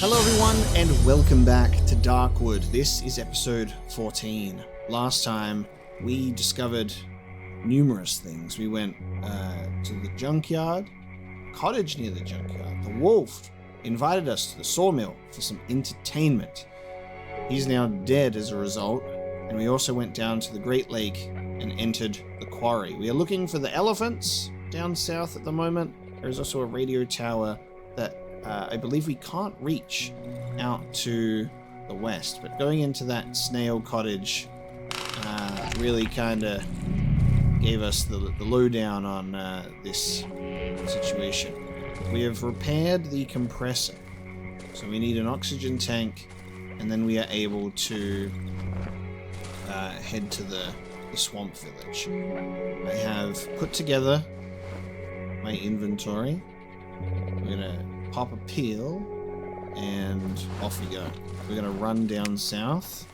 Hello everyone and welcome back to Darkwood. This is episode 14. Last time we discovered numerous things. We went to the junkyard, cottage near the junkyard. The wolf invited us to the sawmill for some entertainment. He's now dead as a result, and we also went down to the Great Lake and entered the quarry. We are looking for the elephants down south at the moment. There is also a radio tower that I believe we can't reach out to the west, but going into that snail cottage really kind of gave us the lowdown on this situation. We have repaired the compressor, so we need an oxygen tank, and then we are able to head to the swamp village. I have put together my inventory. We're gonna pop a peel, and off we go. We're gonna run down south,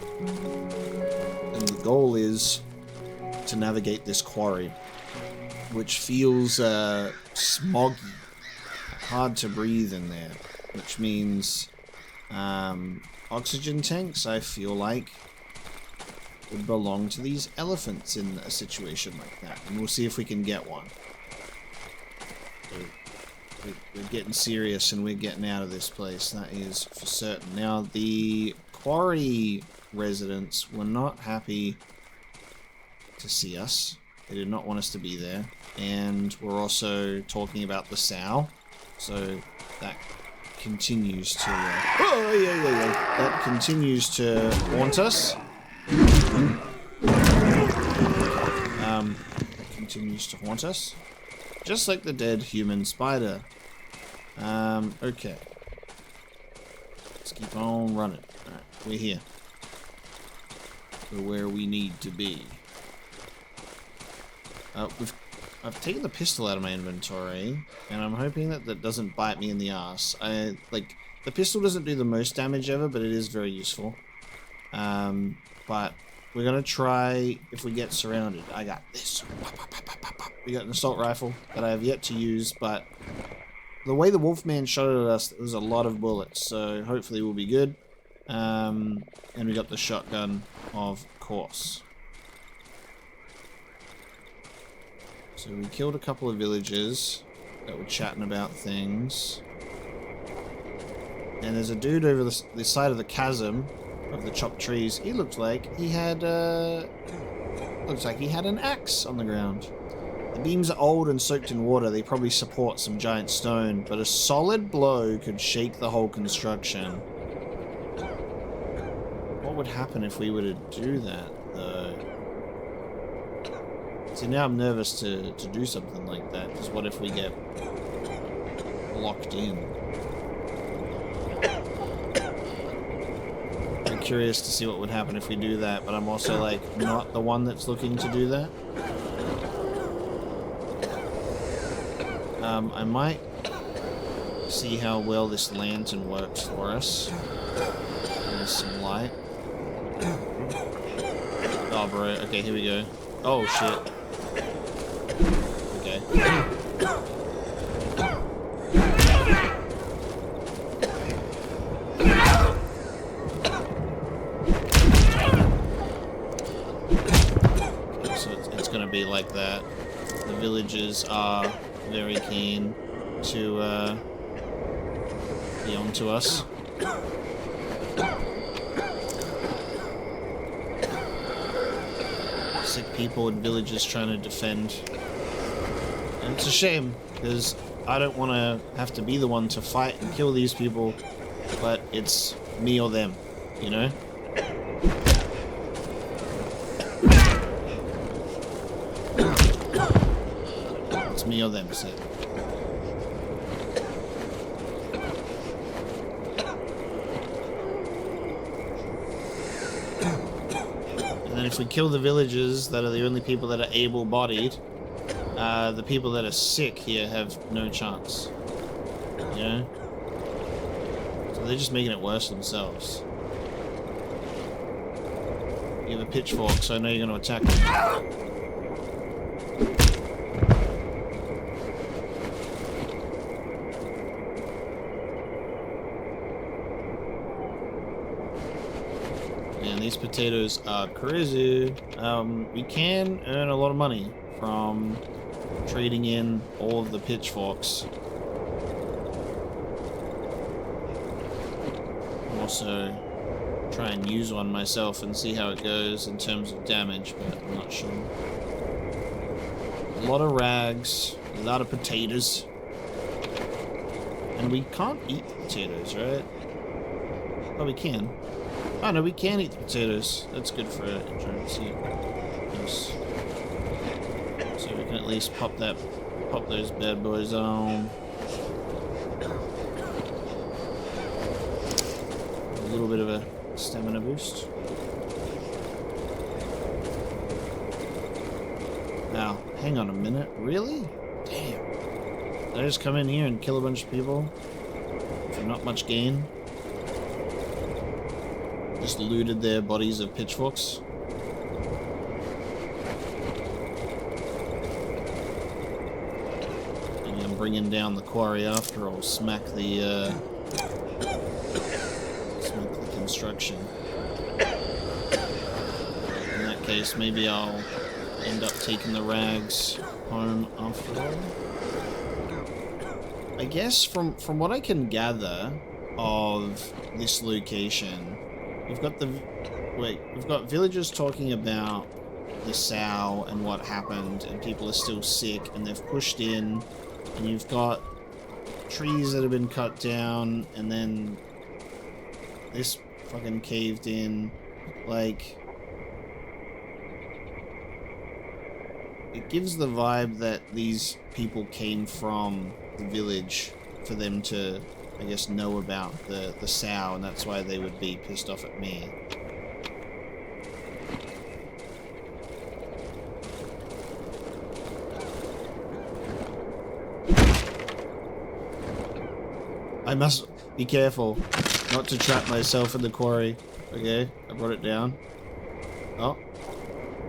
and the goal is to navigate this quarry, which feels smoggy, hard to breathe in there, which means oxygen tanks, I feel like, would belong to these elephants in a situation like that, and we'll see if we can get one. We're getting serious and we're getting out of this place, that is for certain. Now, the quarry residents were not happy to see us. They did not want us to be there. And we're also talking about the sow, so that continues to... That continues to haunt us. Continues to haunt us. Just like the dead human spider. Okay. Let's keep on running. Alright, we're here. We're where we need to be. I've taken the pistol out of my inventory, and I'm hoping that that doesn't bite me in the ass. The pistol doesn't do the most damage ever, but it is very useful. But we're gonna try, if we get surrounded. I got this. We got an assault rifle that I have yet to use, but the way the Wolfman shot at us, there was a lot of bullets, so hopefully we'll be good. And we got the shotgun, of course. So we killed a couple of villagers that were chatting about things. And there's a dude over the side of the chasm of the chopped trees. He looked like he had an axe on the ground. The beams are old and soaked in water. They probably support some giant stone, but a solid blow could shake the whole construction. What would happen if we were to do that, though? See, now I'm nervous to do something like that, because what if we get locked in? I'm curious to see what would happen if we do that, but I'm also, like, not the one that's looking to do that. I might see how well this lantern works for us. There's some light. Oh, bro. Okay, here we go. Oh, shit. Okay. Okay, so it's gonna be like that. The villagers are very keen to be onto us. Sick people and villagers trying to defend. And it's a shame, because I don't want to have to be the one to fight and kill these people, but it's me or them, you know? It's me or them, so. And then if we kill the villagers that are the only people that are able-bodied, the people that are sick here have no chance. You know? So they're just making it worse themselves. You have a pitchfork, so I know you're going to attack me. these potatoes are crazy. We can earn a lot of money from trading in all of the pitchforks. Also try and use one myself and see how it goes in terms of damage, but I'm not sure. A lot of rags, a lot of potatoes. And we can't eat the potatoes, right? Oh, we can. Oh no, we can eat the potatoes. That's good for endurance. Yes. So we can at least pop those bad boys on. A little bit of a stamina boost. Now, hang on a minute. Really? Damn. Did I just come in here and kill a bunch of people for not much gain? Just looted their bodies of pitchforks. And I'm bringing down the quarry after I'll smack the construction. In that case, maybe I'll end up taking the rags home after all. I guess from what I can gather of this location, we've got villagers talking about the sow and what happened, and people are still sick and they've pushed in, and you've got trees that have been cut down, and then this fucking caved in. Like, it gives the vibe that these people came from the village for them to, I guess, know about the sow, and that's why they would be pissed off at me. I must be careful not to trap myself in the quarry. Okay, I brought it down. Oh.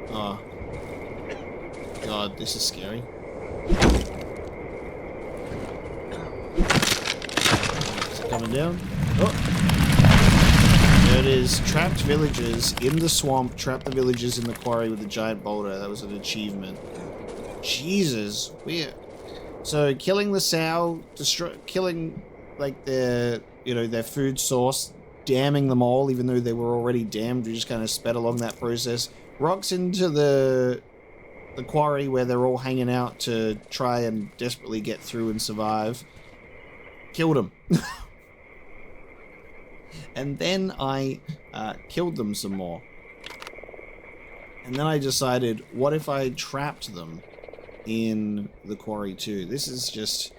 Oh. God, this is scary. Is it coming down? Oh! There it is. Trapped villagers in the swamp. Trapped the villagers in the quarry with a giant boulder. That was an achievement. Jesus. Weird. So, killing the sow, killing, like, their food source, damming them all, even though they were already damned. We just kind of sped along that process. Rocks into the quarry where they're all hanging out to try and desperately get through and survive. Killed them. And then I killed them some more. And then I decided, what if I trapped them in the quarry too? This is just...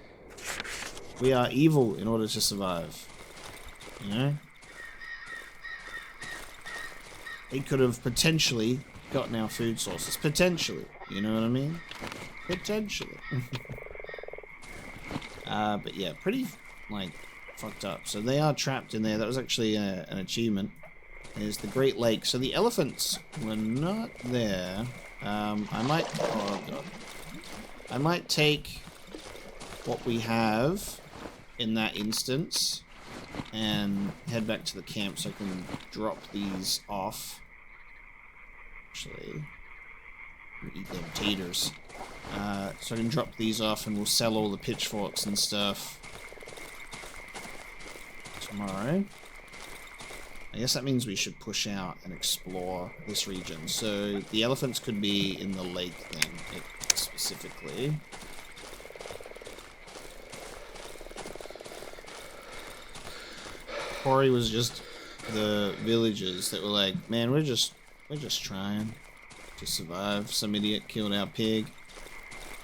We are evil in order to survive. You know? It could have potentially gotten our food sources. Potentially. You know what I mean? Potentially. But yeah, pretty, like, fucked up. So they are trapped in there. That was actually an achievement. There's the Great Lake. So the elephants were not there. I might... Oh, God. I might take what we have in that instance and head back to the camp so I can drop these off. Actually... eat them taters. So I can drop these off and we'll sell all the pitchforks and stuff tomorrow. I guess that means we should push out and explore this region. So the elephants could be in the lake then, specifically. Quarry was just the villagers that were like, man, we're just trying to survive. Some idiot killed our pig,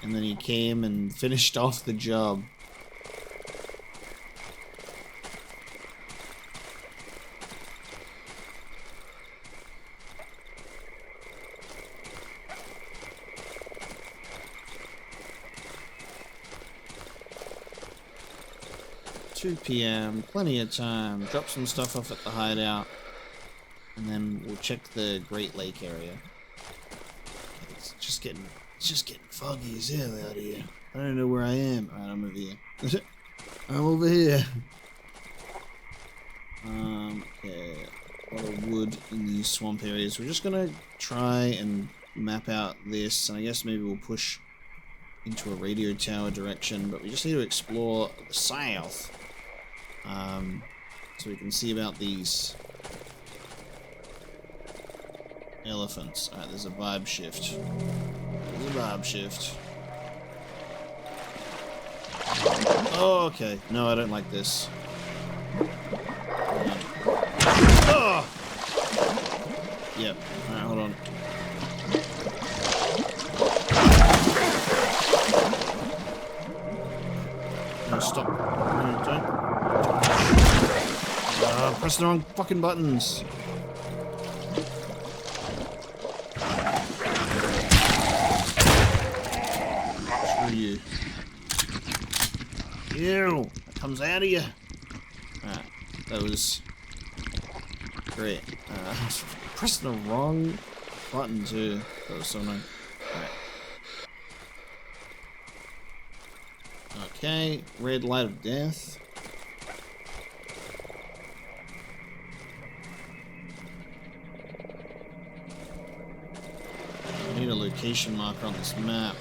and then he came and finished off the job. $2 p.m. Plenty of time. Drop some stuff off at the hideout, and then we'll check the Great Lake area. It's just getting foggy as hell out here. I don't know where I am. Alright, I'm over here. I'm over here. Okay. a lot of wood in these swamp areas. We're just gonna try and map out this, and I guess maybe we'll push into a radio tower direction, but we just need to explore the south, so we can see about these elephants. Alright, there's a vibe shift. There's a vibe shift. Oh, okay. No, I don't like this. Oh! Yep. Alright, hold on. No, stop. No, don't. Press the wrong fucking buttons. Screw you. Ew! It comes out of you. Alright, that was great. Pressing the wrong button too. That was so annoying. Alright. Okay, red light of death. I need a location marker on this map.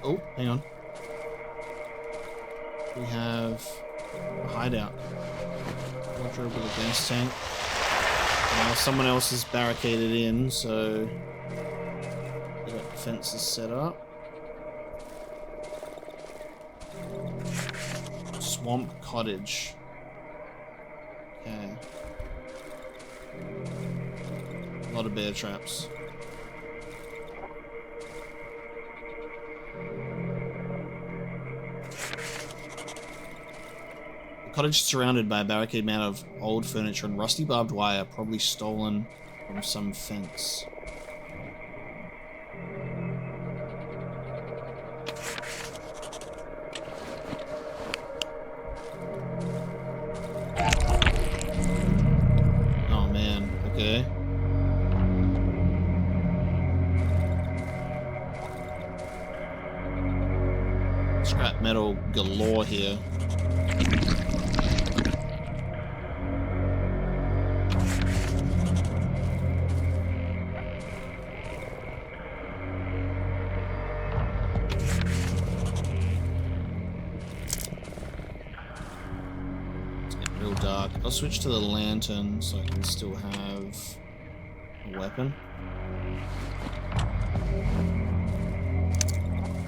Oh, hang on. We have a hideout. Wardrobe with a gas tank. Someone else is barricaded in, so we got fences set up. Swamp cottage. Okay. A lot of bear traps. The cottage is surrounded by a barricade made of old furniture and rusty barbed wire, probably stolen from some fence. Oh man, okay. Scrap metal galore here. Real dark. I'll switch to the lantern so I can still have a weapon.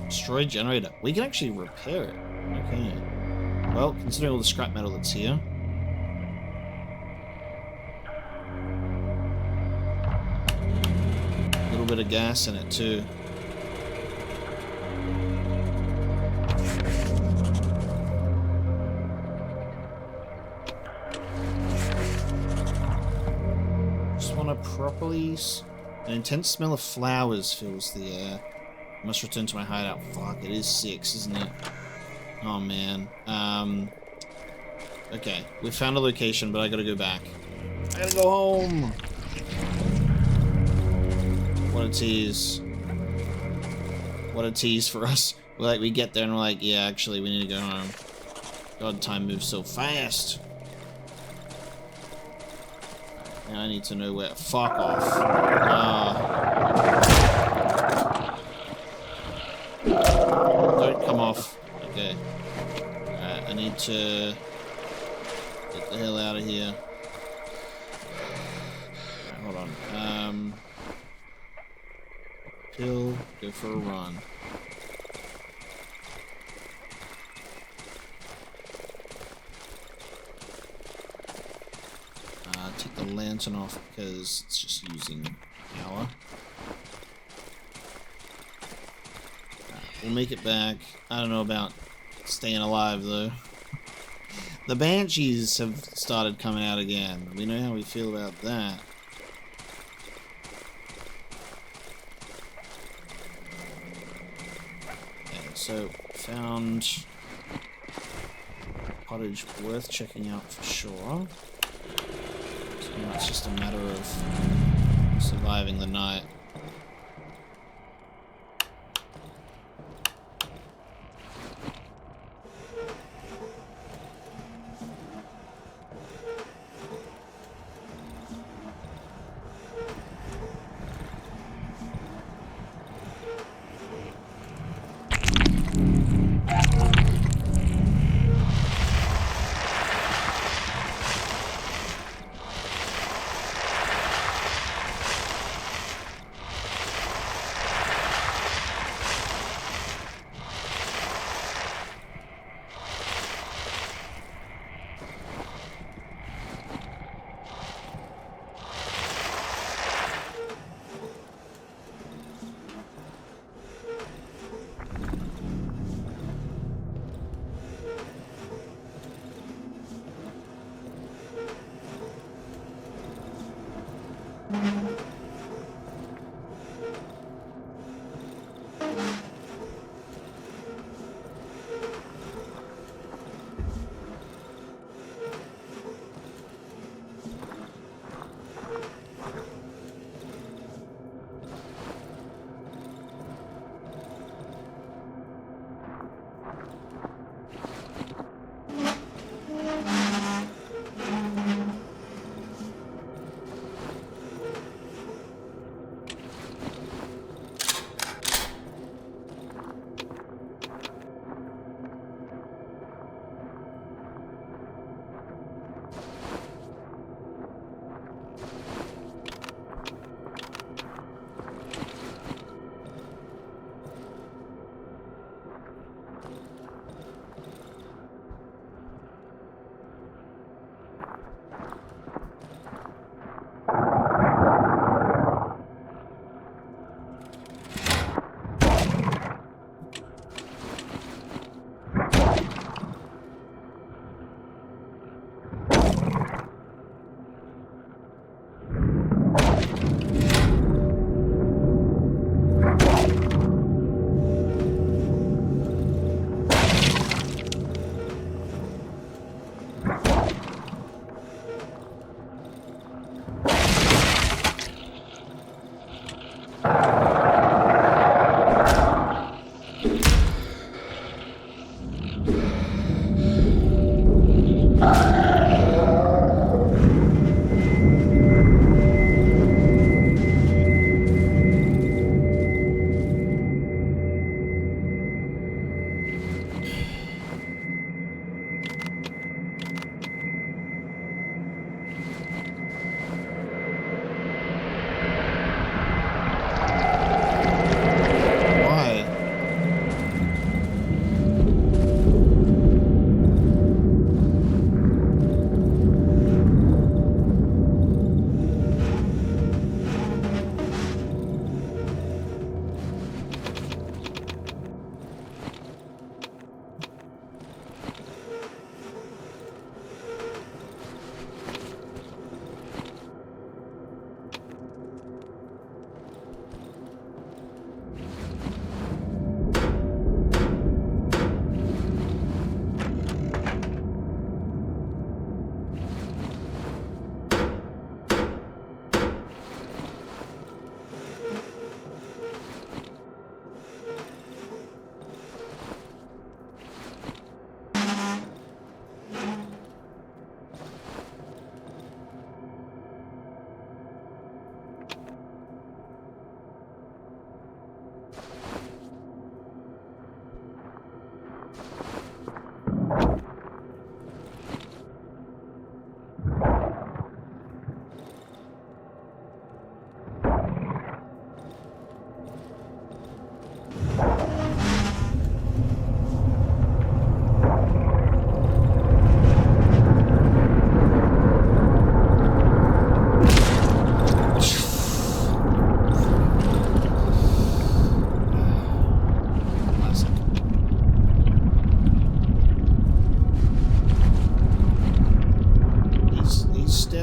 Destroy generator. We can actually repair it. Okay. Well, considering all the scrap metal that's here. A little bit of gas in it too. Properly. An intense smell of flowers fills the air. I must return to my hideout. Fuck, it is 6, isn't it? Oh man. Okay, we found a location, but I gotta go back. I gotta go home. What a tease. What a tease for us. Like, we get there and we're like, yeah, actually, we need to go home. God, time moves so fast. Now I need to know where. Fuck off. Don't come off. Okay. Alright, I need to get the hell out of here. Right, hold on. Pill, go for a run. Take the lantern off because it's just using power. We'll make it back. I don't know about staying alive though. The banshees have started coming out again. We know how we feel about that. Okay, so found cottage worth checking out for sure. So it's just a matter of surviving the night.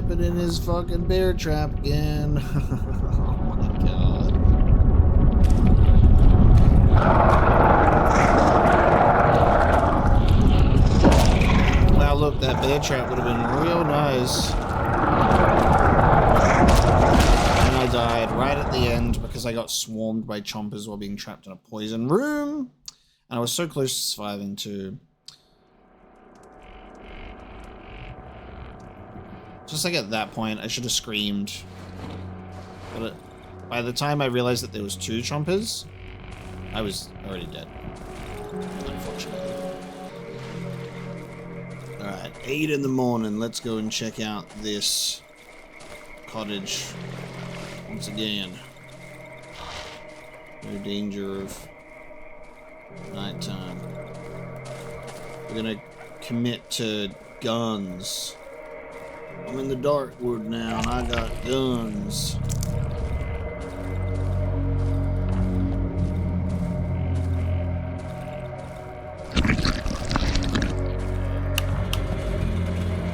stepping in his fucking bear trap again. Oh my god. Wow, look, that bear trap would have been real nice. And I died right at the end because I got swarmed by chompers while being trapped in a poison room. And I was so close to surviving too. Just like at that point, I should have screamed. But by the time I realized that there was 2 chompers, I was already dead. Unfortunately. Alright, 8 in the morning. Let's go and check out this cottage once again. No danger of nighttime. We're gonna commit to guns. I'm in the Darkwood now, and I got guns.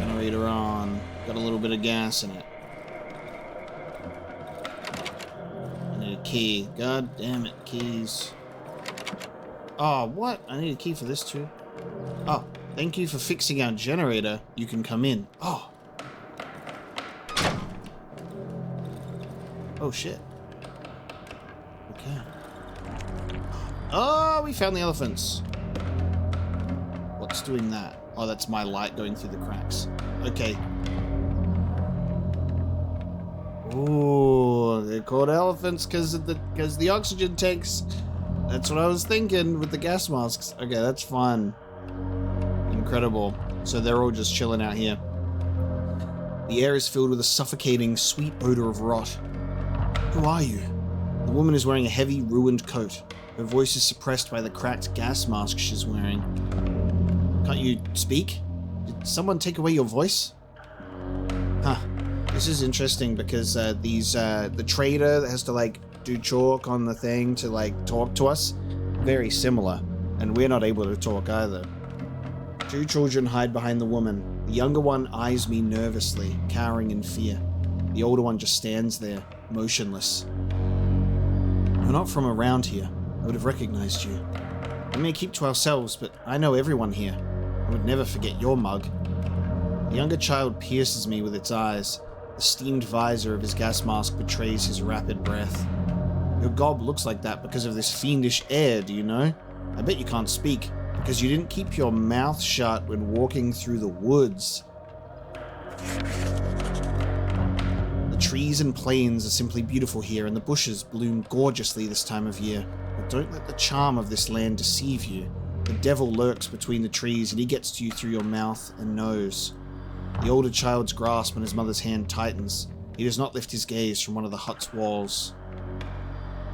Generator on. Got a little bit of gas in it. I need a key. God damn it, keys. Oh, what? I need a key for this too. Oh, thank you for fixing our generator. You can come in. Oh. Oh, shit. Okay. Oh, we found the elephants. What's doing that? Oh, that's my light going through the cracks. Okay. Ooh, they're called elephants because the oxygen tanks. That's what I was thinking with the gas masks. Okay, that's fun. Incredible. So they're all just chilling out here. The air is filled with a suffocating, sweet odor of rot. Who are you? The woman is wearing a heavy, ruined coat. Her voice is suppressed by the cracked gas mask she's wearing. Can't you speak? Did someone take away your voice? Huh. This is interesting because the trader that has to like do chalk on the thing to like talk to us, very similar, and we're not able to talk either. 2 children hide behind the woman. The younger one eyes me nervously, cowering in fear. The older one just stands there, motionless. You're not from around here. I would have recognized you. We may keep to ourselves, but I know everyone here. I would never forget your mug. The younger child pierces me with its eyes. The steamed visor of his gas mask betrays his rapid breath. Your gob looks like that because of this fiendish air, do you know? I bet you can't speak, because you didn't keep your mouth shut when walking through the woods. The trees and plains are simply beautiful here, and the bushes bloom gorgeously this time of year. But don't let the charm of this land deceive you. The devil lurks between the trees, and he gets to you through your mouth and nose. The older child's grasp on his mother's hand tightens. He does not lift his gaze from one of the hut's walls.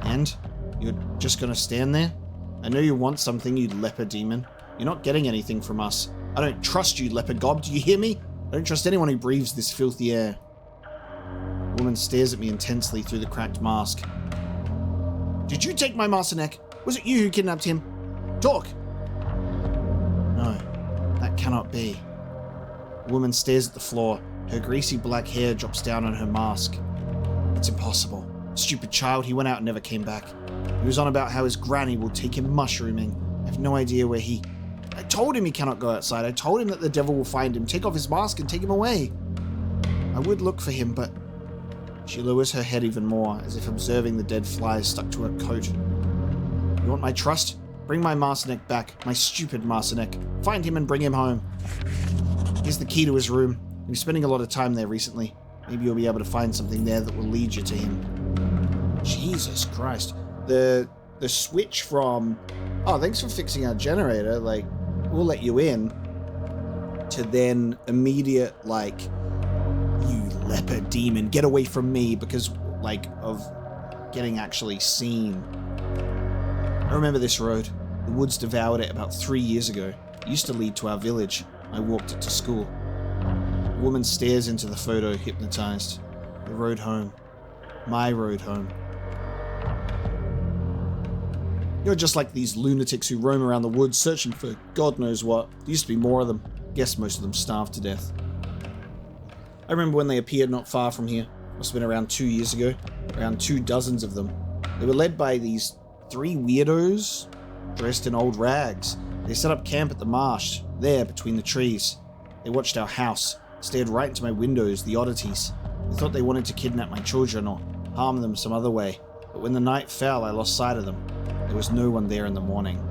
And? You're just gonna stand there? I know you want something, you leper demon. You're not getting anything from us. I don't trust you, leper gob, do you hear me? I don't trust anyone who breathes this filthy air. The woman stares at me intensely through the cracked mask. Did you take my master neck? Was it you who kidnapped him? Talk! No, that cannot be. The woman stares at the floor. Her greasy black hair drops down on her mask. It's impossible. Stupid child, he went out and never came back. He was on about how his granny will take him mushrooming. I have no idea where he... I told him he cannot go outside. I told him that the devil will find him, take off his mask and take him away. I would look for him, but... She lowers her head even more, as if observing the dead flies stuck to her coat. You want my trust? Bring my Marcinek back, my stupid Marcinek. Find him and bring him home. Here's the key to his room. He's spending a lot of time there recently. Maybe you'll be able to find something there that will lead you to him. Jesus Christ. The switch from, oh, thanks for fixing our generator, like, we'll let you in, to then immediate, like, you leper demon, get away from me, because, like, of getting actually seen. I remember this road. The woods devoured it about 3 years ago. It used to lead to our village. I walked it to school. The woman stares into the photo, hypnotized. The road home. My road home. You're just like these lunatics who roam around the woods searching for God knows what. There used to be more of them. Guess most of them starved to death. I remember when they appeared not far from here. Must have been around 2 years ago. Around 2 dozens of them. They were led by these 3 weirdos dressed in old rags. They set up camp at the marsh, there between the trees. They watched our house, stared right into my windows, the oddities. They thought they wanted to kidnap my children or harm them some other way. But when the night fell, I lost sight of them. There was no one there in the morning.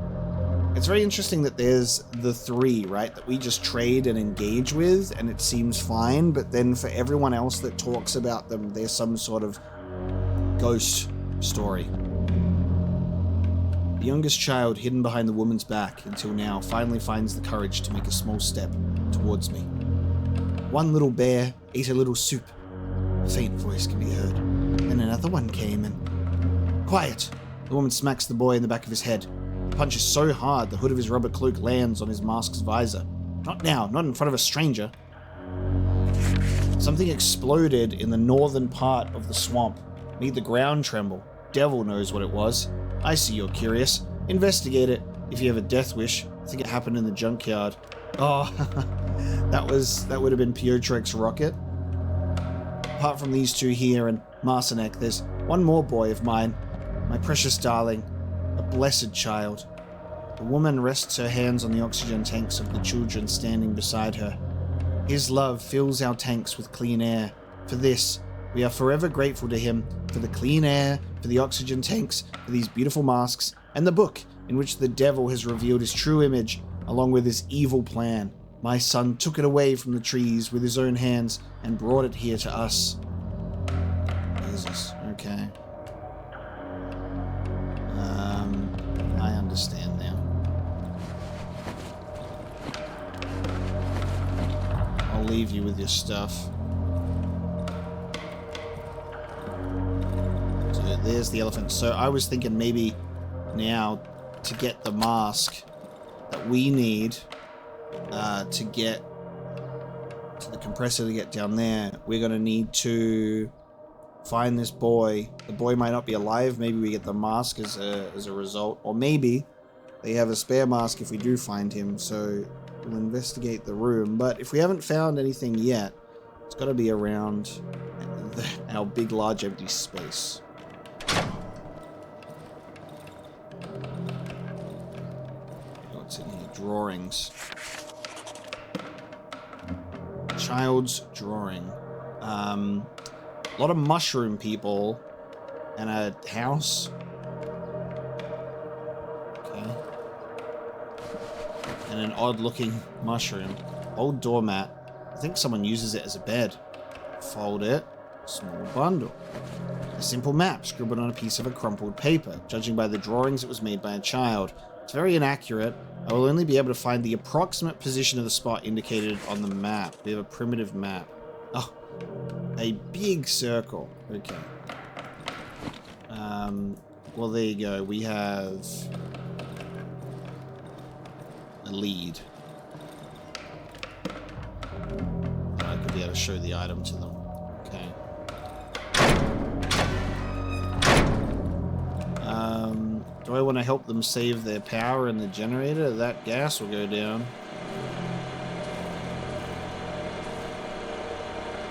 It's very interesting that there's the 3, right, that we just trade and engage with, and it seems fine, but then for everyone else that talks about them, there's some sort of ghost story. The youngest child, hidden behind the woman's back until now, finally finds the courage to make a small step towards me. One little bear ate a little soup. A faint voice can be heard. Then another one came and... Quiet! The woman smacks the boy in the back of his head. He punches so hard the hood of his rubber cloak lands on his mask's visor. Not now, not in front of a stranger. Something exploded in the northern part of the swamp. Made the ground tremble. Devil knows what it was. I see you're curious. Investigate it, if you have a death wish. I think it happened in the junkyard. Oh, that would have been Piotrek's rocket. Apart from these 2 here and Marcinek, there's one more boy of mine. My precious darling. A blessed child. The woman rests her hands on the oxygen tanks of the children standing beside her. His love fills our tanks with clean air. For this, we are forever grateful to him for the clean air, for the oxygen tanks, for these beautiful masks, and the book in which the devil has revealed his true image, along with his evil plan. My son took it away from the trees with his own hands and brought it here to us. Jesus, okay. I understand now. I'll leave you with your stuff. So there's the elephant. So I was thinking maybe now to get the mask that we need to get to the compressor to get down there, we're going to need to find this boy. The boy might not be alive. Maybe we get the mask as a result. Or maybe they have a spare mask if we do find him. So we'll investigate the room. But if we haven't found anything yet, it's got to be around our big, large, empty space. What's in here? Drawings. Child's drawing. A lot of mushroom people and a house. Okay. And an odd-looking mushroom. Old doormat. I think someone uses it as a bed. Fold it. Small bundle. A simple map scribbled on a piece of a crumpled paper. Judging by the drawings, it was made by a child. It's very inaccurate. I will only be able to find the approximate position of the spot indicated on the map. We have a primitive map. Oh. A big circle. Okay. Well, there you go. We have a lead. I could be able to show the item to them. Okay. Do I want to help them save their power in the generator? That gas will go down.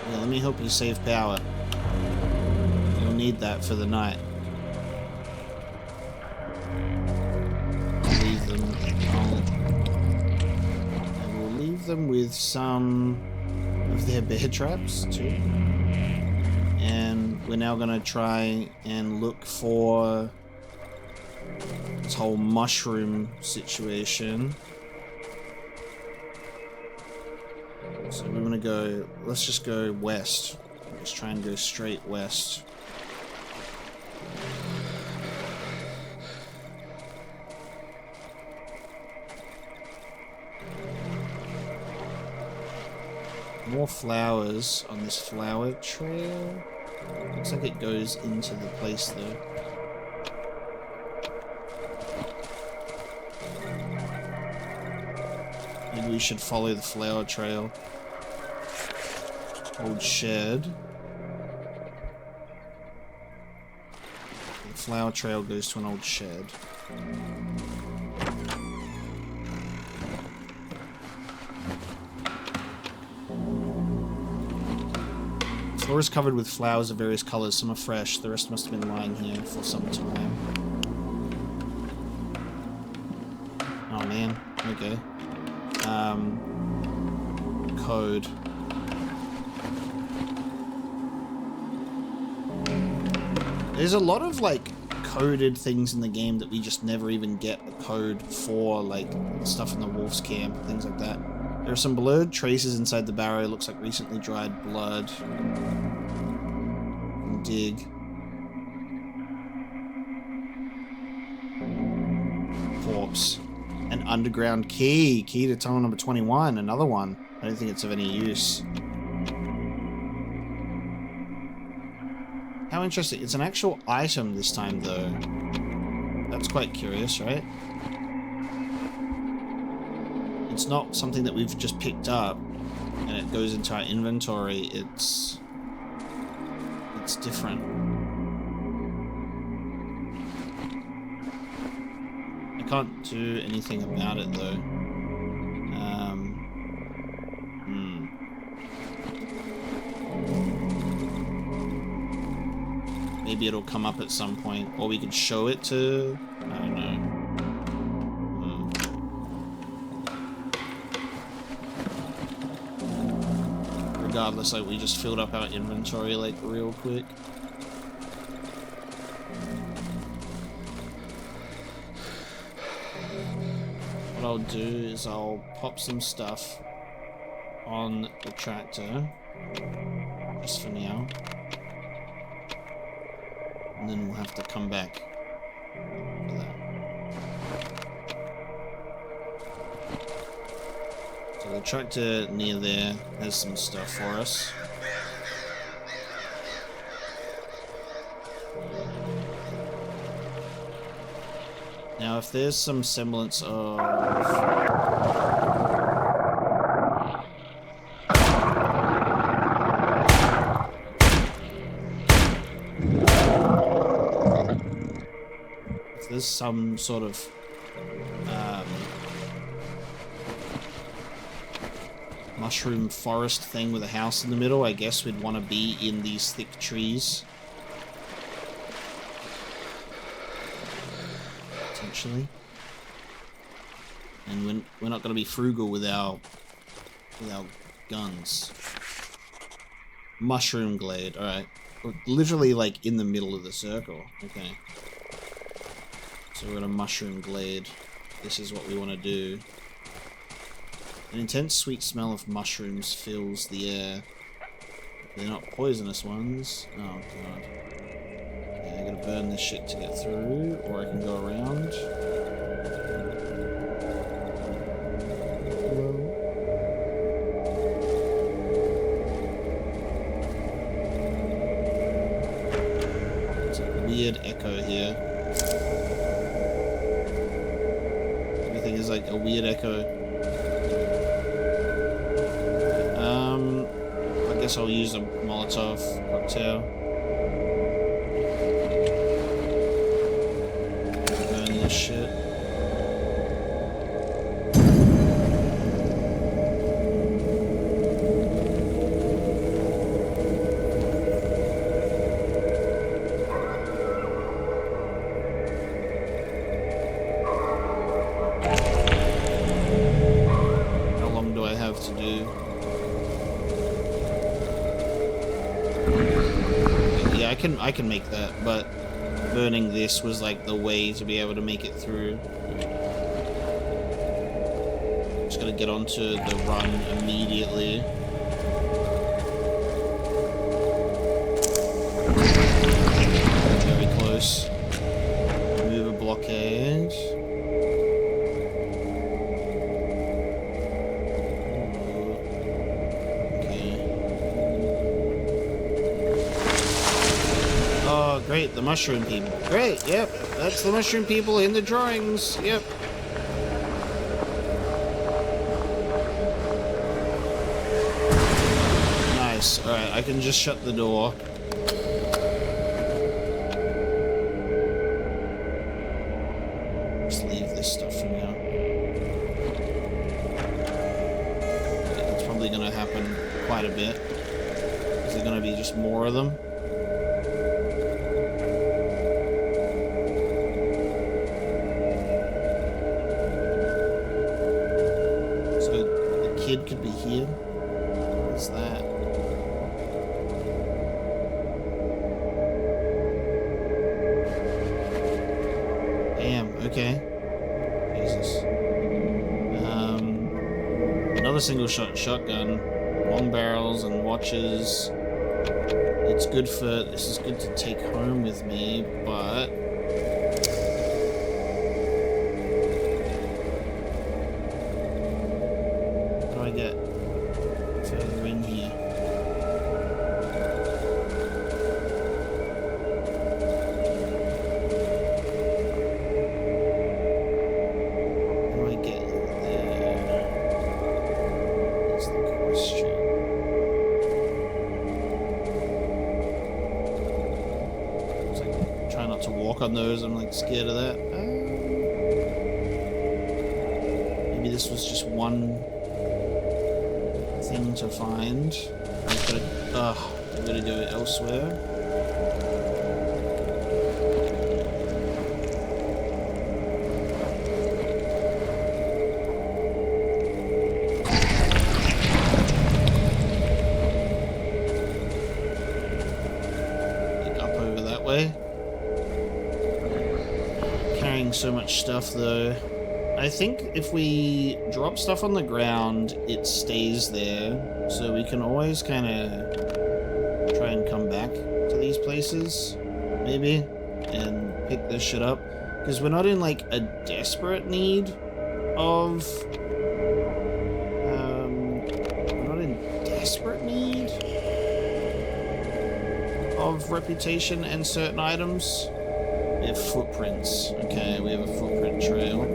Yeah, let me help you save power. You'll need that for the night. I'll leave them. I will leave them with some of their bear traps too. And we're now gonna try and look for this whole mushroom situation. So we want to go, let's just go west. Let's try and go straight west. More flowers on this flower trail. Looks like it goes into the place though. Maybe we should follow the flower trail. Old shed. The flower trail goes to an old shed. floor is covered with flowers of various colors. Some are fresh. The rest must have been lying here for some time. Oh man. Okay. Code. There's a lot of like coded things in the game that we just never even get a code for, like stuff in the wolf's camp, things like that. There are some blurred traces inside the barrow. It looks like recently dried blood. Dig. Corpse. An underground key. Key to tunnel number 21. Another one. I don't think it's of any use. How interesting. It's an actual item this time, though. That's quite curious, right? It's not something that we've just picked up and it goes into our inventory. It's different. I can't do anything about it, though. Maybe it'll come up at some point, or we could show it to... I don't know. Regardless, like, we just filled up our inventory, like, real quick. What I'll do is I'll pop some stuff on the tractor, just for now. And then we'll have to come back for that. So the tractor near there has some stuff for us. Now, if there's some semblance of... there's some sort of mushroom forest thing with a house in the middle, I guess we'd want to be in these thick trees. Potentially. And we're not going to be frugal with our guns. Mushroom glade, alright. We're literally like in the middle of the circle. Okay. So we're at a mushroom glade. This is what we want to do. An intense sweet smell of mushrooms fills the air. They're not poisonous ones. Oh god. Okay, I gotta burn this shit to get through, or I can go around. Hello? There's a weird echo here. Is like a weird echo. I guess I'll use a Molotov cocktail. Burn this shit. I can make that, but burning this was like the way to be able to make it through. Just gotta get onto the run immediately. Very close. Remove a blockade. Great, the mushroom people. Great, yep. That's the mushroom people in the drawings. Yep. Nice. Alright, I can just shut the door. Just leave this stuff for now. It's probably gonna happen quite a bit. Is there gonna be just more of them? So the kid could be here. What's that? Damn, okay. Jesus. Another single shot shotgun, long barrels and watches. It's good for, this is good to take home with me, but how do I get further in here? How do I get there? That's the question. Try not to walk on those. I'm like scared of that. Maybe this was just one thing to find. I'm gonna do it elsewhere. Like up over that way. Carrying so much stuff though. I think if we drop stuff on the ground, it stays there. So we can always kind of try and come back to these places, maybe, and pick this shit up. Because we're not in like a desperate need of... we're not in desperate need of reputation and certain items. We have footprints. Okay, we have a footprint trail.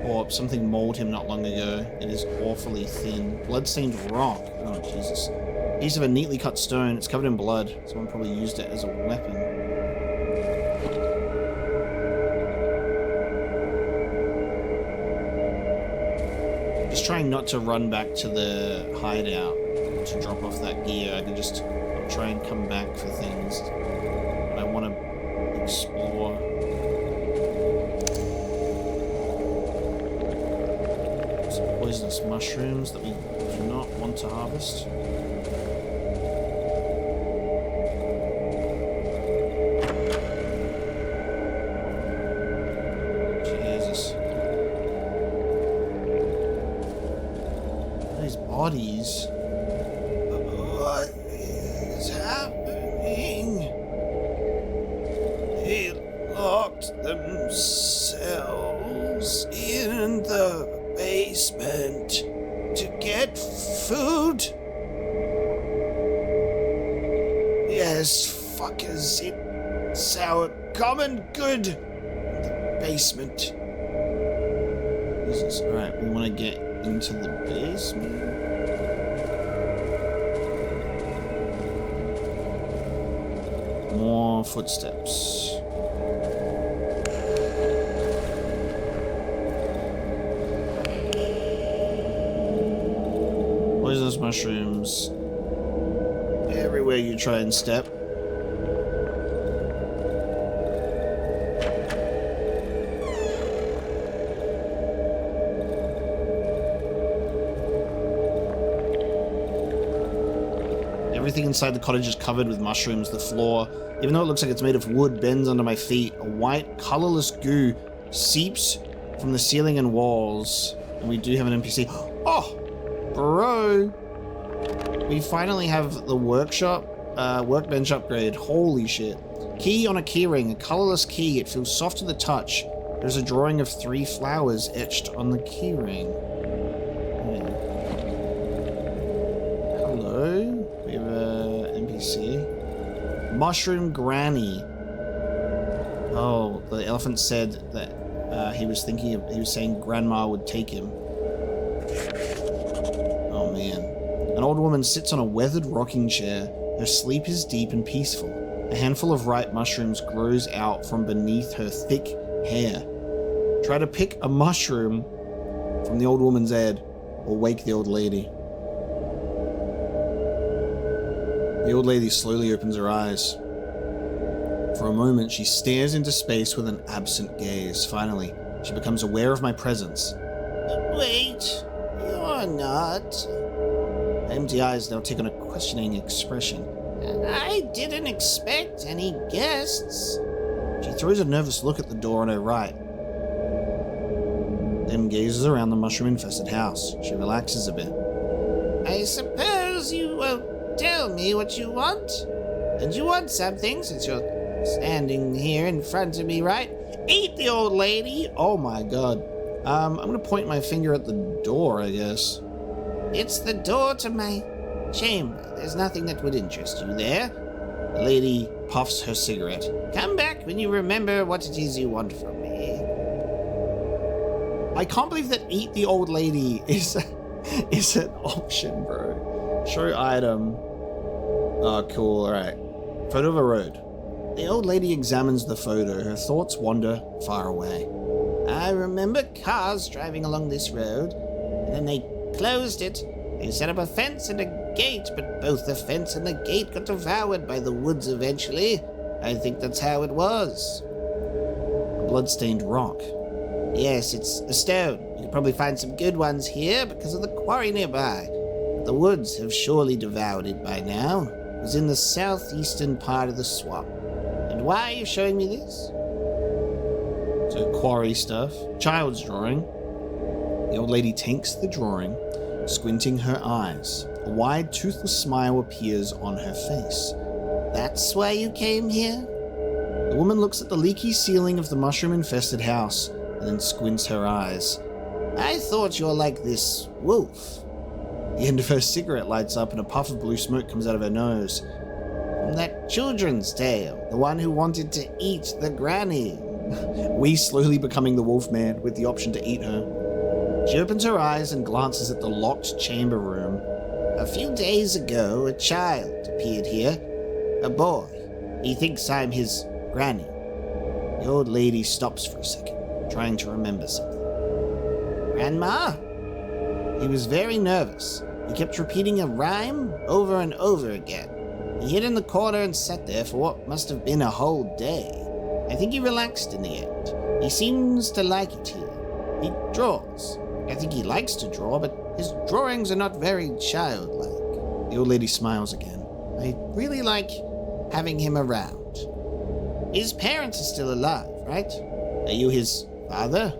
Oh, something mauled him not long ago. It is awfully thin. Blood-stained rock. Oh, Jesus. Piece of a neatly cut stone. It's covered in blood. Someone probably used it as a weapon. Just trying not to run back to the hideout to drop off that gear. I can just try and come back for things. But I want to explore. Some poisonous mushrooms that we do not want to harvest. Bodies. What is happening? They locked themselves in the basement to get food. Yes, fuckers, it's our common good. The basement. Jesus, alright, we want to get into the basement. More footsteps. Poisonous mushrooms. Everywhere you try and step. Everything inside the cottage is covered with mushrooms. The floor, even though it looks like it's made of wood, bends under my feet. A white, colorless goo seeps from the ceiling and walls. And we do have an NPC. Oh, bro. We finally have the workbench upgrade. Holy shit. Key on a keyring, a colorless key. It feels soft to the touch. There's a drawing of 3 flowers etched on the keyring. Hello? We have a NPC. Mushroom Granny. Oh, the elephant said that he was saying Grandma would take him. Oh man. An old woman sits on a weathered rocking chair. Her sleep is deep and peaceful. A handful of ripe mushrooms grows out from beneath her thick hair. Try to pick a mushroom from the old woman's head or wake the old lady. The old lady slowly opens her eyes. For a moment, she stares into space with an absent gaze. Finally, she becomes aware of my presence. Wait, you're not. My empty eyes now take on a questioning expression. I didn't expect any guests. She throws a nervous look at the door on her right, then gazes around the mushroom-infested house. She relaxes a bit. I suppose you won't tell me what you want? And you want something, since you're standing here in front of me, right? Eat the old lady! Oh my god. I'm gonna point my finger at the door, I guess. It's the door to my chamber. There's nothing that would interest you there. The lady puffs her cigarette. Come back when you remember what it is you want from me. I can't believe that eat the old lady is an option, bro. Show item. Oh, cool. Alright. Photo of a road. The old lady examines the photo. Her thoughts wander far away. I remember cars driving along this road, and then they closed it. They set up a fence and a gate, but both the fence and the gate got devoured by the woods eventually. I think that's how it was. A blood-stained rock. Yes, it's a stone. You could probably find some good ones here because of the quarry nearby. But the woods have surely devoured it by now. It was in the southeastern part of the swamp. And why are you showing me this? So quarry stuff. Child's drawing. The old lady takes the drawing, squinting her eyes. A wide, toothless smile appears on her face. That's why you came here? The woman looks at the leaky ceiling of the mushroom-infested house and then squints her eyes. I thought you were like this wolf. The end of her cigarette lights up and a puff of blue smoke comes out of her nose. From that children's tale, the one who wanted to eat the granny. We slowly becoming the wolf man with the option to eat her. She opens her eyes and glances at the locked chamber room. A few days ago, a child appeared here. A boy. He thinks I'm his granny. The old lady stops for a second, trying to remember something. Grandma? He was very nervous. He kept repeating a rhyme over and over again. He hid in the corner and sat there for what must have been a whole day. I think he relaxed in the end. He seems to like it here. He draws. I think he likes to draw, but his drawings are not very childlike. The old lady smiles again. I really like having him around. His parents are still alive, right? Are you his father?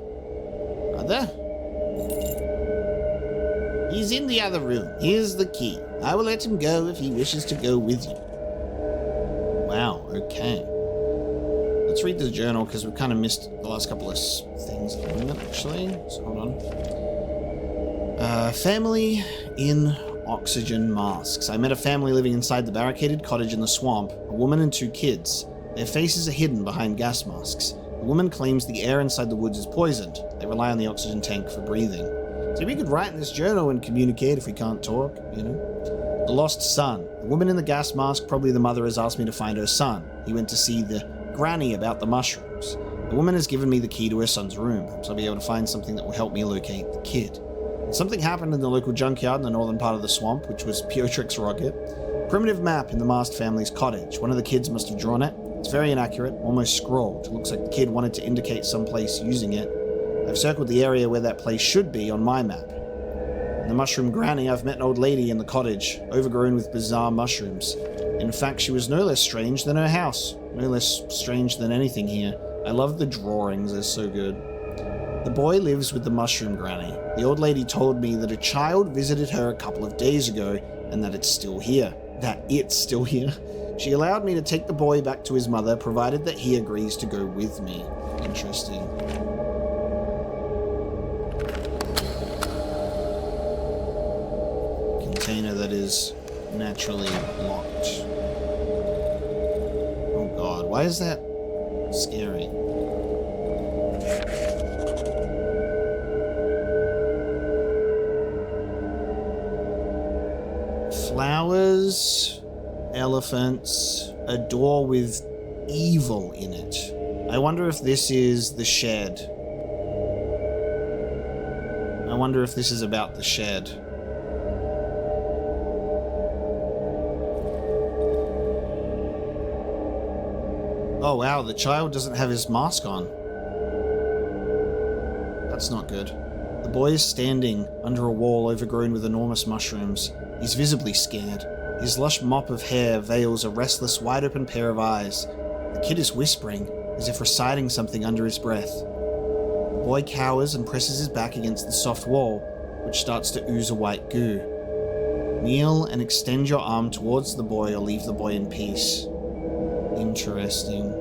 Mother? He's in the other room. Here's the key. I will let him go if he wishes to go with you. Wow, okay. Let's read the journal because we've kind of missed the last couple of things at the moment, actually. So hold on. Family in oxygen masks. I met a family living inside the barricaded cottage in the swamp. A woman and 2 kids. Their faces are hidden behind gas masks. The woman claims the air inside the woods is poisoned. They rely on the oxygen tank for breathing. So we could write in this journal and communicate if we can't talk, you know. The lost son. The woman in the gas mask, probably the mother, has asked me to find her son. He went to see the granny about the mushrooms. The woman has given me the key to her son's room. Perhaps I'll be able to find something that will help me locate the kid. Something happened in the local junkyard in the northern part of the swamp, which was Piotric's rocket. Primitive map in the masked family's cottage. One of the kids must have drawn it. It's very inaccurate, almost scrawled. It looks like the kid wanted to indicate some place using it. I've circled the area where that place should be on my map. In the mushroom granny, I've met an old lady in the cottage, overgrown with bizarre mushrooms. In fact, she was no less strange than her house. No less strange than anything here. I love the drawings, they're so good. The boy lives with the mushroom granny. The old lady told me that a child visited her a couple of days ago and that it's still here. She allowed me to take the boy back to his mother, provided that he agrees to go with me. Interesting. Container that is naturally locked. Oh god, why is that scary? Flowers, elephants, a door with evil in it. I wonder if this is the shed. I wonder if this is about the shed. Oh wow, the child doesn't have his mask on. That's not good. The boy is standing under a wall overgrown with enormous mushrooms. He's visibly scared. His lush mop of hair veils a restless, wide-open pair of eyes. The kid is whispering, as if reciting something under his breath. The boy cowers and presses his back against the soft wall, which starts to ooze a white goo. Kneel and extend your arm towards the boy or leave the boy in peace. Interesting.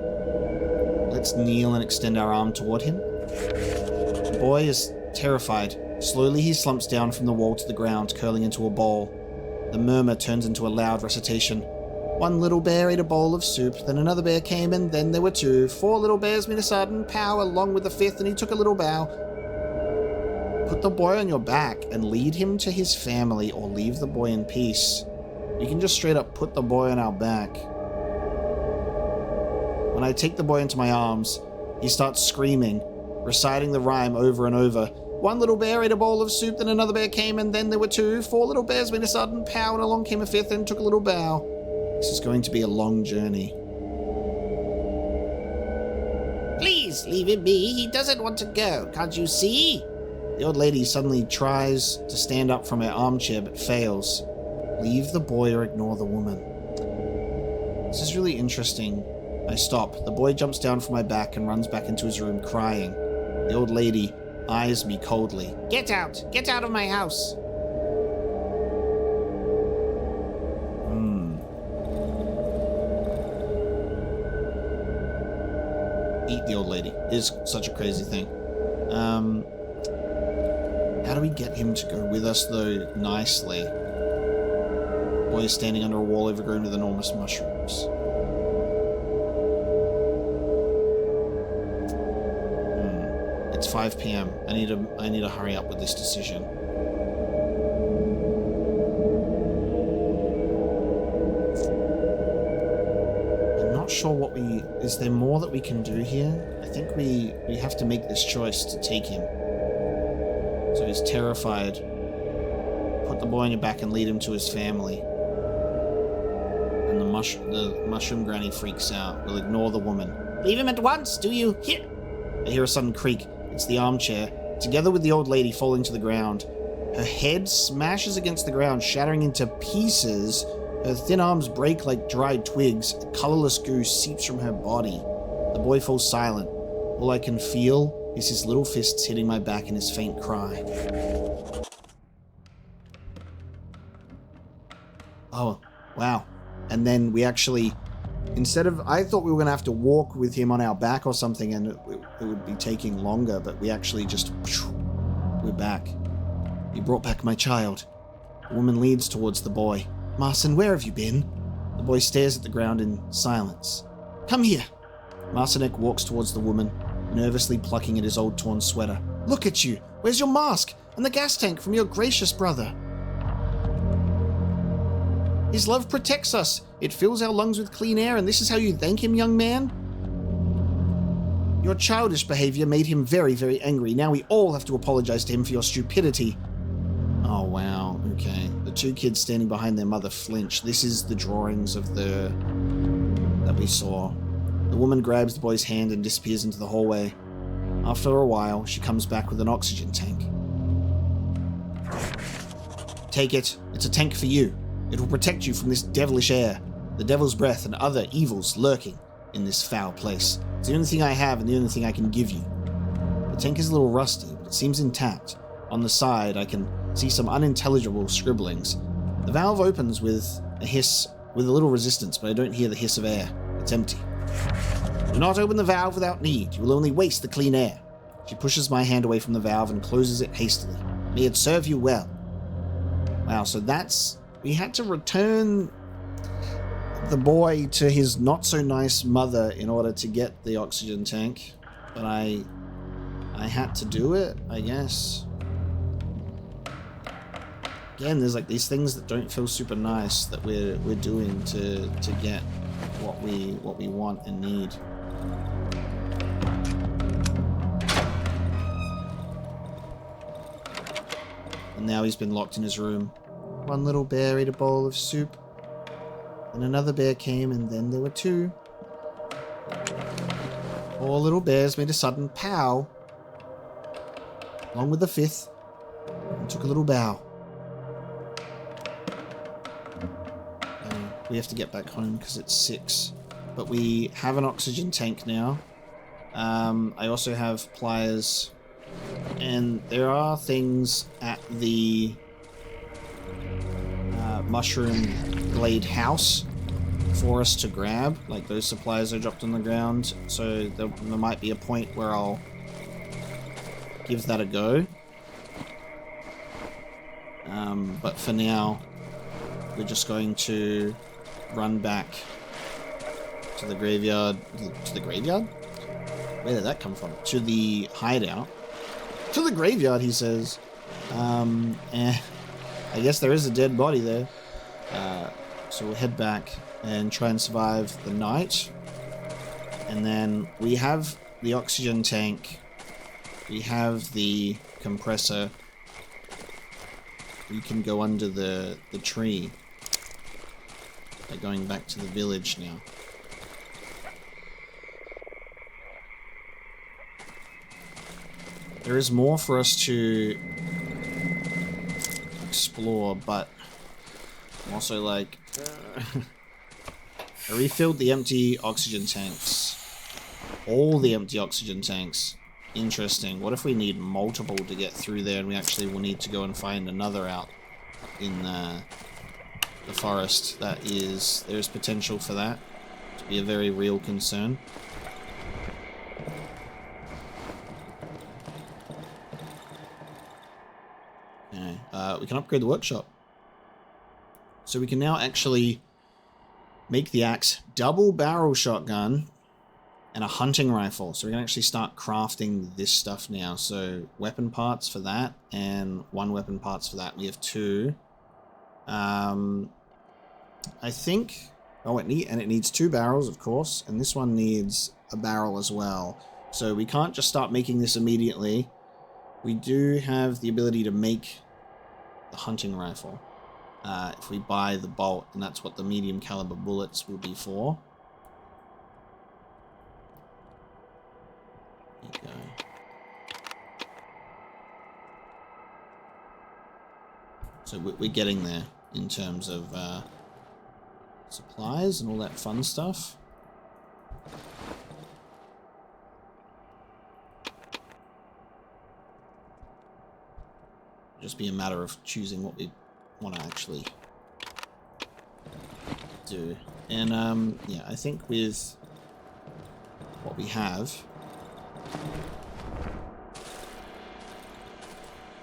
Let's kneel and extend our arm toward him. The boy is terrified. Slowly he slumps down from the wall to the ground, curling into a ball. The murmur turns into a loud recitation. One little bear ate a bowl of soup, then another bear came, and then there were two. 4 little bears made a sudden pow, along with the 5th, and he took a little bow. Put the boy on your back and lead him to his family, or leave the boy in peace. You can just straight up put the boy on our back. When I take the boy into my arms, he starts screaming, reciting the rhyme over and over. One little bear ate a bowl of soup, then another bear came, and then there were two. 4 little bears made a sudden pow, and along came a 5th and took a little bow. This is going to be a long journey. Please leave him be. He doesn't want to go. Can't you see? The old lady suddenly tries to stand up from her armchair but fails. Leave the boy or ignore the woman. This is really interesting. I stop. The boy jumps down from my back and runs back into his room crying. The old lady eyes me coldly. Get out! Get out of my house! Eat the old lady. It is such a crazy thing. How do we get him to go with us, though, nicely? Boy is standing under a wall overgrown with enormous mushrooms. It's 5 p.m. I need to hurry up with this decision. I'm not sure what we... Is there more that we can do here? I think we have to make this choice to take him. So he's terrified. Put the boy on your back and lead him to his family. And the mushroom granny freaks out. We'll ignore the woman. Leave him at once, do you hear? I hear a sudden creak. It's the armchair, together with the old lady falling to the ground. Her head smashes against the ground, shattering into pieces. Her thin arms break like dried twigs. A colorless goo seeps from her body. The boy falls silent. All I can feel is his little fists hitting my back and his faint cry. Oh, wow. And then we actually... Instead of... I thought we were going to have to walk with him on our back or something and it would be taking longer, but we actually just... We're back. You brought back my child. The woman leads towards the boy. Marcin, where have you been? The boy stares at the ground in silence. Come here. Marcinek walks towards the woman, nervously plucking at his old torn sweater. Look at you. Where's your mask? And the gas tank from your gracious brother? His love protects us. It fills our lungs with clean air, and this is how you thank him, young man? Your childish behavior made him very, very angry. Now we all have to apologize to him for your stupidity. Oh, wow. Okay. The 2 kids standing behind their mother flinch. This is the drawings of that we saw. The woman grabs the boy's hand and disappears into the hallway. After a while, she comes back with an oxygen tank. Take it. It's a tank for you. It will protect you from this devilish air, the devil's breath, and other evils lurking in this foul place. It's the only thing I have and the only thing I can give you. The tank is a little rusty, but it seems intact. On the side, I can see some unintelligible scribblings. The valve opens with a hiss, with a little resistance, but I don't hear the hiss of air. It's empty. Do not open the valve without need. You will only waste the clean air. She pushes my hand away from the valve and closes it hastily. May it serve you well. Wow, so that's... We had to return the boy to his not-so-nice mother in order to get the oxygen tank. But I had to do it, I guess. Again, there's like these things that don't feel super nice that we're doing to get what we want and need. And now he's been locked in his room. One little bear ate a bowl of soup. And another bear came, and then there were two. Four little bears made a sudden pow, along with the fifth, and took a little bow. We have to get back home because it's 6. But we have an oxygen tank now. I also have pliers. And there are things at the mushroom glade house for us to grab. Like those supplies I dropped on the ground. So there might be a point where I'll give that a go. But for now, we're just going to run back to the graveyard. To the graveyard? Where did that come from? To the hideout. To the graveyard, he says. I guess there is a dead body there. So we'll head back and try and survive the night. And then we have the oxygen tank. We have the compressor. We can go under the tree. They're going back to the village now. There is more for us to explore, but I'm also like... I refilled the empty oxygen tanks. All the empty oxygen tanks. Interesting. What if we need multiple to get through there and we actually will need to go and find another out in the forest? There's potential for that to be a very real concern. Okay, we can upgrade the workshop. So we can now actually make the axe, double barrel shotgun, and a hunting rifle. So we can actually start crafting this stuff now. So weapon parts for that, and 1 weapon parts for that. We have 2. I think... Oh, it needs 2 barrels, of course. And this one needs a barrel as well. So we can't just start making this immediately. We do have the ability to make the hunting rifle. If we buy the bolt, and that's what the medium caliber bullets will be for. There you go. So we're getting there in terms of supplies and all that fun stuff. Just be a matter of choosing what we want to actually do. And yeah, I think with what we have,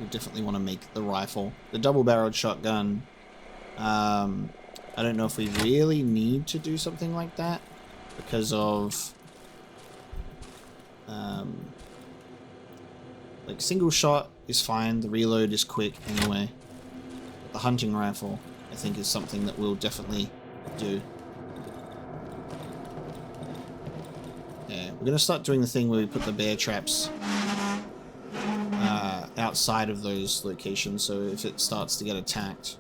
we definitely want to make the rifle. The double-barreled shotgun, I don't know if we really need to do something like that because of like single shot is fine, the reload is quick anyway. But the hunting rifle, I think, is something that we'll definitely do. Yeah, we're gonna start doing the thing where we put the bear traps outside of those locations, so if it starts to get attacked,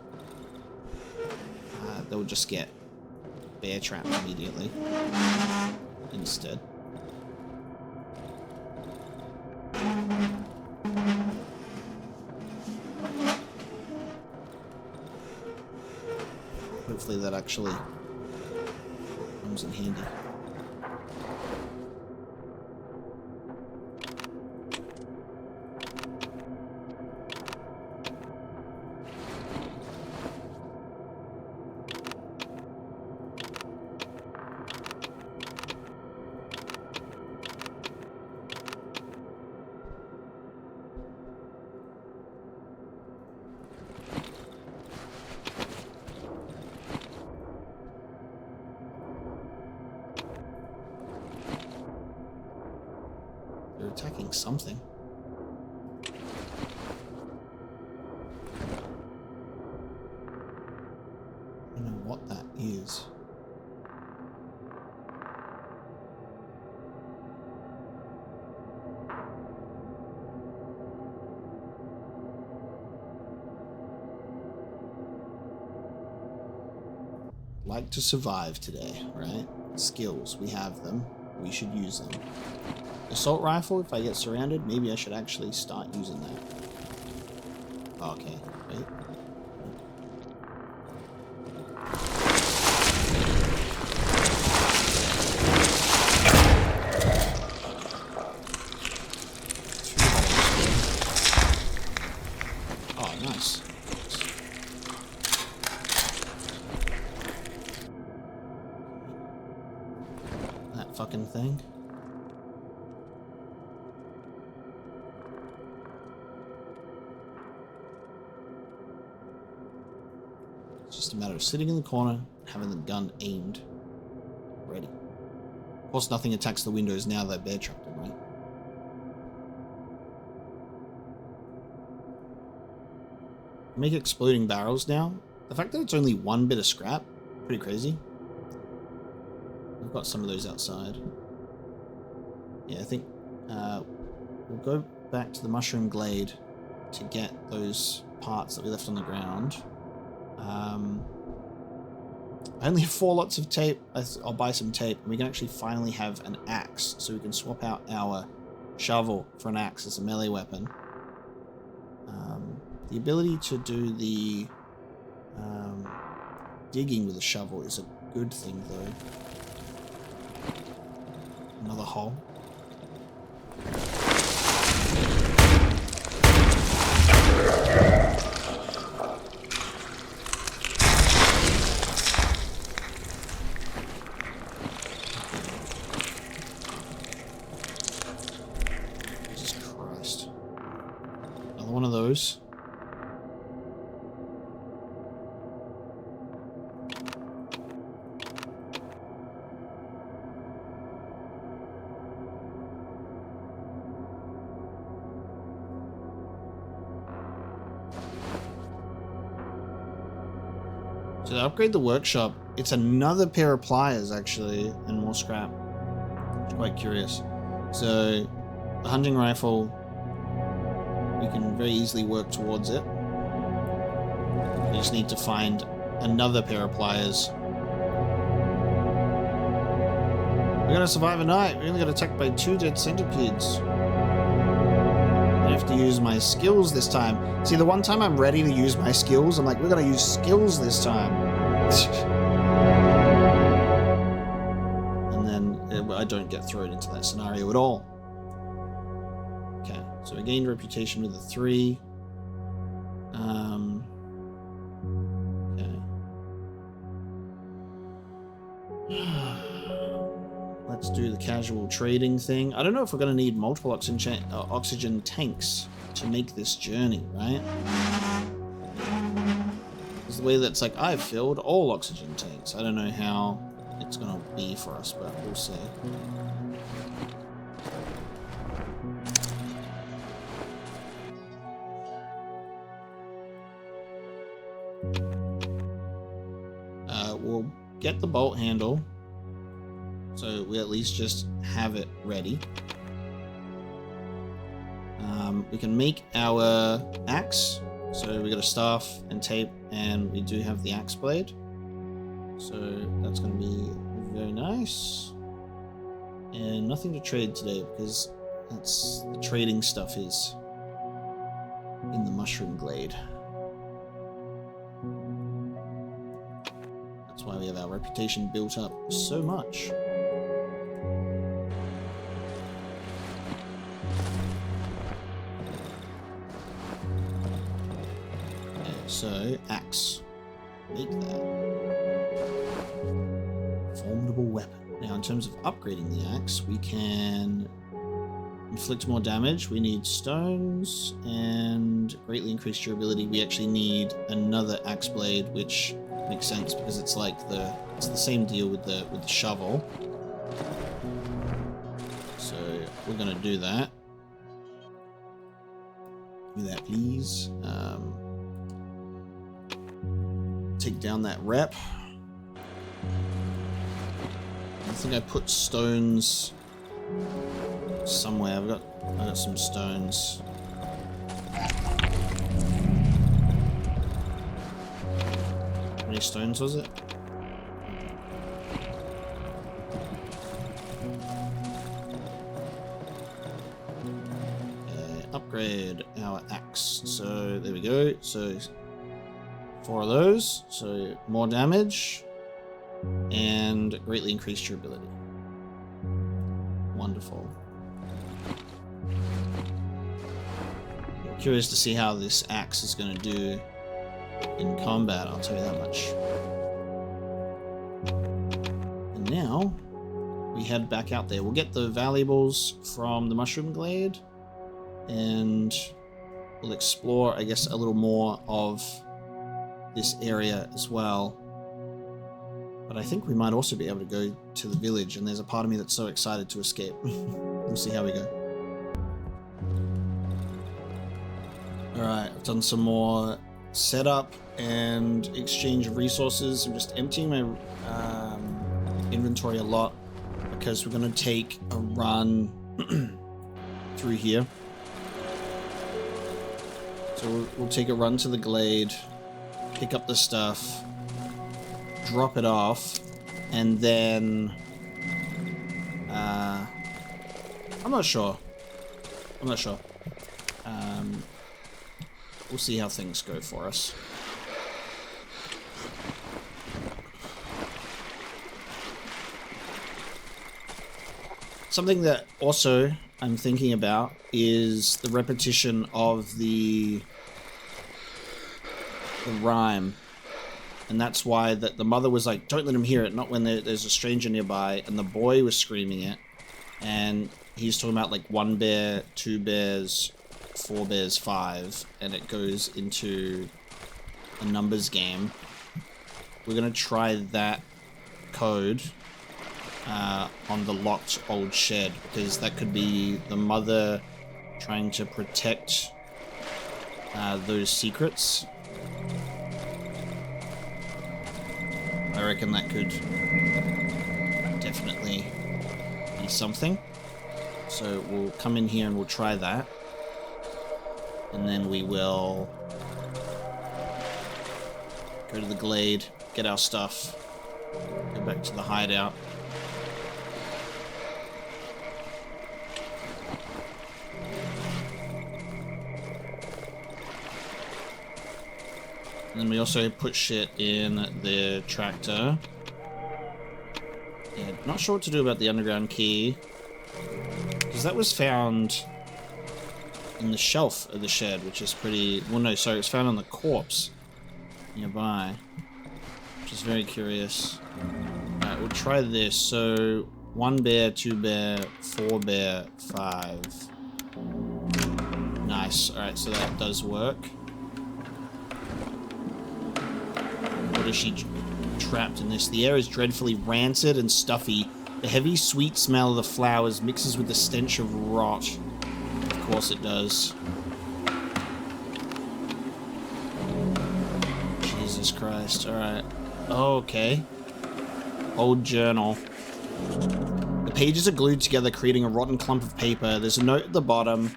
they'll just get bear trapped immediately instead. Hopefully that actually comes in handy. They're attacking something. I don't know what that is. like to survive today, right? Skills, we have them. We should use them. Assault rifle, if I get surrounded, maybe I should actually start using that. Okay, wait. Oh, nice. That fucking thing. It's just a matter of sitting in the corner, having the gun aimed, ready. Of course, nothing attacks the windows now that bear trapped them, right? Make exploding barrels now. The fact that it's only one bit of scrap, pretty crazy. I've got some of those outside. Yeah, I think we'll go back to the mushroom glade to get those parts that we left on the ground. I only have 4 lots of tape. I'll buy some tape, and we can actually finally have an axe, so we can swap out our shovel for an axe as a melee weapon. The ability to do the digging with a shovel is a good thing, though. Another hole. Jesus Christ. Another one of those. So to upgrade the workshop, it's another pair of pliers, actually, and more scrap. I'm quite curious. So, the hunting rifle, we can very easily work towards it. We just need to find another pair of pliers. We're gonna survive a night. We only got attacked by 2 dead centipedes. I have to use my skills this time. See, the one time I'm ready to use my skills, I'm like, we're gonna use skills this time. And then I don't get thrown into that scenario at all. Okay, so I gained reputation with a 3. Okay. Let's do the casual trading thing. I don't know if we're going to need multiple oxygen tanks to make this journey, right? It's the way that's like, I've filled all oxygen tanks. I don't know how it's going to be for us, but we'll see. We'll get the bolt handle. So we at least just have it ready. We can make our axe. So we got a staff and tape, and we do have the axe blade. So that's going to be very nice. And nothing to trade today because that's the trading stuff is in the mushroom glade. That's why we have our reputation built up so much. So, axe. Make that. Formidable weapon. Now, in terms of upgrading the axe, we can inflict more damage. We need stones and greatly increase durability. We actually need another axe blade, which makes sense because it's like it's the same deal with the shovel. So we're gonna do that. Give me that, please. Take down that rep. I think I put stones somewhere. I got some stones. How many stones was it? axe. So there we go. So 4 of those. So more damage and greatly increased durability. Wonderful. I'm curious to see how this axe is going to do in combat, I'll tell you that much. And now we head back out there. We'll get the valuables from the Mushroom Glade and we'll explore, I guess, a little more of this area as well. But I think we might also be able to go to the village, and there's a part of me that's so excited to escape. We'll see how we go. Alright, I've done some more setup and exchange of resources. I'm just emptying my inventory a lot because we're going to take a run through here. So we'll take a run to the glade, pick up the stuff, drop it off, and then I'm not sure. We'll see how things go for us. Something that also I'm thinking about is the repetition of the rhyme. And that's why that the mother was like, don't let him hear it, not when there's a stranger nearby, and the boy was screaming it. And he's talking about like 1 bear, 2 bears, 4 bears, 5, and it goes into a numbers game. We're gonna try that code on the locked old shed, because that could be the mother trying to protect those secrets. I reckon that could definitely be something. So we'll come in here and we'll try that. And then we will go to the glade, get our stuff, go back to the hideout. And then we also put shit in the tractor. Yeah, not sure what to do about the underground key, because that was found in the shelf of the shed, which is pretty... Well, no, sorry, it was found on the corpse nearby, which is very curious. Alright, we'll try this. So, 1 bear, 2 bear, 4 bear, 5. Nice. Alright, so that does work. What is she trapped in this? The air is dreadfully rancid and stuffy. The heavy, sweet smell of the flowers mixes with the stench of rot. Of course it does. Jesus Christ. Alright. Oh, okay. Old journal. The pages are glued together, creating a rotten clump of paper. There's a note at the bottom.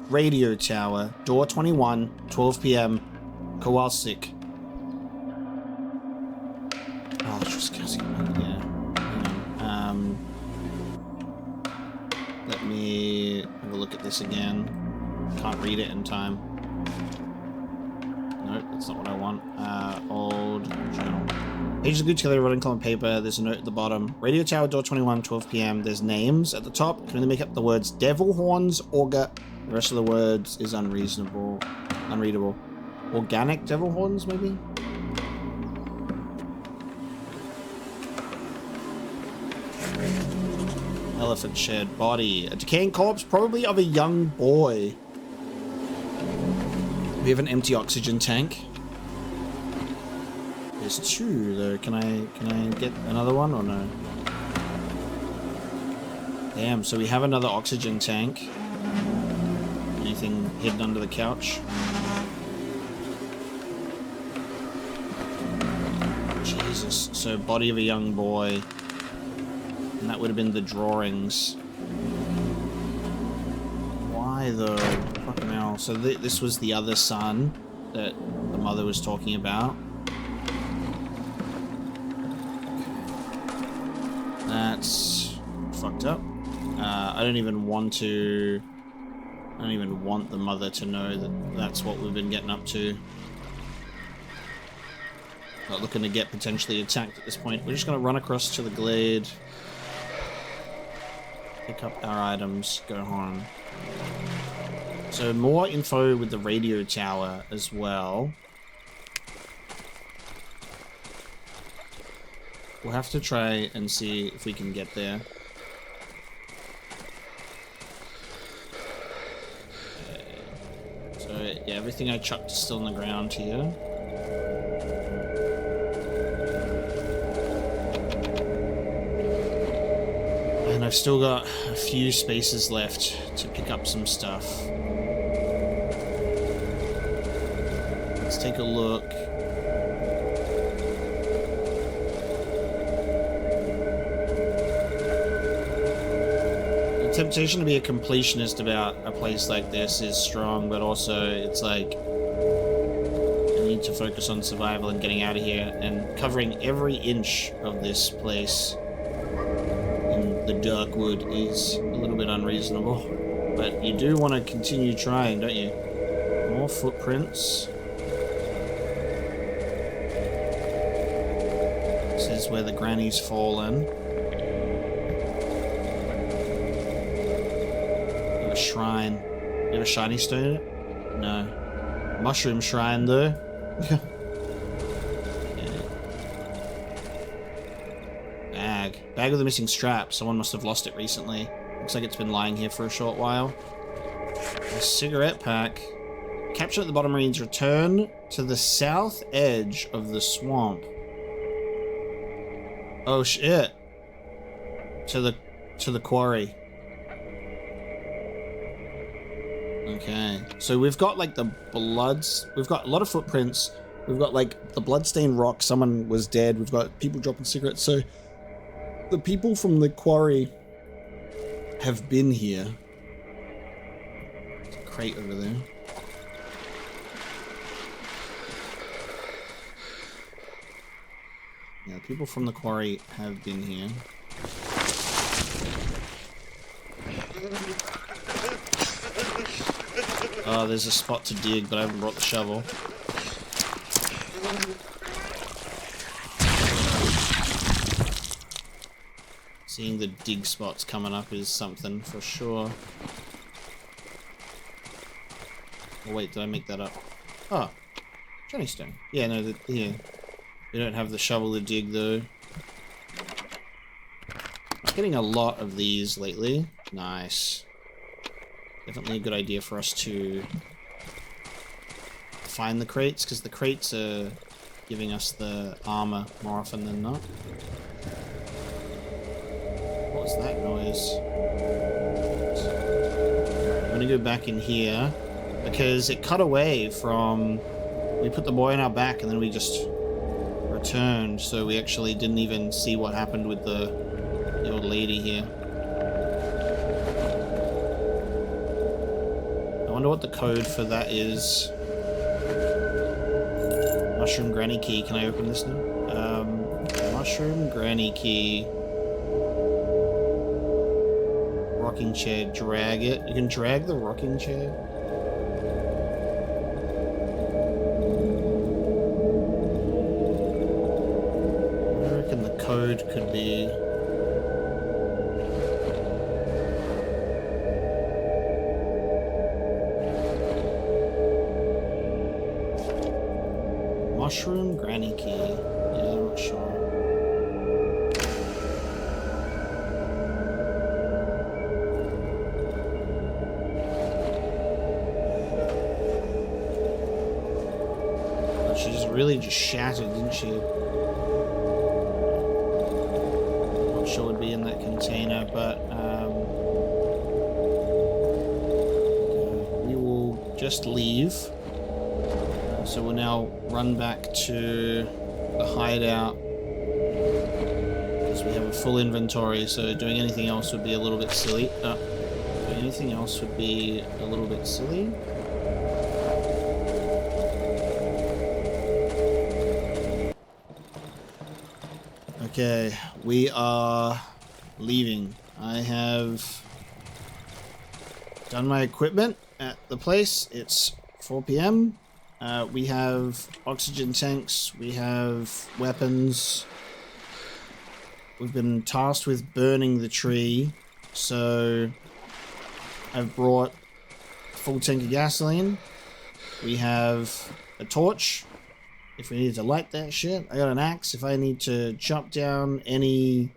Radio tower. Door 21. 12 p.m. Kowalsik. Oh, just guessing. Yeah. Let me have a look at this again. Can't read it in time. Nope, that's not what I want. Old journal. Pages are glued together, running column paper. There's a note at the bottom. Radio tower, door 21, 12 p.m. There's names at the top. Can only make up the words devil horns, auger. The rest of the words is unreadable. Organic devil horns, maybe? Elephant shed. Body. A decaying corpse, probably of a young boy. We have an empty oxygen tank. There's 2 though. Can I get another one or no? Damn, so we have another oxygen tank. Anything hidden under the couch? Jesus. So body of a young boy. And that would have been the drawings. Why though? Fucking hell. So this was the other son that the mother was talking about. That's fucked up. I don't even want to I don't even want the mother to know that that's what we've been getting up to. Not looking to get potentially attacked at this point. We're just going to run across to the glade. Pick up our items, go home. So more info with the radio tower as well. We'll have to try and see if we can get there. So yeah, everything I chucked is still on the ground here. And I've still got a few spaces left to pick up some stuff. Let's take a look. The temptation to be a completionist about a place like this is strong, but also it's like I need to focus on survival and getting out of here, and covering every inch of this place in the Darkwood is a little bit unreasonable. But you do want to continue trying, don't you? More footprints. This is where the granny's fallen. A shrine. You have a shiny stone in it? No. Mushroom shrine though. Yeah. Bag with a missing strap. Someone must have lost it recently. Looks like it's been lying here for a short while. A cigarette pack. Capture at the bottom reads, return to the south edge of the swamp. Oh shit. To the quarry. Okay. So we've got like the bloods. We've got a lot of footprints. We've got like the bloodstained rock. Someone was dead. We've got people dropping cigarettes. So the people from the quarry have been here. There's a crate over there. Yeah, people from the quarry have been here. Oh, there's a spot to dig, but I haven't brought the shovel. Seeing the dig spots coming up is something for sure. Oh wait, did I make that up? Oh, Johnny Stone. Yeah, no, here. We don't have the shovel to dig though. I'm getting a lot of these lately. Nice. Definitely a good idea for us to find the crates, because the crates are giving us the armor more often than not. What was that noise? I'm gonna go back in here because it cut away from... We put the boy on our back and then we just returned, so we actually didn't even see what happened with the old lady here. I wonder what the code for that is. Mushroom granny key. Can I open this now? Mushroom granny key. Rocking chair. Drag it. You can drag the rocking chair. I reckon the code could be... Mushroom granny key. Yeah, I'm not sure. But she just really just shattered, didn't she? Not sure would be in that container, but we will just leave. So we'll now run back to the hideout because we have a full inventory, so doing anything else would be a little bit silly. Doing anything else would be a little bit silly. Okay, we are leaving. I have done my equipment at the place. It's 4 p.m. We have oxygen tanks. We have weapons. We've been tasked with burning the tree. So I've brought a full tank of gasoline. We have a torch if we need to light that shit. I got an axe if I need to chop down any,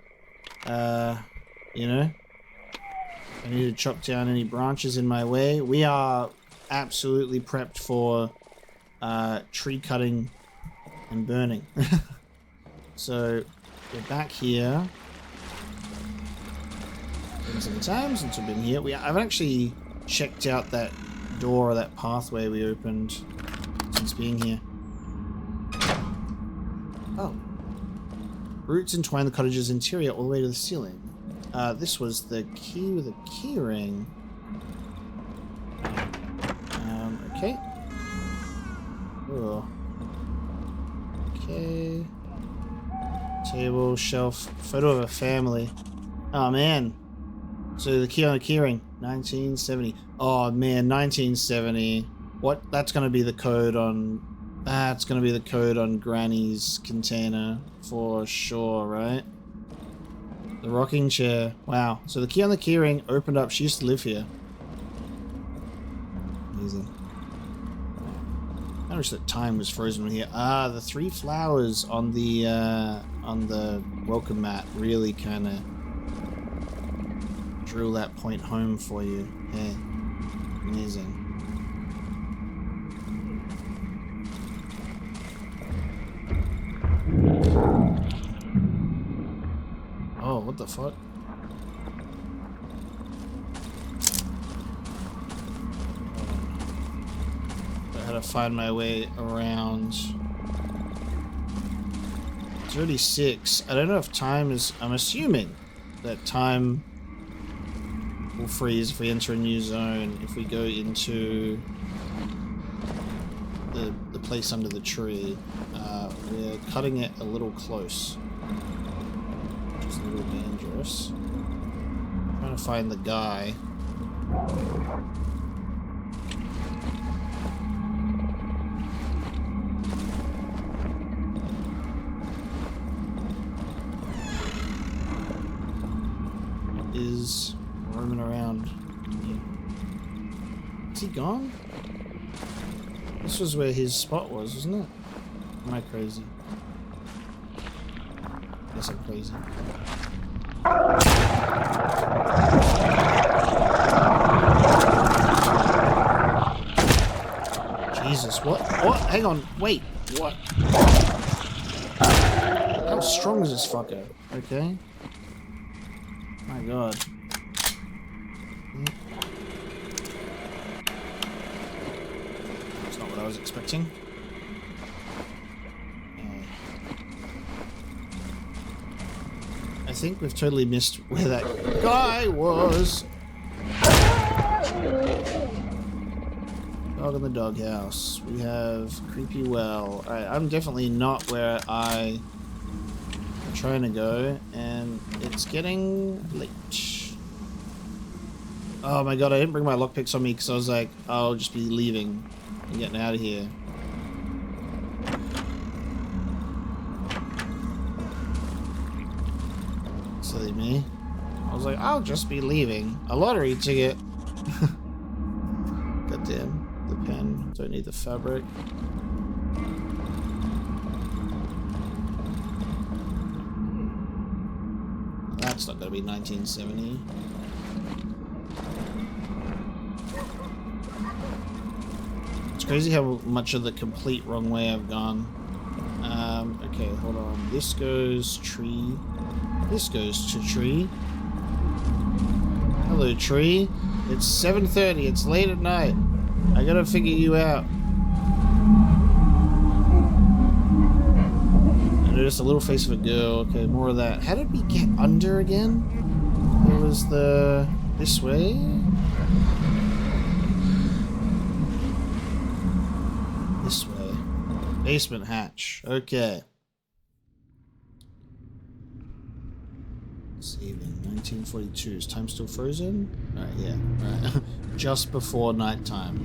you know, I need to chop down any branches in my way. We are absolutely prepped for tree cutting and burning. So we're back here. Been some time since we've been here. I've actually checked out that door, that pathway we opened since being here. Oh. Roots entwine the cottage's interior all the way to the ceiling. This was the key with a key ring. Okay. Oh. Okay. Table, shelf, photo of a family. Oh man. So the key on the key ring, 1970. Oh man, 1970. What? That's gonna be the code on. That's gonna be the code on Granny's container for sure, right? The rocking chair. Wow. So the key on the key ring opened up. She used to live here. Amazing. I noticed that time was frozen here. Ah, the 3 flowers on the welcome mat really kind of drill that point home for you. Yeah. Amazing. Oh, what the fuck? I had to find my way around. It's already 6. I don't know if time is... I'm assuming that time will freeze if we enter a new zone, if we go into the place under the tree. We're cutting it a little close. Which is a little dangerous. I'm trying to find the guy. Is roaming around. Is he gone? This was where his spot was, wasn't it? Am I crazy? Yes, I'm crazy. Jesus, what? What? Hang on, wait, what? How strong is this fucker? Okay. My god. That's not what I was expecting. I think we've totally missed where that guy was. Dog in the doghouse. We have creepy well. Alright, I'm definitely not where I'm trying to go, and it's getting late. Oh my god, I didn't bring my lockpicks on me because I was like, I'll just be leaving and getting out of here. Silly me. I was like, I'll just be leaving. A lottery ticket. Goddamn. The pen. Don't need the fabric. That's not gonna be 1970. It's crazy how much of the complete wrong way I've gone. Okay, hold on. This goes tree. This goes to tree. Hello, tree. It's 7:30. It's late at night. I gotta figure you out. I noticed a little face of a girl. Okay, more of that. How did we get under again? It was the... this way? This way. Basement hatch. Okay. Saving 1942. Is time still frozen? Alright, yeah. Right. Just before nighttime.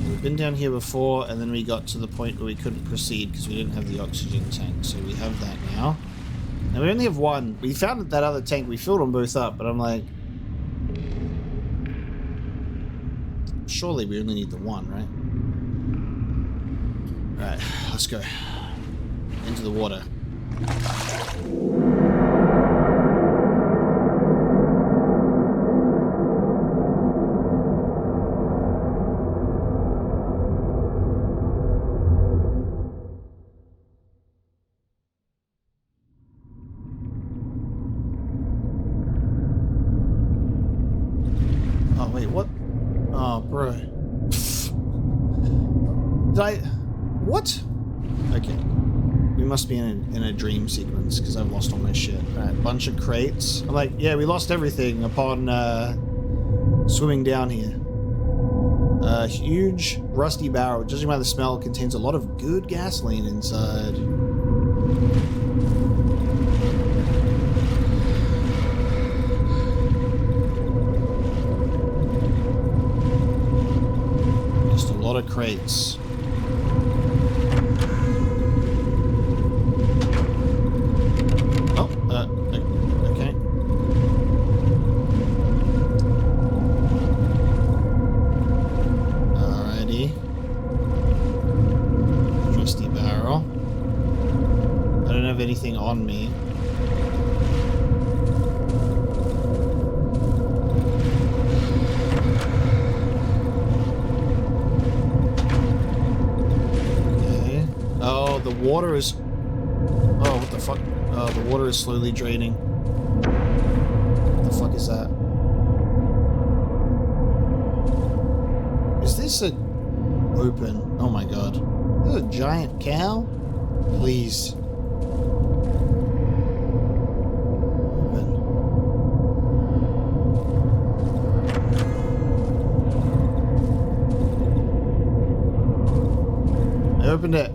We've been down here before, and then we got to the point where we couldn't proceed because we didn't have the oxygen tank. So we have that now. Now we only have one. We found that other tank. We filled them both up, but I'm like, surely we only need the one, right? Right, let's go. Into the water. Oh, wait, what? Oh, bro. Did I... What? Okay. We must be in a dream sequence, because I've lost all my shit. Alright, bunch of crates. I'm like, yeah, we lost everything upon swimming down here. A huge rusty barrel, judging by the smell, contains a lot of good gasoline inside. Just a lot of crates. Okay. Alrighty. Trusty barrel. I don't have anything on me. Okay. Oh, the water is... Oh, what the fuck? Oh, the water is slowly draining. What the fuck is that? Is this a... open? Oh my god. Is this a giant cow? Please. Open. I opened it.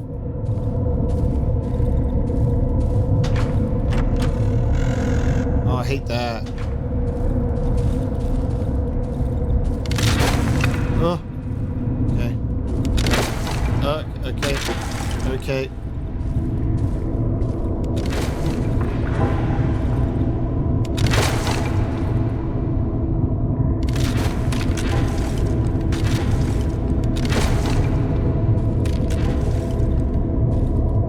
I hate that. Oh. Okay. Okay. Okay.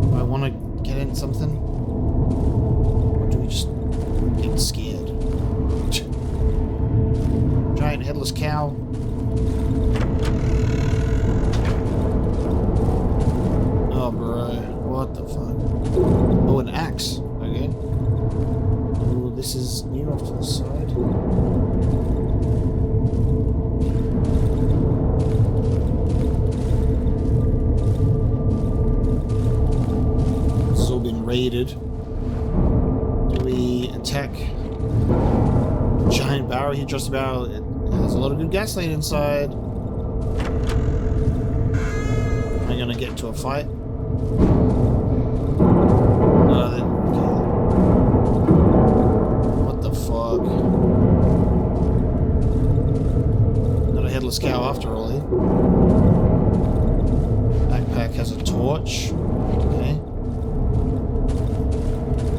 Do I want to get in something? Or do we just get scared? Giant headless cow. Oh, bro. What the fuck? Oh, an axe. Okay. Oh, this is new off to the side. This has all been raided. Do we attack? Giant barrel here, just about. It has a lot of good gasoline inside. Am I gonna get into a fight? Okay. What the fuck? Not a headless cow after all, eh? Backpack has a torch. Okay.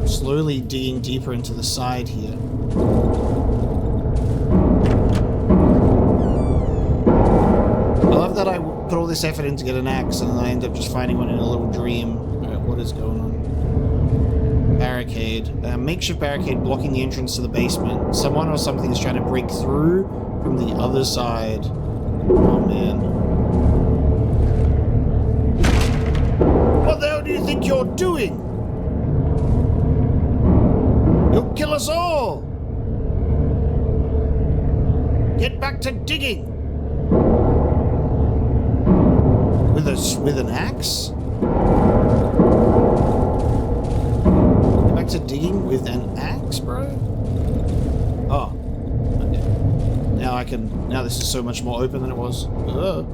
Slowly digging deeper into the side here. I love that I put all this effort in to get an axe and then I end up just finding one in a little dream. Alright, what is going on? Barricade. Makeshift barricade blocking the entrance to the basement. Someone or something is trying to break through from the other side. Oh man. What the hell do you think you're doing? You'll kill us all! Get back to digging! With an axe? Get back to digging with an axe, bro? Oh. Okay. Now this is so much more open than it was. Ugh.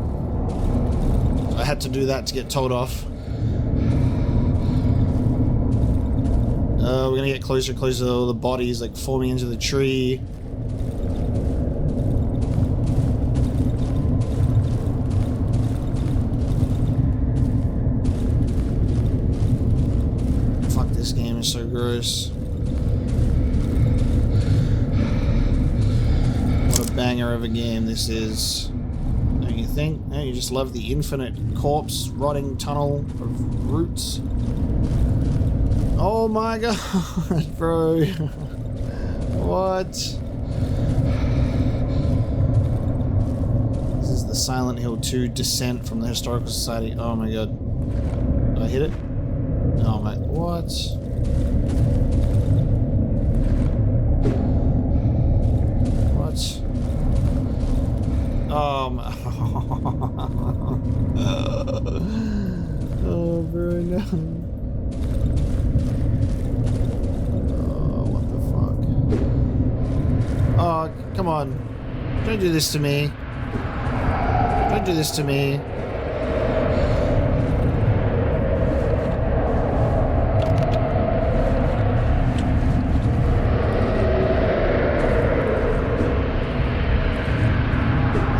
I had to do that to get told off. We're gonna get closer and closer to all the bodies like forming into the tree. Fuck, this game is so gross. What a banger of a game this is. Don't you think? No, you just love the infinite corpse rotting tunnel of roots. Oh my god, bro. What? This is the Silent Hill 2 Descent from the Historical Society. Oh my god. Did I hit it? Oh my... What? What? Oh my... Oh bro, no. Oh, come on. Don't do this to me. Don't do this to me.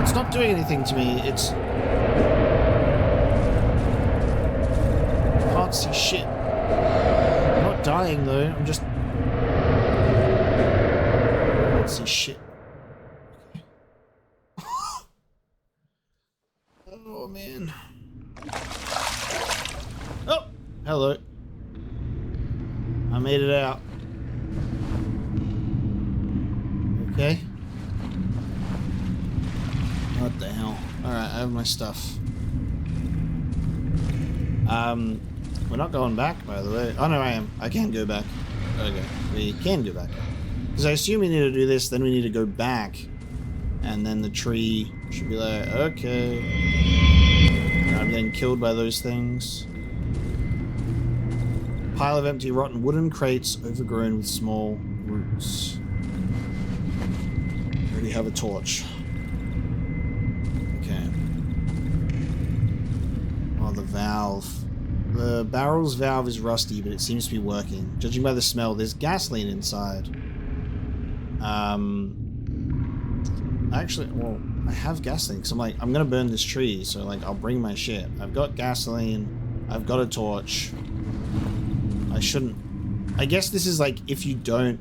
It's not doing anything to me. It's... I can't see shit. I'm not dying though. I'm just... see shit. Oh man. Oh, hello. I made it out. Okay. What the hell? Alright, I have my stuff. We're not going back, by the way. Oh no, I am. I can go back. Okay, we can go back. Because I assume we need to do this, then we need to go back. And then the tree should be like, okay. I'm getting killed by those things. Pile of empty rotten wooden crates overgrown with small roots. Already have a torch. Okay. Oh, the valve. The barrel's valve is rusty, but it seems to be working. Judging by the smell, there's gasoline inside. Actually, well, I have gasoline, because I'm gonna burn this tree, so, like, I'll bring my shit. I've got gasoline, I've got a torch. I shouldn't... I guess this is, like, if you don't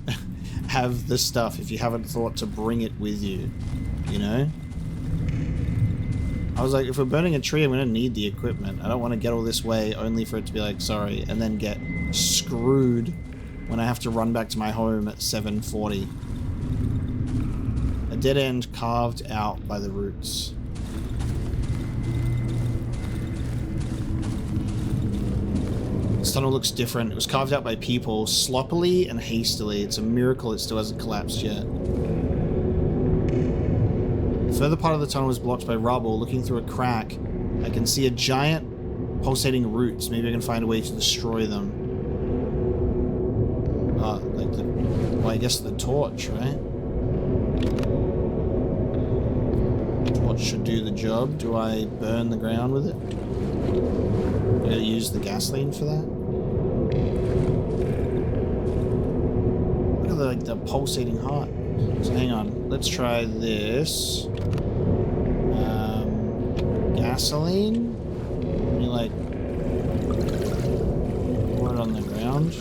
have the stuff, if you haven't thought to bring it with you, you know? I was like, if we're burning a tree, I'm gonna need the equipment. I don't want to get all this way only for it to be like, sorry, and then get screwed when I have to run back to my home at 7:40. A dead end carved out by the roots. This tunnel looks different. It was carved out by people, sloppily and hastily. It's a miracle it still hasn't collapsed yet. The further part of the tunnel is blocked by rubble. Looking through a crack, I can see a giant pulsating roots. Maybe I can find a way to destroy them. Like the... Well, I guess the torch, right? Torch should do the job. Do I burn the ground with it? I gotta use the gasoline for that? Look at the pulsating heart. So hang on, let's try this. Gasoline? You like pour it on the ground,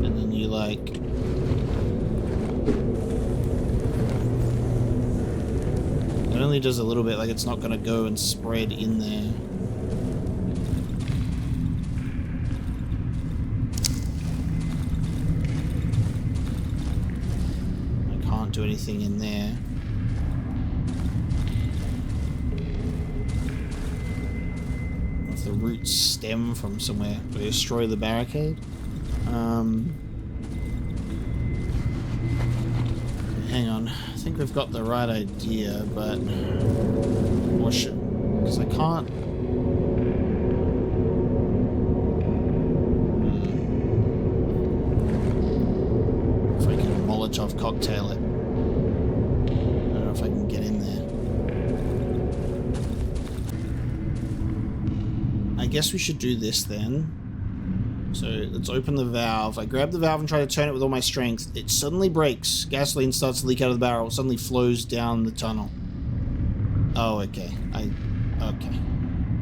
and then you like it only does a little bit, like it's not gonna go and spread in there. Do anything in there. If the roots stem from somewhere, do they destroy the barricade? Hang on, I think we've got the right idea, but wash it, because I can't. If I can Molotov cocktail it. If I can get in there. I guess we should do this then. So So let's open the valve. I grab the valve and try to turn it with all my strength. It suddenly breaks. Gasoline starts to leak out of the barrel. It suddenly flows down the tunnel. Oh, okay. Okay.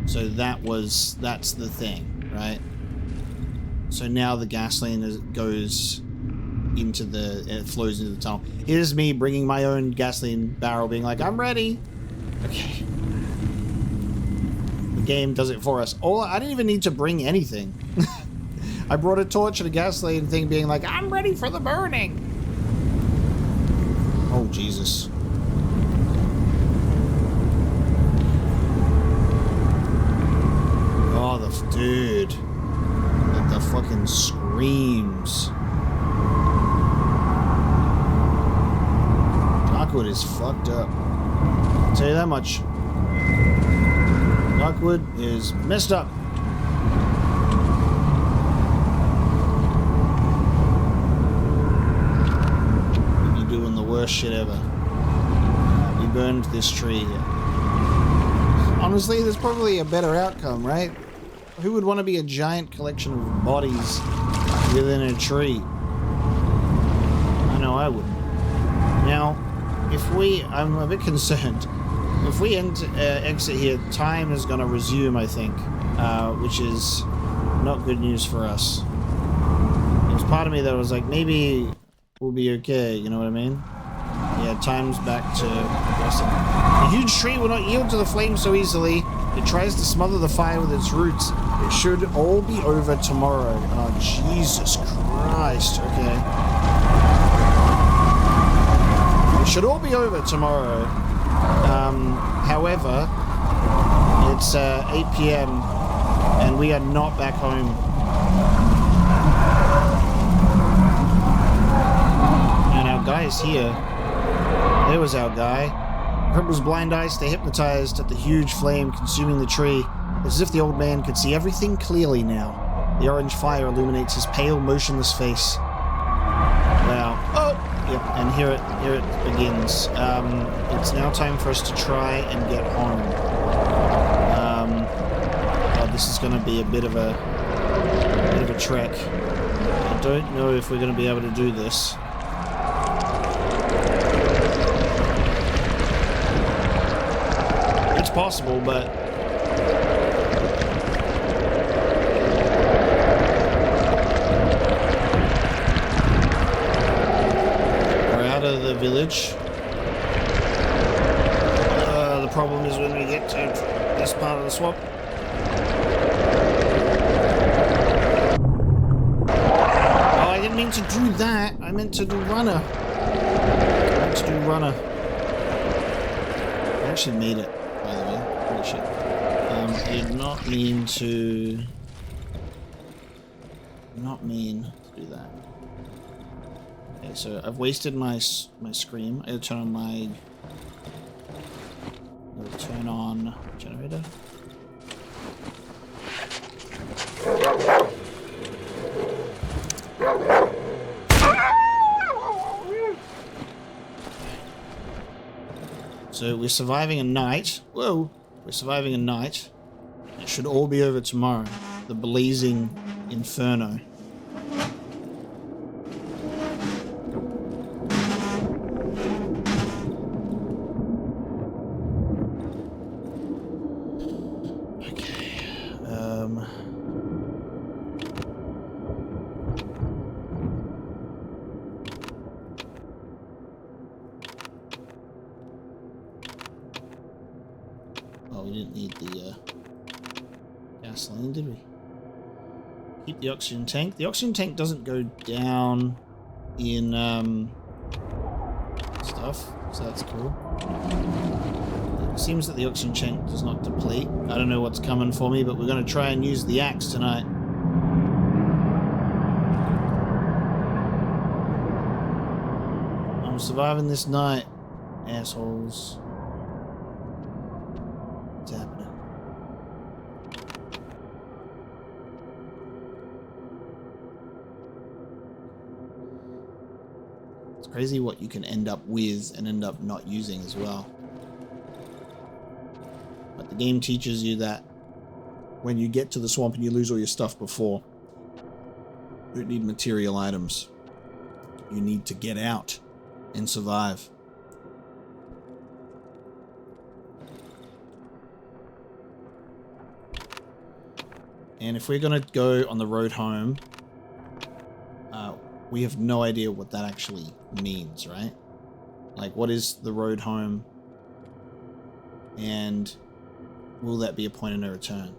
So that's the thing, right? So now the gasoline goes into it flows into the tunnel. Here's me bringing my own gasoline barrel, being like, I'm ready. Okay. The game does it for us. I didn't even need to bring anything. I brought a torch and a gasoline thing, being like, I'm ready for the burning. Oh, Jesus. Oh, dude. Like the fucking screams. Darkwood is fucked up. I'll tell you that much. Darkwood is messed up. You're doing the worst shit ever. We burned this tree. Honestly, there's probably a better outcome, right? Who would want to be a giant collection of bodies within a tree? I know I wouldn't. Now, I'm a bit concerned. If we exit here, time is going to resume, I think, which is not good news for us. There's part of me that was like, maybe we'll be okay, you know what I mean? Yeah, time's back to progressing. The huge tree will not yield to the flame so easily. It tries to smother the fire with its roots. It should all be over tomorrow. Oh, Jesus Christ. Okay. It should all be over tomorrow. However, it's 8 p.m. and we are not back home. And our guy is here. There was our guy. Cripple's blind eyes stay hypnotized at the huge flame consuming the tree. It's as if the old man could see everything clearly now. The orange fire illuminates his pale, motionless face. Wow. Oh! Yep, and here it begins. It's now time for us to try and get home. This is going to be a bit of a trek. I don't know if we're going to be able to do this. It's possible, but we're out of the village. The problem is when we get to this part of the swamp. Oh, I didn't mean to do that. I meant to do runner. I actually made it, by the way. Holy shit. I did not mean to do that. Okay, so I've wasted my scream. I'll turn on generator. So we're surviving a night. Whoa! We're surviving a night. It should all be over tomorrow. The blazing inferno. Oh, we didn't need the gasoline, did we? Keep the oxygen tank. The oxygen tank doesn't go down in stuff, so that's cool. It seems that the oxygen tank does not deplete. I don't know what's coming for me, but we're going to try and use the axe tonight. I'm surviving this night, assholes. What's happening? It's crazy what you can end up with and end up not using as well. But the game teaches you that when you get to the swamp and you lose all your stuff before, You don't need material items. You need to get out and survive. And if we're going to go on the road home, we have no idea what that actually means, right? Like, what is the road home? And will that be a point of no return?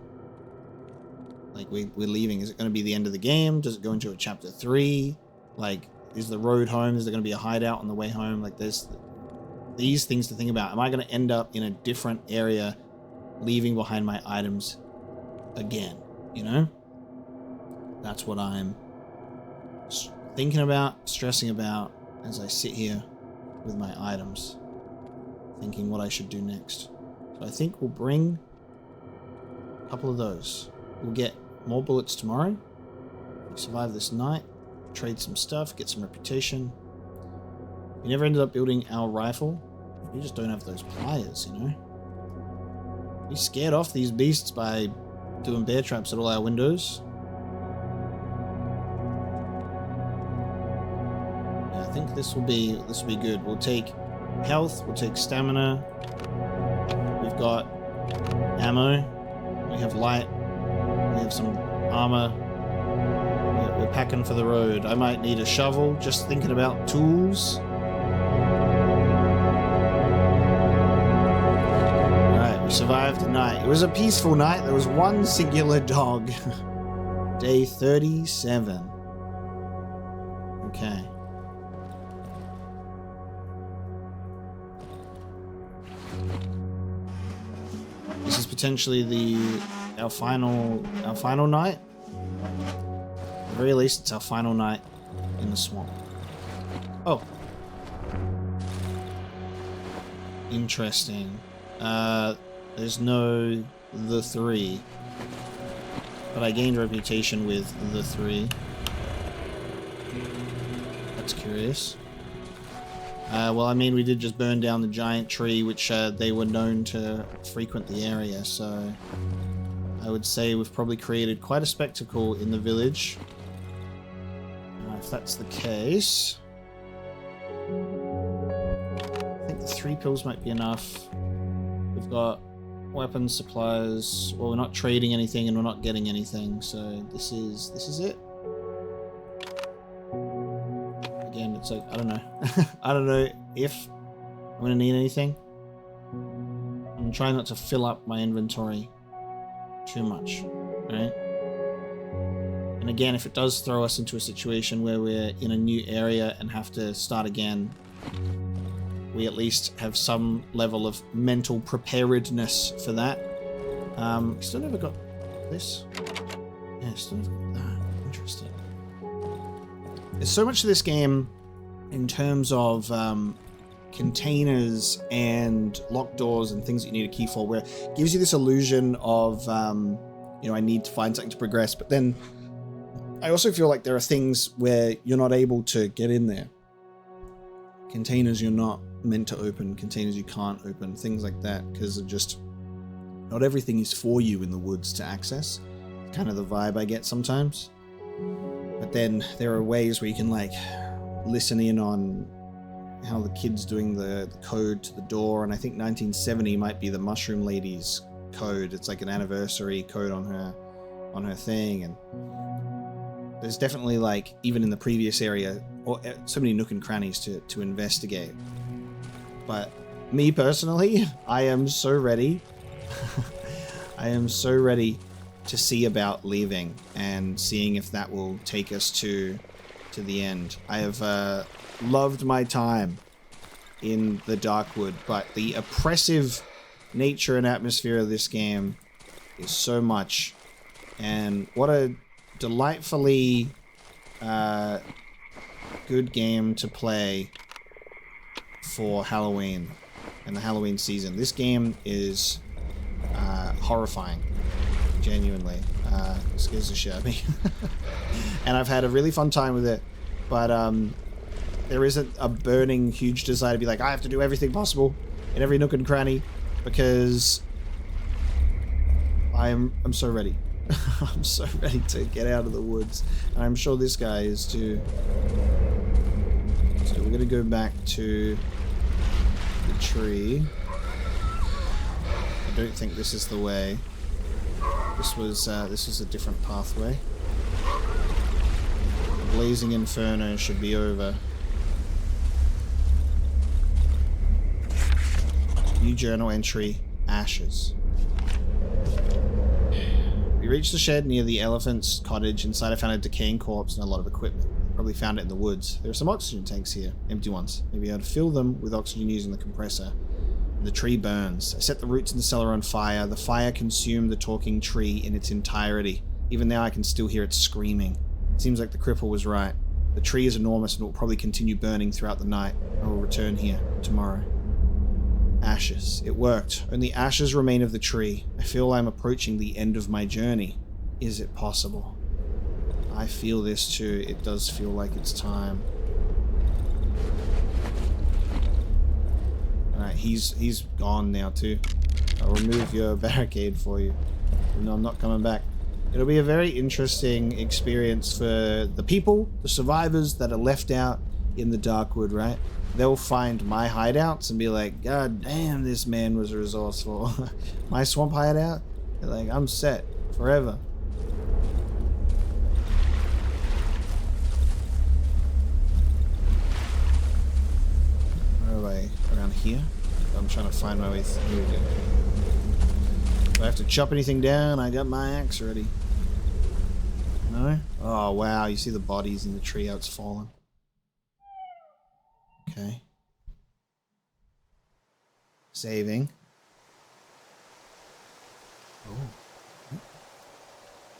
Like, we're leaving. Is it going to be the end of the game? Does it go into a chapter 3? Like, is the road home? Is there going to be a hideout on the way home? Like, there's these things to think about. Am I going to end up in a different area, leaving behind my items again? You know? That's what I'm thinking about, stressing about as I sit here with my items, thinking what I should do next. So I think we'll bring a couple of those. We'll get more bullets tomorrow. We survive this night, trade some stuff, get some reputation. We never ended up building our rifle. We just don't have those pliers, you know? We scared off these beasts by doing bear traps at all our windows. Yeah, I think this will be good. We'll take health, we'll take stamina. We've got ammo. We have light. We have some armor. We're packing for the road. I might need a shovel, just thinking about tools. Alright, we survived the night. It was a peaceful night. There was one singular dog. Day 37. Okay. This is potentially our final night. At the very least, it's our final night in the swamp. Oh. Interesting. There's no the 3. But I gained reputation with the 3. That's curious. Well, I mean, we did just burn down the giant tree, which they were known to frequent the area, so I would say we've probably created quite a spectacle in the village. If that's the case, I think the 3 pills might be enough. We've got weapons, supplies. Well, we're not trading anything and we're not getting anything, so this is it. Again, it's like, I don't know. I don't know if I'm gonna need anything. I'm trying not to fill up my inventory too much, right? And again, if it does throw us into a situation where we're in a new area and have to start again, we at least have some level of mental preparedness for that. Still never got this. Yeah, still never got that. Interesting. There's so much to this game in terms of containers and locked doors and things that you need a key for, where it gives you this illusion of, you know, I need to find something to progress, but then I also feel like there are things where you're not able to get in there. Containers you're not meant to open, containers you can't open, things like that, because of just not everything is for you in the woods to access. It's kind of the vibe I get sometimes. But then there are ways where you can like listen in on how the kid's doing the code to the door, and I think 1970 might be the Mushroom Lady's code. It's like an anniversary code on her thing, and there's definitely, like, even in the previous area, or so many nook and crannies to investigate. But me personally, I am so ready. I am so ready to see about leaving and seeing if that will take us to the end. I have loved my time in the Darkwood, but the oppressive nature and atmosphere of this game is so much. And what a delightfully good game to play for Halloween and the Halloween season. This game is horrifying, genuinely. It scares the shit out of me. And I've had a really fun time with it, but there isn't a burning huge desire to be like, I have to do everything possible in every nook and cranny, because I'm so ready. I'm so ready to get out of the woods. And I'm sure this guy is too. So we're gonna go back to the tree. I don't think this is the way. This was a different pathway. The blazing inferno should be over. New journal entry, ashes. We reached the shed near the elephant's cottage. Inside I found a decaying corpse and a lot of equipment. Probably found it in the woods. There are some oxygen tanks here, empty ones. Maybe I'd fill them with oxygen using the compressor. The tree burns. I set the roots in the cellar on fire. The fire consumed the talking tree in its entirety. Even now I can still hear it screaming. It seems like the cripple was right. The tree is enormous and will probably continue burning throughout the night. I will return here tomorrow. Ashes. It worked. Only ashes remain of the tree. I feel I'm approaching the end of my journey. Is it possible? I feel this too. It does feel like it's time. Alright, he's gone now too. I'll remove your barricade for you. No, I'm not coming back. It'll be a very interesting experience for the people, the survivors that are left out in the Darkwood, right? They'll find my hideouts and be like, God damn, this man was resourceful. My swamp hideout? They're like, I'm set forever. Where am I? Around here? I'm trying to find my way through. Here we go. Do I have to chop anything down? I got my axe ready. No? Oh, wow. You see the bodies in the tree, how it's fallen. Okay. Saving. Oh.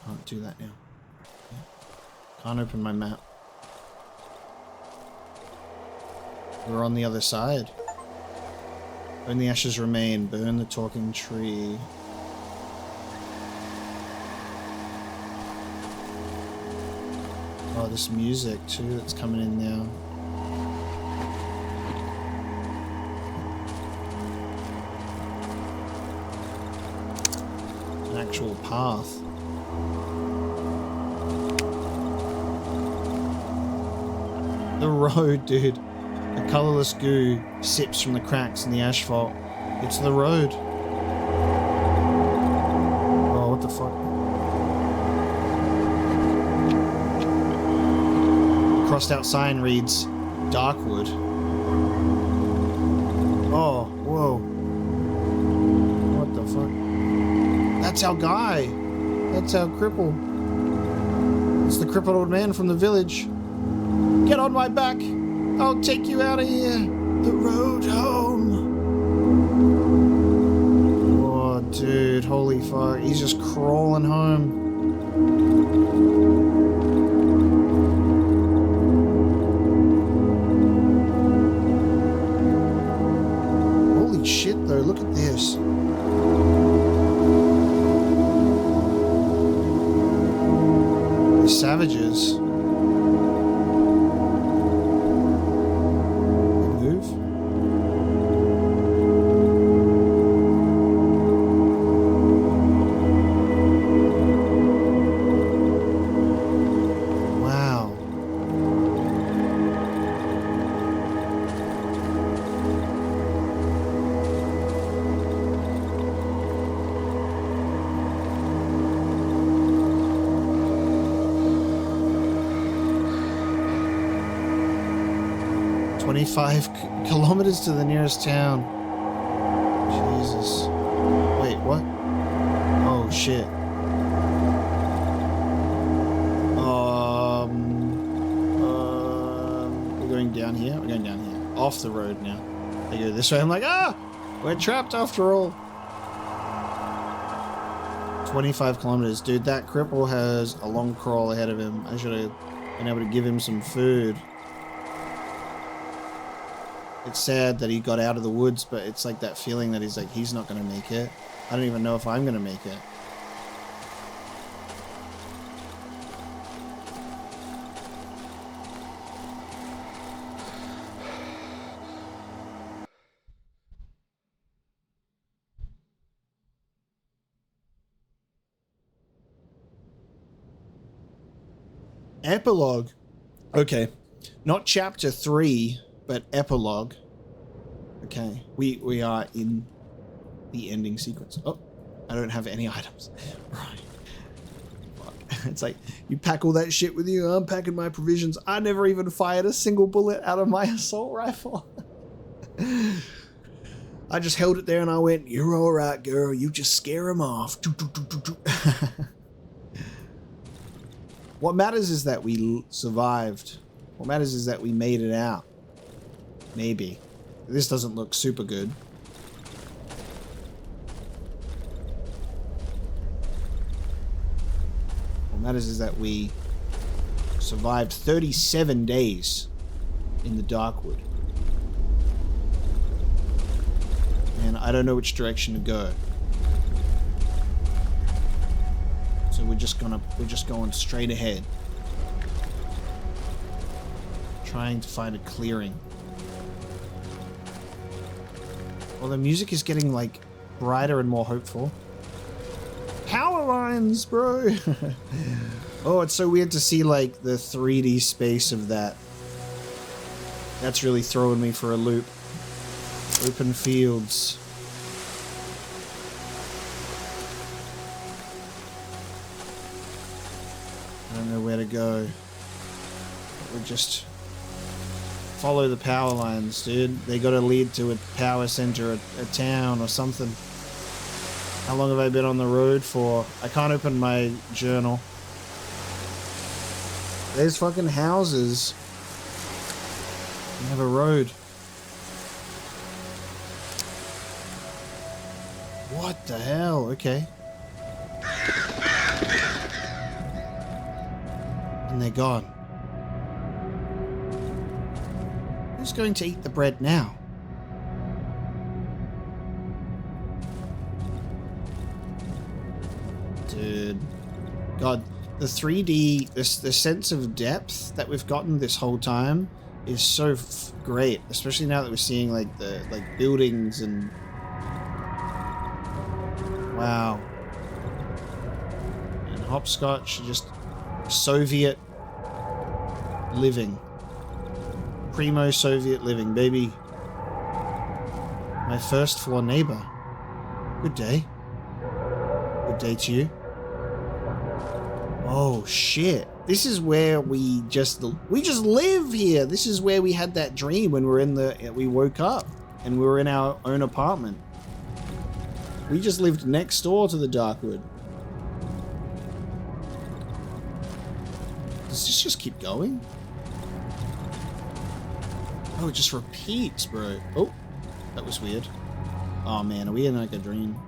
Can't do that now. Okay. Can't open my map. We're on the other side. Only ashes remain. Burn the talking tree. Oh, this music too that's coming in now. An actual path. The road, dude. The colorless goo sips from the cracks in the asphalt. It's the road. Oh, what the fuck? The crossed out sign reads Darkwood. Oh, whoa. What the fuck? That's our guy. That's our cripple. It's the crippled old man from the village. Get on my back. I'll take you out of here. The road home. Oh, dude. Holy fuck. He's just crawling home. Holy shit, though. Look at this. The savages. Kilometers to the nearest town. Jesus. Wait, what? Oh, shit. We're going down here? We're going down here. Off the road now. They go this way. I'm like, ah! We're trapped after all. 25 kilometers. Dude, that cripple has a long crawl ahead of him. I should have been able to give him some food. It's sad that he got out of the woods, but it's like that feeling that he's not going to make it. I don't even know if I'm going to make it. Epilogue. Okay. Not chapter 3, but epilogue. Okay. We are in the ending sequence. Oh, I don't have any items. Right. Fuck. It's like, you pack all that shit with you, I'm packing my provisions. I never even fired a single bullet out of my assault rifle. I just held it there and I went, you're alright, girl. You just scare him off. What matters is that we survived. What matters is that we made it out. Maybe. This doesn't look super good. What matters is that we survived 37 days in the Darkwood. And I don't know which direction to go. So we're just going straight ahead. Trying to find a clearing. Well, the music is getting like brighter and more hopeful. Power lines, bro. Oh, it's so weird to see like the 3D space of that. That's really throwing me for a loop. Open fields. I don't know where to go. We'll just follow the power lines, dude. They gotta lead to a power center, a town or something. How long have I been on the road for? I can't open my journal. There's fucking houses. We have a road. What the hell? Okay. And they're gone. Who's going to eat the bread now? Dude. God, the 3D, the sense of depth that we've gotten this whole time is so great. Especially now that we're seeing like the buildings and... Wow. And hopscotch, just Soviet living. Primo Soviet living, baby. My first floor neighbor. Good day. Good day to you. Oh shit. This is where we just live here. This is where we had that dream when we woke up and we were in our own apartment. We just lived next door to the Darkwood. Does this just keep going? Oh, it just repeats, bro. Oh, that was weird. Oh man, are we in like a dream?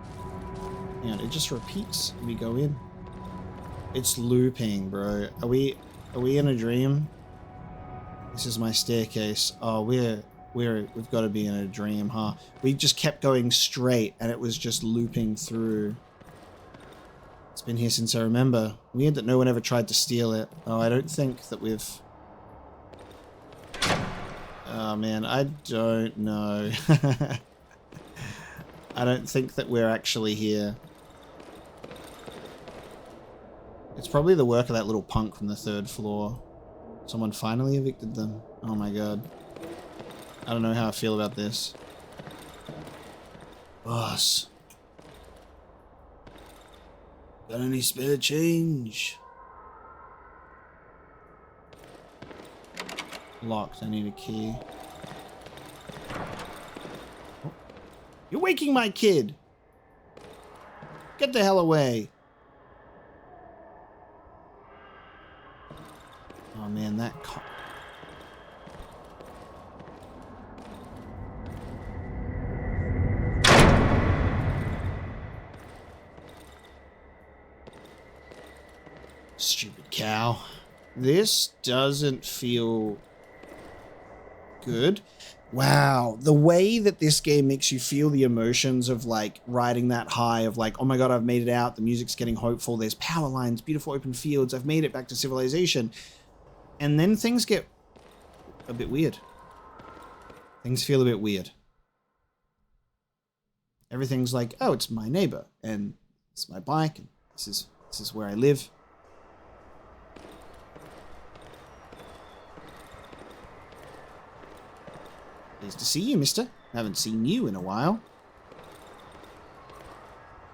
Yeah, it just repeats. We go in. It's looping, bro. Are we in a dream? This is my staircase. Oh, we've got to be in a dream, huh? We just kept going straight and it was just looping through. It's been here since I remember. Weird that no one ever tried to steal it. Oh, I don't think that we've... Oh man, I don't know. I don't think that we're actually here. It's probably the work of that little punk from the 3rd floor. Someone finally evicted them. Oh my god. I don't know how I feel about this. Boss. Got any spare change? Locked. I need a key. Oh. You're waking my kid! Get the hell away! Oh man, that stupid cow. This doesn't feel good. Wow, the way that this game makes you feel the emotions of like riding that high of like, oh my god, I've made it out, the music's getting hopeful, there's power lines, beautiful open fields, I've made it back to civilization. And then things get a bit weird. Things feel a bit weird. Everything's like, oh, it's my neighbor, and it's my bike, and this is where I live. Pleased to see you, mister. Haven't seen you in a while.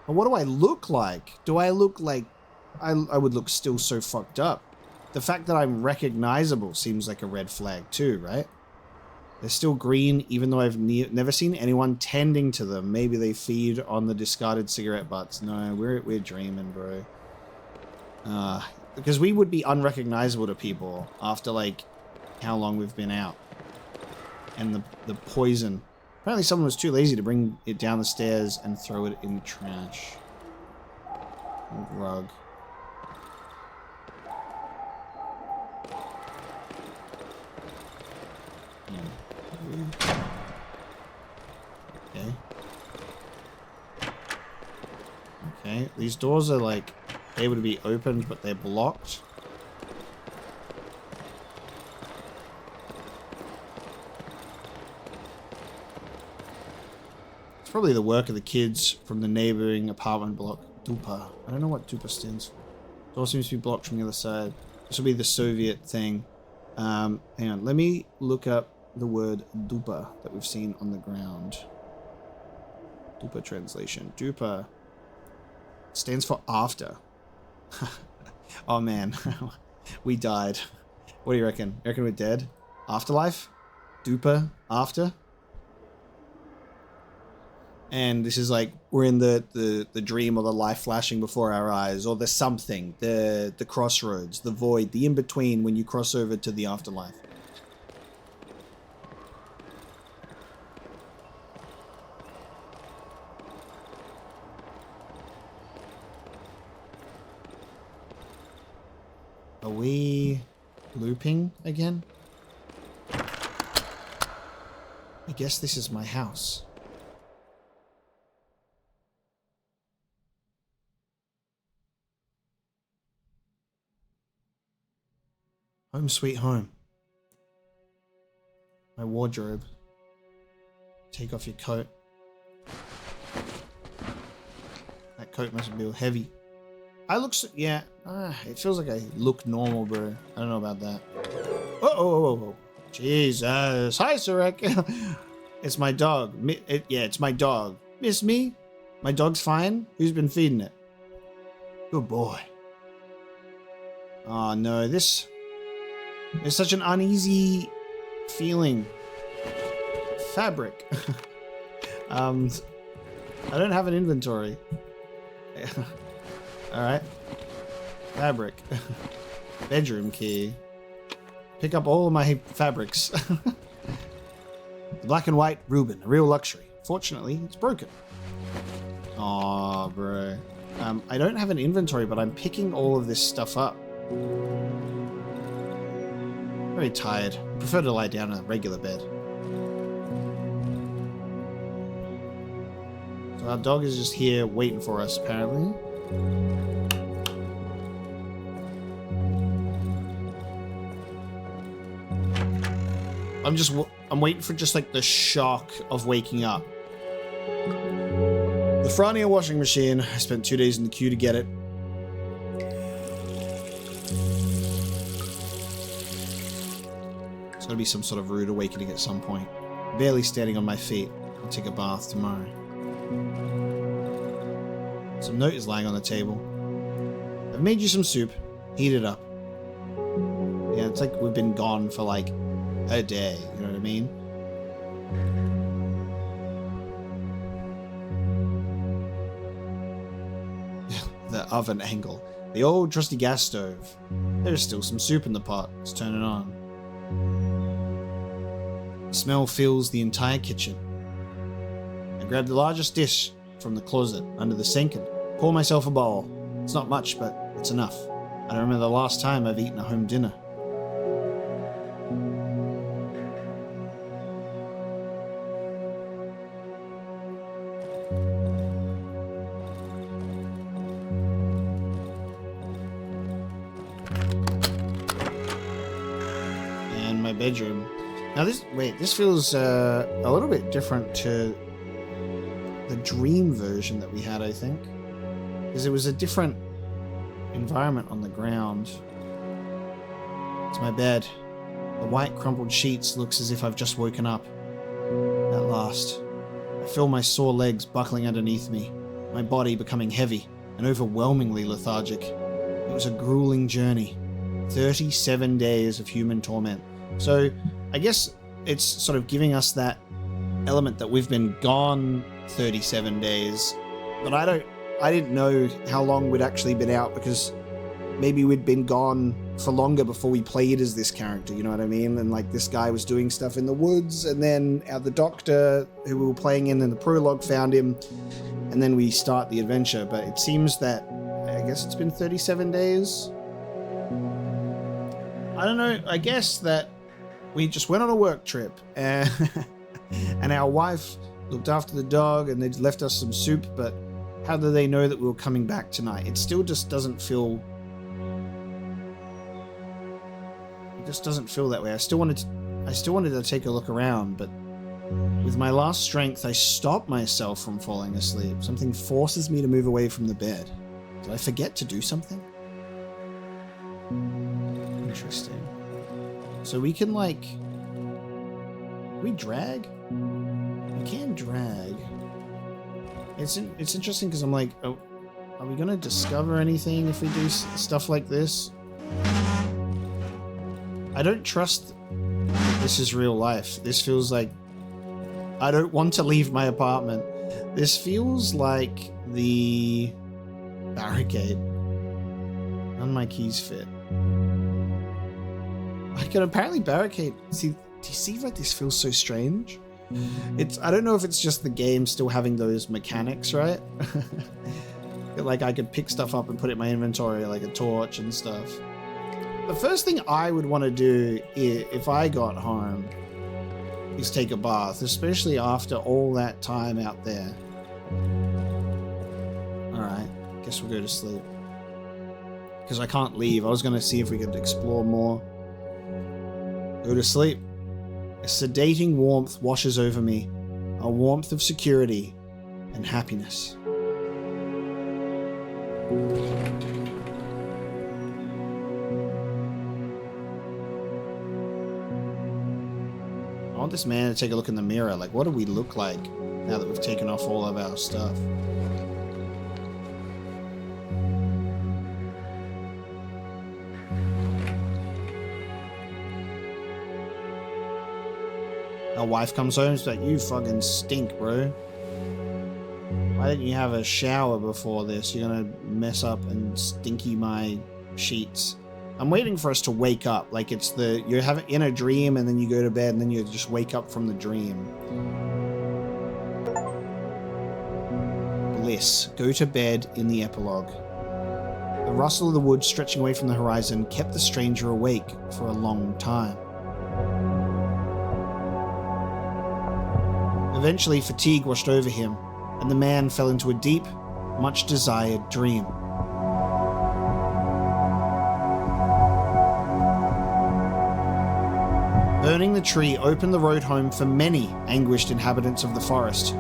But what do I look like? Do I look like... I would look still so fucked up. The fact that I'm recognizable seems like a red flag too, right? They're still green, even though I've never seen anyone tending to them. Maybe they feed on the discarded cigarette butts. No, we're dreaming, bro. Because we would be unrecognizable to people after, like, how long we've been out. And the poison. Apparently someone was too lazy to bring it down the stairs and throw it in the trash. Rug. Okay. Okay, these doors are like able to be opened, but they're blocked. It's probably the work of the kids from the neighboring apartment block. Dupa. I don't know what Dupa stands for. Door seems to be blocked from the other side. This will be the Soviet thing. Hang on, let me look up the word dupa that we've seen on the ground. Dupa translation. Dupa stands for after. Oh man, we died. What do you reckon? You reckon we're dead? Afterlife? Dupa after? And this is like we're in the dream or the life flashing before our eyes, or the something, the crossroads, the void, the in-between when you cross over to the afterlife. Are we looping again? I guess this is my house. Home sweet home. My wardrobe. Take off your coat. That coat must be heavy. I look so, yeah, it feels like I look normal, bro. I don't know about that. Oh. Jesus. Hi, Sarek. It's my dog. Yeah, it's my dog. Miss me? My dog's fine? Who's been feeding it? Good boy. Oh, no, this... There's such an uneasy feeling. Fabric. I don't have an inventory. Alright. Fabric. Bedroom key. Pick up all of my fabrics. The black and white Reuben, a real luxury. Fortunately, it's broken. Aw, bro. I don't have an inventory, but I'm picking all of this stuff up. Very tired. I prefer to lie down in a regular bed. So our dog is just here waiting for us, apparently. I'm waiting for just like the shock of waking up. The Frania washing machine. I spent 2 days in the queue to get it. It's gotta be some sort of rude awakening at some point. Barely standing on my feet. I'll take a bath tomorrow. Some note is lying on the table. I've made you some soup. Heat it up. Yeah, it's like we've been gone for like a day, you know what I mean? The oven angle. The old trusty gas stove. There's still some soup in the pot. Let's turn it on. The smell fills the entire kitchen. I grab the largest dish from the closet under the sink and pour myself a bowl. It's not much, but it's enough. I don't remember the last time I've eaten a home dinner. And my bedroom. Now this feels a little bit different to the dream version that we had, I think. Because it was a different environment on the ground. It's my bed. The white crumpled sheets looks as if I've just woken up. fast. I feel my sore legs buckling underneath me, my body becoming heavy and overwhelmingly lethargic. It was a grueling journey. 37 days of human torment. So I guess it's sort of giving us that element that we've been gone 37 days, but I didn't know how long we'd actually been out, because maybe we'd been gone for longer before we played as this character, you know what I mean? And like this guy was doing stuff in the woods, and then the doctor who we were playing in the prologue found him, and then we start the adventure. But it seems that, I guess it's been 37 days. I don't know, I guess that we just went on a work trip, and our wife looked after the dog, and they'd left us some soup, but how do they know that we were coming back tonight? It still just doesn't feel... It just doesn't feel that way. I still wanted to take a look around, but with my last strength, I stop myself from falling asleep. Something forces me to move away from the bed. Did I forget to do something? Interesting. So we can, like... Can we drag? We can drag. It's interesting because I'm like, oh, are we gonna discover anything if we do stuff like this? I don't trust that this is real life. This feels like I don't want to leave my apartment. This feels like the barricade. None of my keys fit. I can apparently barricade. See, do you see why this feels so strange? I don't know if it's just the game still having those mechanics, right? Like I could pick stuff up and put it in my inventory, like a torch and stuff. The first thing I would want to do if I got home is take a bath, especially after all that time out there. Alright, guess we'll go to sleep. Because I can't leave. I was going to see if we could explore more. Go to sleep. A sedating warmth washes over me, a warmth of security and happiness. I want this man to take a look in the mirror. Like, what do we look like now that we've taken off all of our stuff? Our wife comes home and is like, you fucking stink, bro. Why didn't you have a shower before this? You're gonna mess up and stinky my sheets. I'm waiting for us to wake up. Like it's you have it in a dream and then you go to bed and then you just wake up from the dream. Bliss. Go to bed in the epilogue. The rustle of the wood stretching away from the horizon kept the stranger awake for a long time. Eventually, fatigue washed over him, and the man fell into a deep, much-desired dream. Burning the tree opened the road home for many anguished inhabitants of the forest.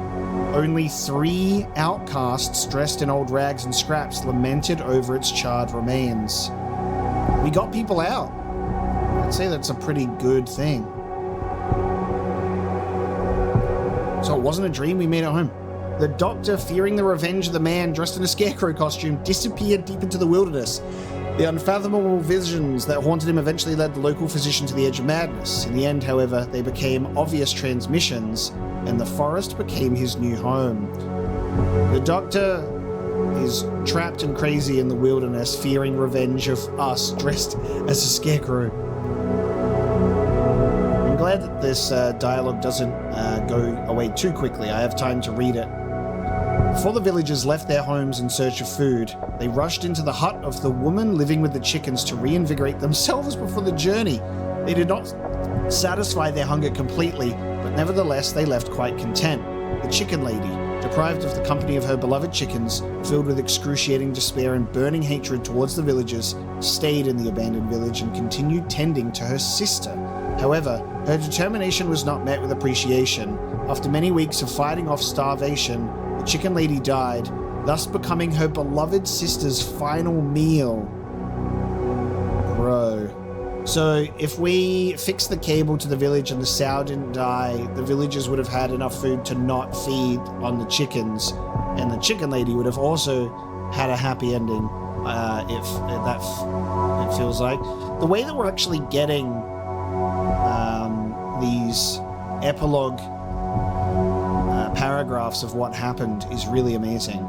Only 3 outcasts dressed in old rags and scraps lamented over its charred remains. We got people out. I'd say that's a pretty good thing. So it wasn't a dream, we made it home. The doctor, fearing the revenge of the man dressed in a scarecrow costume, disappeared deep into the wilderness. The unfathomable visions that haunted him eventually led the local physician to the edge of madness. In the end, however, they became obvious transmissions, and the forest became his new home. The doctor is trapped and crazy in the wilderness, fearing revenge of us dressed as a scarecrow. I'm glad that this dialogue doesn't go away too quickly. I have time to read it. Before the villagers left their homes in search of food, they rushed into the hut of the woman living with the chickens to reinvigorate themselves before the journey. They did not satisfy their hunger completely, but nevertheless they left quite content. The chicken lady, deprived of the company of her beloved chickens, filled with excruciating despair and burning hatred towards the villagers, stayed in the abandoned village and continued tending to her sister. However, her determination was not met with appreciation. After many weeks of fighting off starvation, the chicken lady died, thus becoming her beloved sister's final meal. Bro. So if we fix the cable to the village and the sow didn't die, the villagers would have had enough food to not feed on the chickens, and the chicken lady would have also had a happy ending, if that it feels like. The way that we're actually getting these epilogue paragraphs of what happened is really amazing.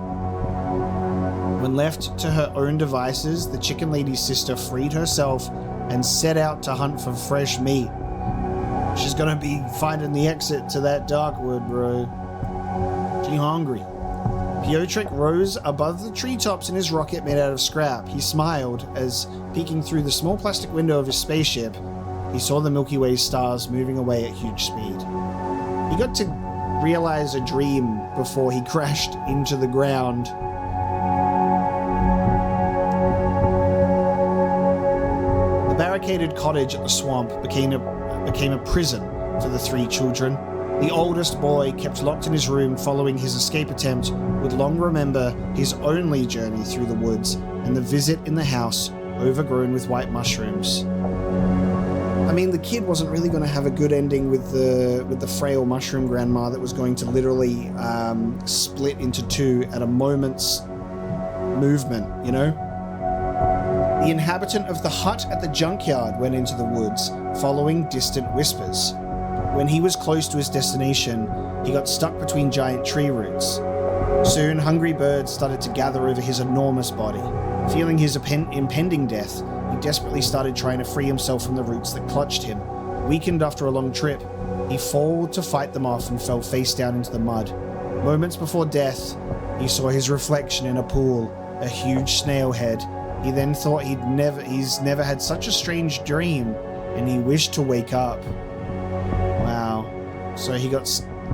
When left to her own devices, the chicken lady's sister freed herself and set out to hunt for fresh meat. She's gonna be finding the exit to that Darkwood, bro. She hungry. Piotrek rose above the treetops in his rocket made out of scrap. He smiled as, peeking through the small plastic window of his spaceship, he saw the Milky Way stars moving away at huge speed. He got to realize a dream before he crashed into the ground. The barricaded cottage at the swamp became a prison for the three children. The oldest boy, kept locked in his room following his escape attempt, would long remember his only journey through the woods and the visit in the house overgrown with white mushrooms. I mean, the kid wasn't really going to have a good ending with the frail mushroom grandma that was going to literally split into two at a moment's movement, you know? The inhabitant of the hut at the junkyard went into the woods, following distant whispers. When he was close to his destination, he got stuck between giant tree roots. Soon, hungry birds started to gather over his enormous body. Feeling his impending death, he desperately started trying to free himself from the roots that clutched him. Weakened after a long trip, he fought to fight them off and fell face down into the mud. Moments before death, he saw his reflection in a pool, a huge snail head. He then thought he's never had such a strange dream, and he wished to wake up. Wow. So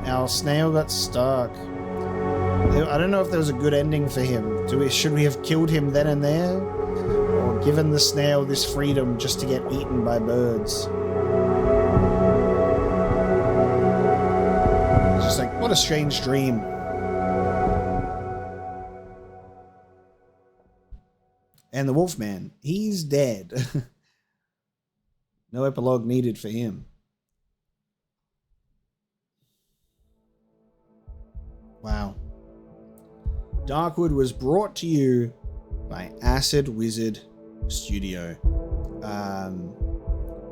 our snail got stuck. I don't know if there was a good ending for him. Should we have killed him then and there? Or given the snail this freedom just to get eaten by birds? It's just like, what a strange dream. And the Wolfman, he's dead. No epilogue needed for him. Wow. Darkwood was brought to you by Acid Wizard Studio.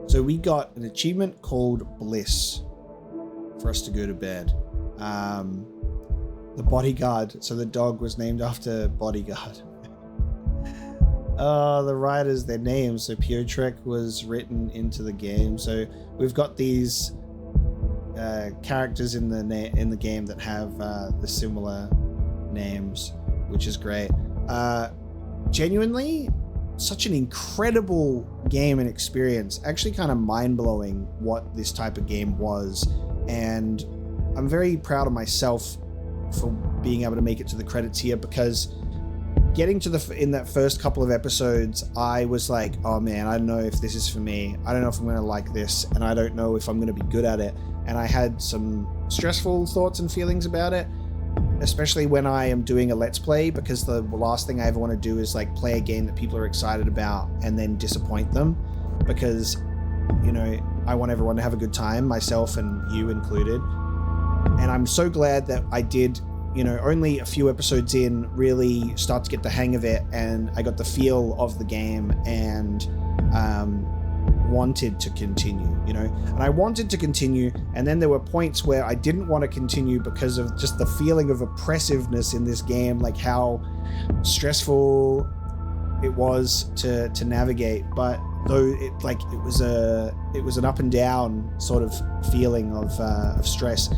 So we got an achievement called Bliss for us to go to bed. The bodyguard. So the dog was named after Bodyguard. The writers, their names. So Piotrek was written into the game. So we've got these characters in the game that have the similar names, which is great. Genuinely, such an incredible game and experience. Actually, kind of mind-blowing what this type of game was, and I'm very proud of myself for being able to make it to the credits here, because getting to in that first couple of episodes, I was like, oh man, I don't know if this is for me. I don't know if I'm going to like this, and I don't know if I'm going to be good at it. And I had some stressful thoughts and feelings about it, especially when I am doing a Let's Play, because the last thing I ever want to do is like play a game that people are excited about and then disappoint them, because, you know, I want everyone to have a good time, myself and you included. And I'm so glad that I did, you know, only a few episodes in, really start to get the hang of it, and I got the feel of the game, and wanted to continue, you know. And I wanted to continue, and then there were points where I didn't want to continue because of just the feeling of oppressiveness in this game, like how stressful it was to navigate. But though it was an up and down sort of feeling of stress,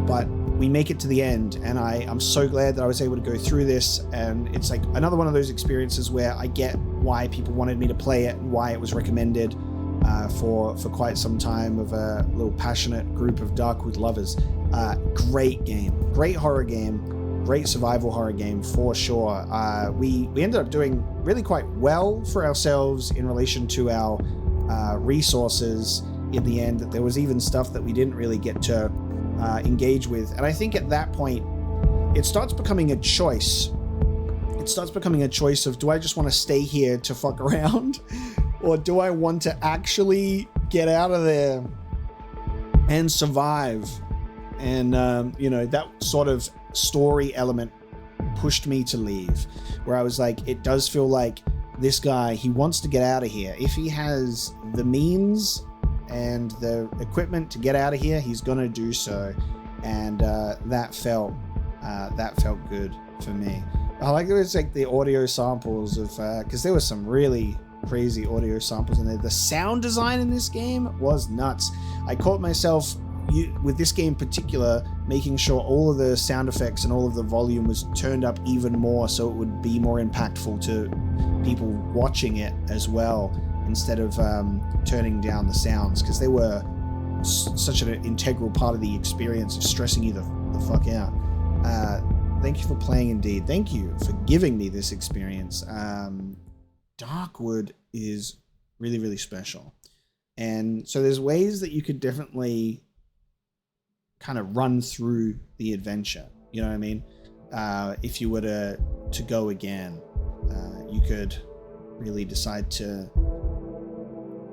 but we make it to the end, and I'm so glad that I was able to go through this. And it's like another one of those experiences where I get why people wanted me to play it and why it was recommended for quite some time, of a little passionate group of Darkwood lovers. Great game, great horror game, great survival horror game for sure. We ended up doing really quite well for ourselves in relation to our resources in the end. That there was even stuff that we didn't really get to engage with, and I think at that point it starts becoming a choice. It starts becoming a choice of, do I just want to stay here to fuck around, Or do I want to actually get out of there and survive? And, that sort of story element pushed me to leave, where I was like, it does feel like this guy, he wants to get out of here. If he has the means and the equipment to get out of here, he's going to do so. And that felt good for me. I like it was like the audio samples of, because there was some really crazy audio samples in there. The sound design in this game was nuts. I caught myself with this game in particular making sure all of the sound effects and all of the volume was turned up even more so it would be more impactful to people watching it as well, instead of turning down the sounds, because they were such an integral part of the experience of stressing you the fuck out. Thank you for playing Indeed. Thank you for giving me this experience. Darkwood is really, really special. And so there's ways that you could definitely kind of run through the adventure. You know what I mean? If you were to go again, you could really decide to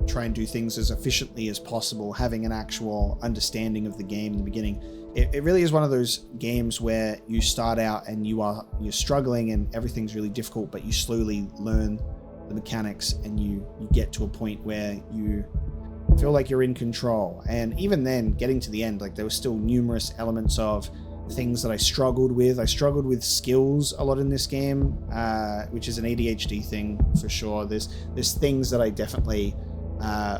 try and do things as efficiently as possible, having an actual understanding of the game in the beginning. It really is one of those games where you start out and you're struggling and everything's really difficult, but you slowly learn the mechanics and you get to a point where you feel like you're in control. And even then, getting to the end, like there were still numerous elements of things that I struggled with. I struggled with skills a lot in this game, which is an ADHD thing for sure. There's things that I definitely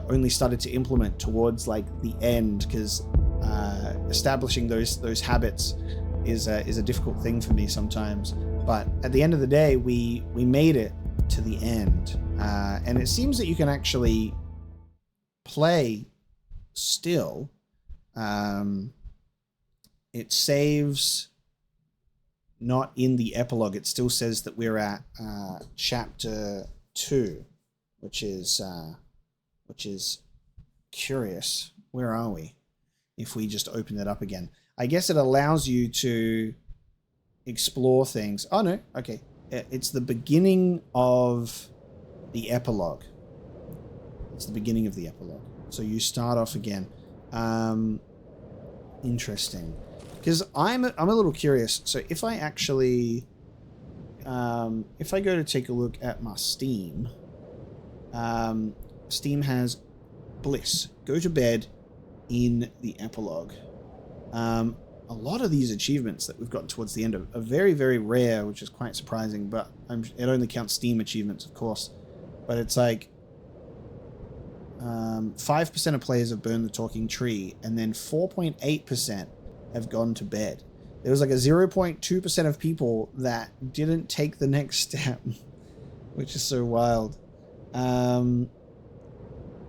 only started to implement towards like the end, because establishing those habits is a difficult thing for me sometimes. But at the end of the day, we made it to the end, and it seems that you can actually play still. It saves not in the epilogue. It still says that we're at chapter 2, which is curious. Where are we? If we just open it up again, I guess it allows you to explore things. Oh no, okay. It's the beginning of the epilogue. It's the beginning of the epilogue. So you start off again. Interesting. Because I'm a little curious. So if I actually, if I go to take a look at my Steam, Steam has Bliss. Go to bed in the epilogue. A lot of these achievements that we've gotten towards the end are very, very rare, which is quite surprising, but it only counts Steam achievements, of course. But it's like 5% of players have burned the talking tree, and then 4.8% have gone to bed. There was like a 0.2% of people that didn't take the next step, which is so wild.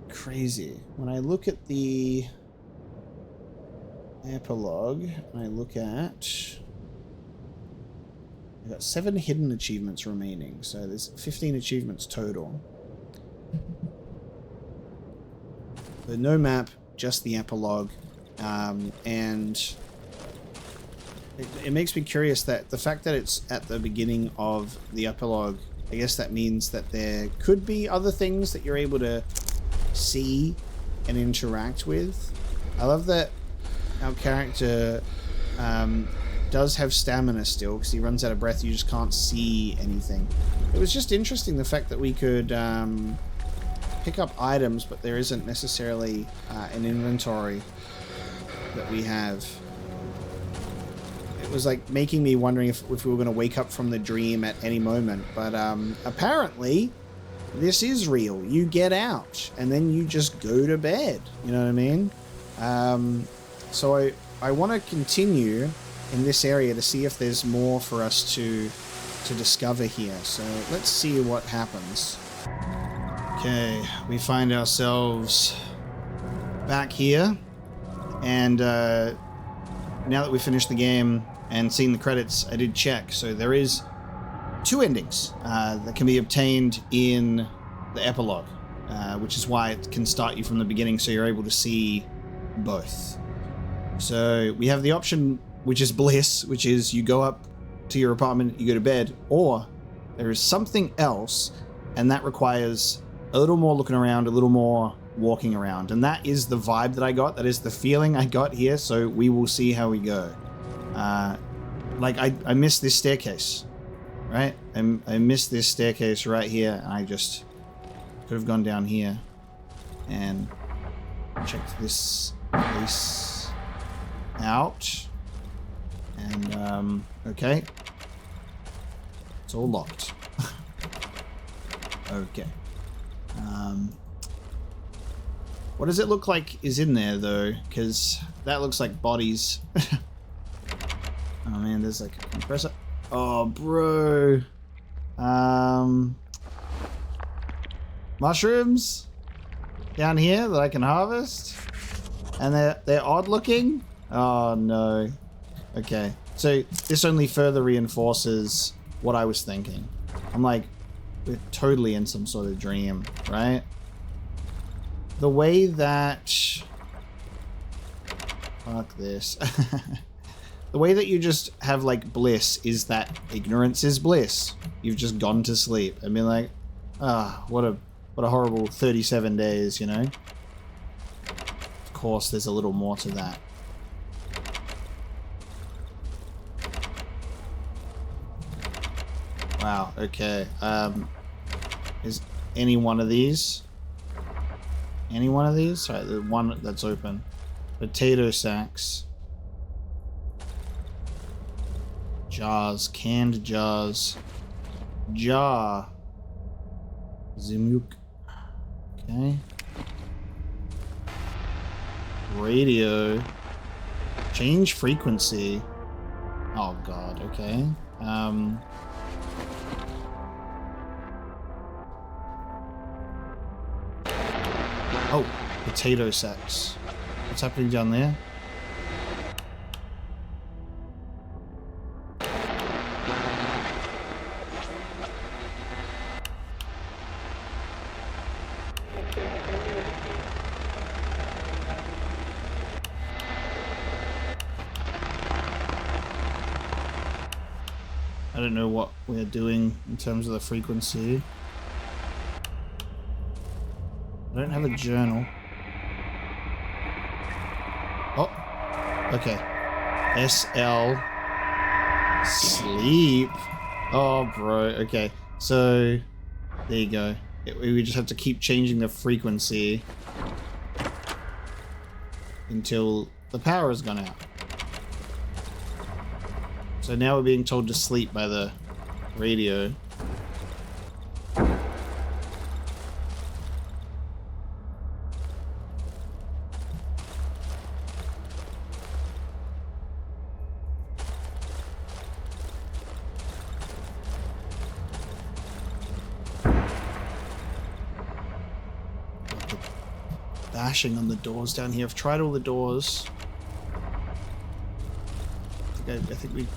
Crazy. When I look at the epilogue, I look at... I've got 7 hidden achievements remaining, so there's 15 achievements total. But no map, just the epilogue, and it makes me curious that the fact that it's at the beginning of the epilogue, I guess that means that there could be other things that you're able to see and interact with. I love that our character does have stamina still, because he runs out of breath. You just can't see anything. It was just interesting, the fact that we could pick up items, but there isn't necessarily an inventory that we have. It was like making me wondering if we were going to wake up from the dream at any moment, but apparently this is real. You get out and then you just go to bed, you know what I mean? So I want to continue in this area to see if there's more for us to discover here. So let's see what happens. Okay, we find ourselves back here, and now that we've finished the game and seen the credits, I did check. So there is 2 endings that can be obtained in the epilogue, which is why it can start you from the beginning, so you're able to see both. So we have the option, which is Bliss, which is you go up to your apartment, you go to bed, or there is something else, and that requires a little more looking around, a little more walking around. And that is the vibe that I got. That is the feeling I got here. So we will see how we go. Like, I missed this staircase, right? I missed this staircase right here. And I just could have gone down here and checked this place out. And, okay. It's all locked. Okay. What does it look like is in there, though? Because that looks like bodies. Oh, man, there's like a compressor. Oh, bro. Mushrooms down here that I can harvest. And they're odd looking. Oh, no. Okay. So this only further reinforces what I was thinking. I'm like, we're totally in some sort of dream, right? The way that... Fuck this. The way that you just have, like, bliss is that ignorance is bliss. You've just gone to sleep and been like, what a horrible 37 days, you know? Of course, there's a little more to that. Wow, okay. Is any one of these? Any one of these? Sorry, the one that's open. Potato sacks. Jars. Canned jars. Jar. Zimuk. Okay. Radio. Change frequency. Oh god, okay. Oh, potato sacks. What's happening down there? I don't know what we're doing in terms of the frequency. I don't have a journal. Oh, okay. SL. Sleep. Oh, bro. Okay. So, there you go. We just have to keep changing the frequency until the power has gone out. So now we're being told to sleep by the radio. Bashing on the doors down here. I've tried all the doors. I think we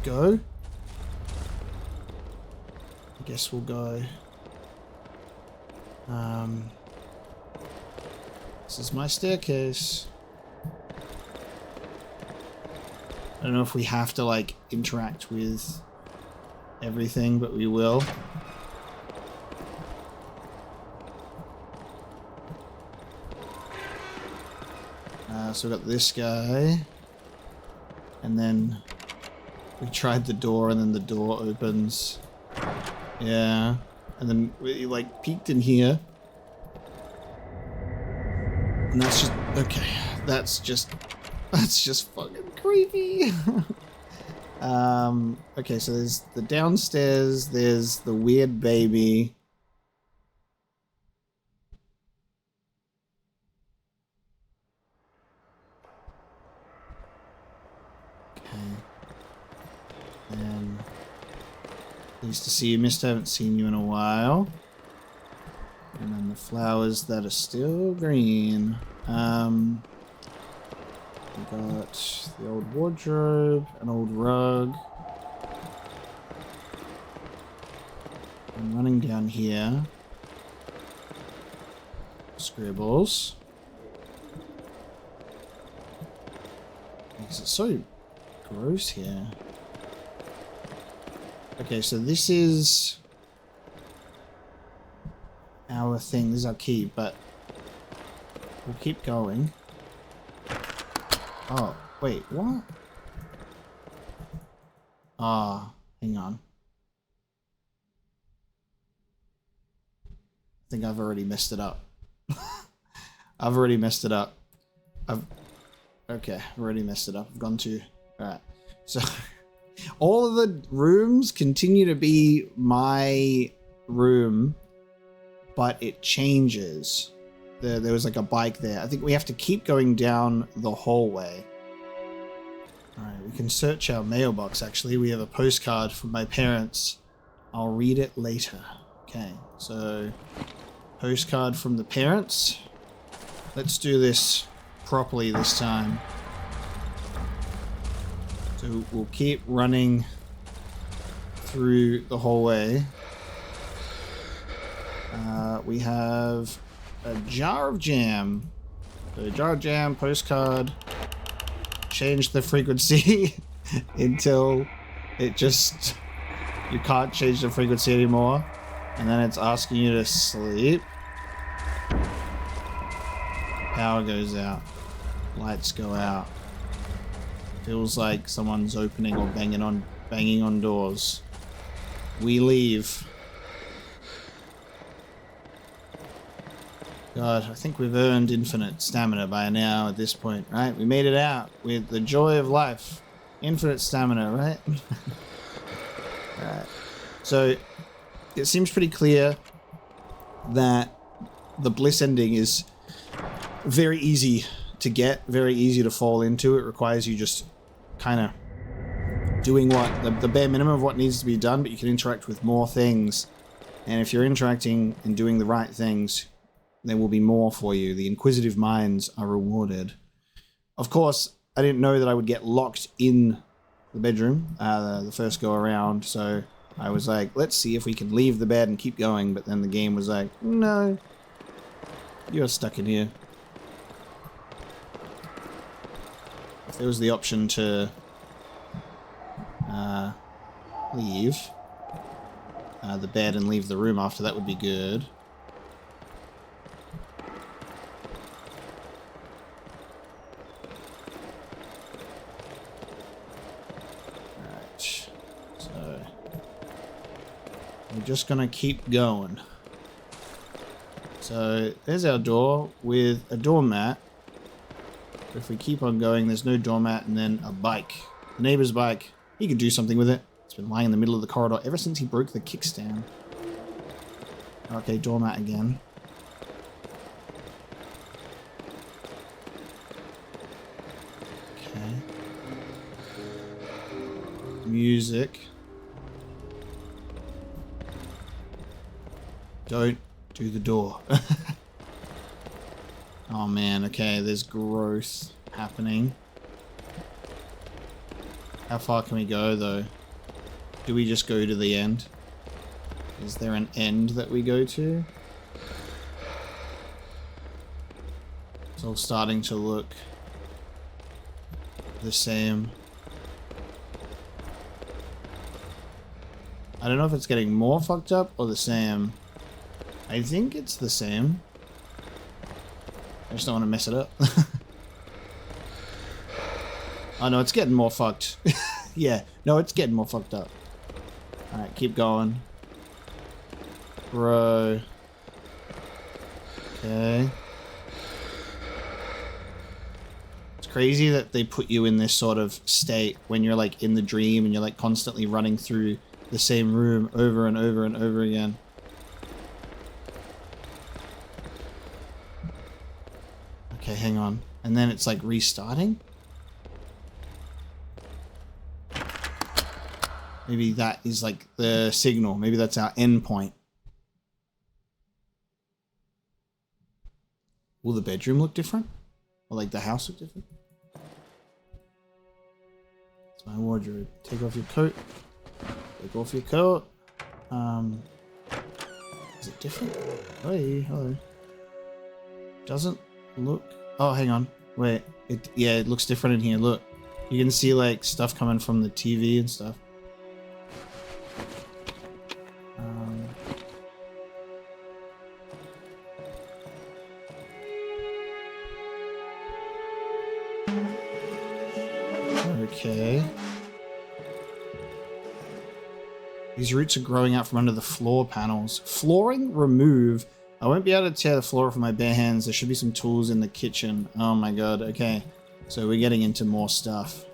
go. I guess we'll go. This is my staircase. I don't know if we have to like interact with everything, but we will. So we got this guy, and then we tried the door, and then the door opens. Yeah, and then we like peeked in here, and that's just okay. That's just fucking creepy. Okay, so there's the downstairs. There's the weird baby. Pleased to see you, mister. Haven't seen you in a while. And then the flowers that are still green. We got the old wardrobe, an old rug. I'm running down here. Scribbles. Because it's so gross here. Okay, so this is our thing. This is our key, but we'll keep going. Oh, wait, what? Ah, hang on. I think I've already messed it up. I've already messed it up. Okay, I've already messed it up. I've gone to... Alright. So, all of the rooms continue to be my room, but it changes. There was like a bike there. I think we have to keep going down the hallway. Alright, we can search our mailbox, actually. We have a postcard from my parents. I'll read it later. Okay, so... Postcard from the parents. Let's do this properly this time. So we'll keep running through the hallway. We have a jar of jam. So jar of jam, postcard. Change the frequency until it just... You can't change the frequency anymore. And then it's asking you to sleep. Power goes out. Lights go out. Feels like someone's opening or banging on doors. We leave. God, I think we've earned infinite stamina by now at this point, right? We made it out with the joy of life. Infinite stamina, right? Alright. So, it seems pretty clear that the bliss ending is very easy to get, very easy to fall into. It requires you just kind of doing what the bare minimum of what needs to be done, but you can interact with more things. And if you're interacting and doing the right things, there will be more for you. The inquisitive minds are rewarded. Of course, I didn't know that I would get locked in the bedroom the first go around, so I was like, let's see if we can leave the bed and keep going, but then the game was like, no, you're stuck in here. If there was the option to leave the bed and leave the room after, that would be good. Alright, so we're just gonna keep going. So there's our door with a doormat. If we keep on going, there's no doormat, and then a bike. The neighbor's bike. He could do something with it. It's been lying in the middle of the corridor ever since he broke the kickstand. Okay, doormat again. Okay. Music. Don't do the door. Oh man, okay, there's growth happening. How far can we go though? Do we just go to the end? Is there an end that we go to? It's all starting to look the same. I don't know if it's getting more fucked up or the same. I think it's the same. I just don't want to mess it up. Oh no, it's getting more fucked. Yeah, no, it's getting more fucked up. Alright, keep going. Bro. Okay. It's crazy that they put you in this sort of state when you're like in the dream and you're like constantly running through the same room over and over and over again. Okay, hang on. And then it's like restarting? Maybe that is like the signal. Maybe that's our end point. Will the bedroom look different? Or like the house look different? It's my wardrobe. Take off your coat. Take off your coat. Is it different? Hey, hello. Doesn't look... Oh, hang on. Wait. Yeah, it looks different in here. Look. You can see like stuff coming from the TV and stuff. Okay. These roots are growing out from under the floor panels. Flooring, remove. I won't be able to tear the floor off with my bare hands. There should be some tools in the kitchen. Oh my god, okay. So we're getting into more stuff.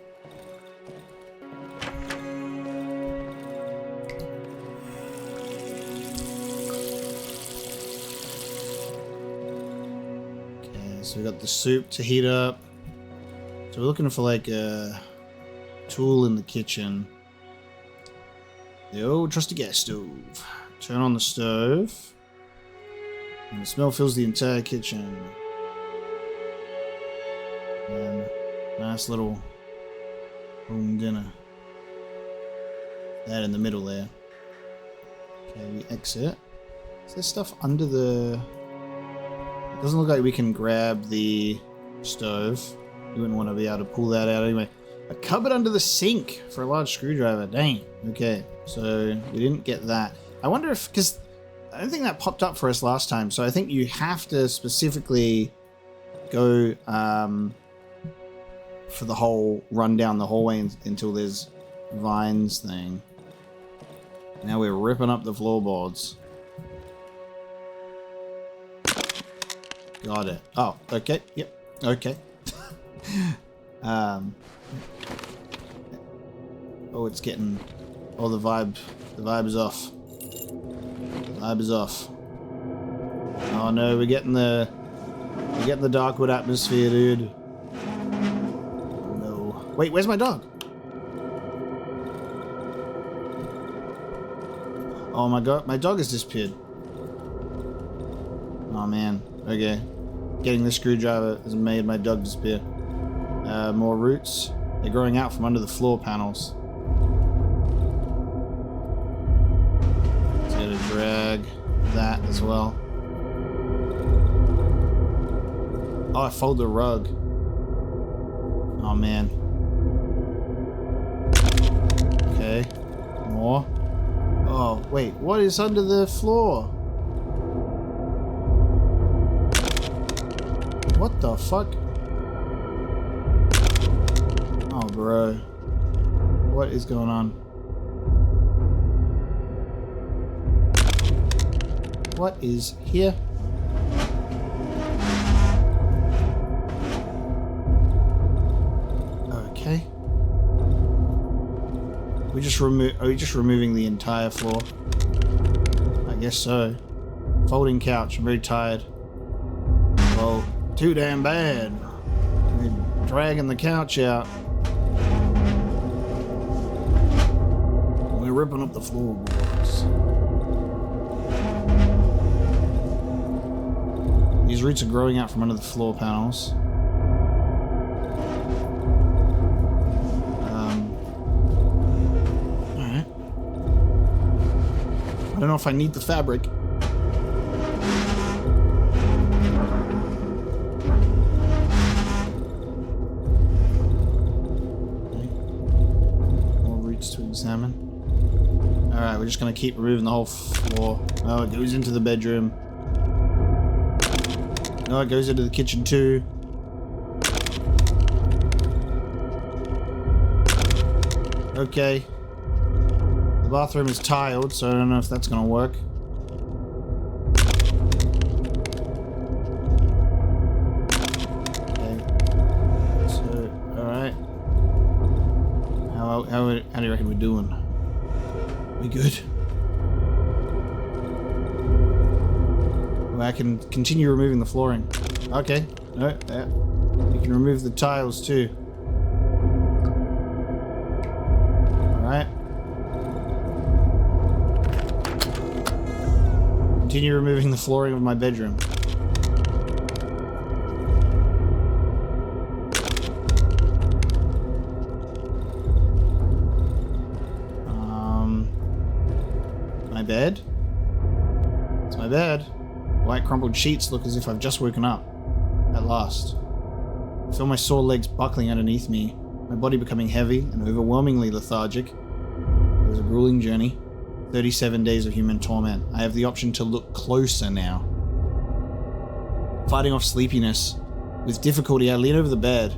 Okay, so we got the soup to heat up. So we're looking for like a tool in the kitchen. The old trusty gas stove. Turn on the stove. And the smell fills the entire kitchen. And nice little home dinner. That in the middle there. Okay, we exit. Is there stuff under the... It doesn't look like we can grab the stove. You wouldn't want to be able to pull that out anyway. A cupboard under the sink for a large screwdriver. Dang. Okay, so we didn't get that. I wonder if... Because I don't think that popped up for us last time. So I think you have to specifically go for the whole run down the hallway until there's vines thing. Now we're ripping up the floorboards. Got it. Oh, okay. Yep. Okay. Oh, it's getting... Oh, the vibe is off. The vibe is off. Oh no, we're getting the Darkwood atmosphere, dude. No. Wait, where's my dog? Oh my god, my dog has disappeared. Oh man. Okay. Getting the screwdriver has made my dog disappear. More roots. They're growing out from under the floor panels. So to drag that as well. Oh, I fold the rug. Oh man. Okay. More. Oh, wait. What is under the floor? What the fuck? Oh, bro. What is going on? What is here? Okay. Are we just removing the entire floor? I guess so. Folding couch. I'm very tired. Well, too damn bad. We're dragging the couch out. We're ripping up the floorboards. These roots are growing out from under the floor panels. Alright. I don't know if I need the fabric. To examine. Alright, we're just going to keep removing the whole floor. Oh, it goes into the bedroom. No, it goes into the kitchen too. Okay. The bathroom is tiled, so I don't know if that's going to work. Okay. So, alright. How do you reckon we're doing? We good? Well, I can continue removing the flooring. Okay. No, yeah. You can remove the tiles too. Alright. Continue removing the flooring of my bedroom. Bed. It's my bed. White crumpled sheets look as if I've just woken up. At last. I feel my sore legs buckling underneath me, my body becoming heavy and overwhelmingly lethargic. It was a grueling journey. 37 days of human torment. I have the option to look closer now. Fighting off sleepiness. With difficulty, I lean over the bed.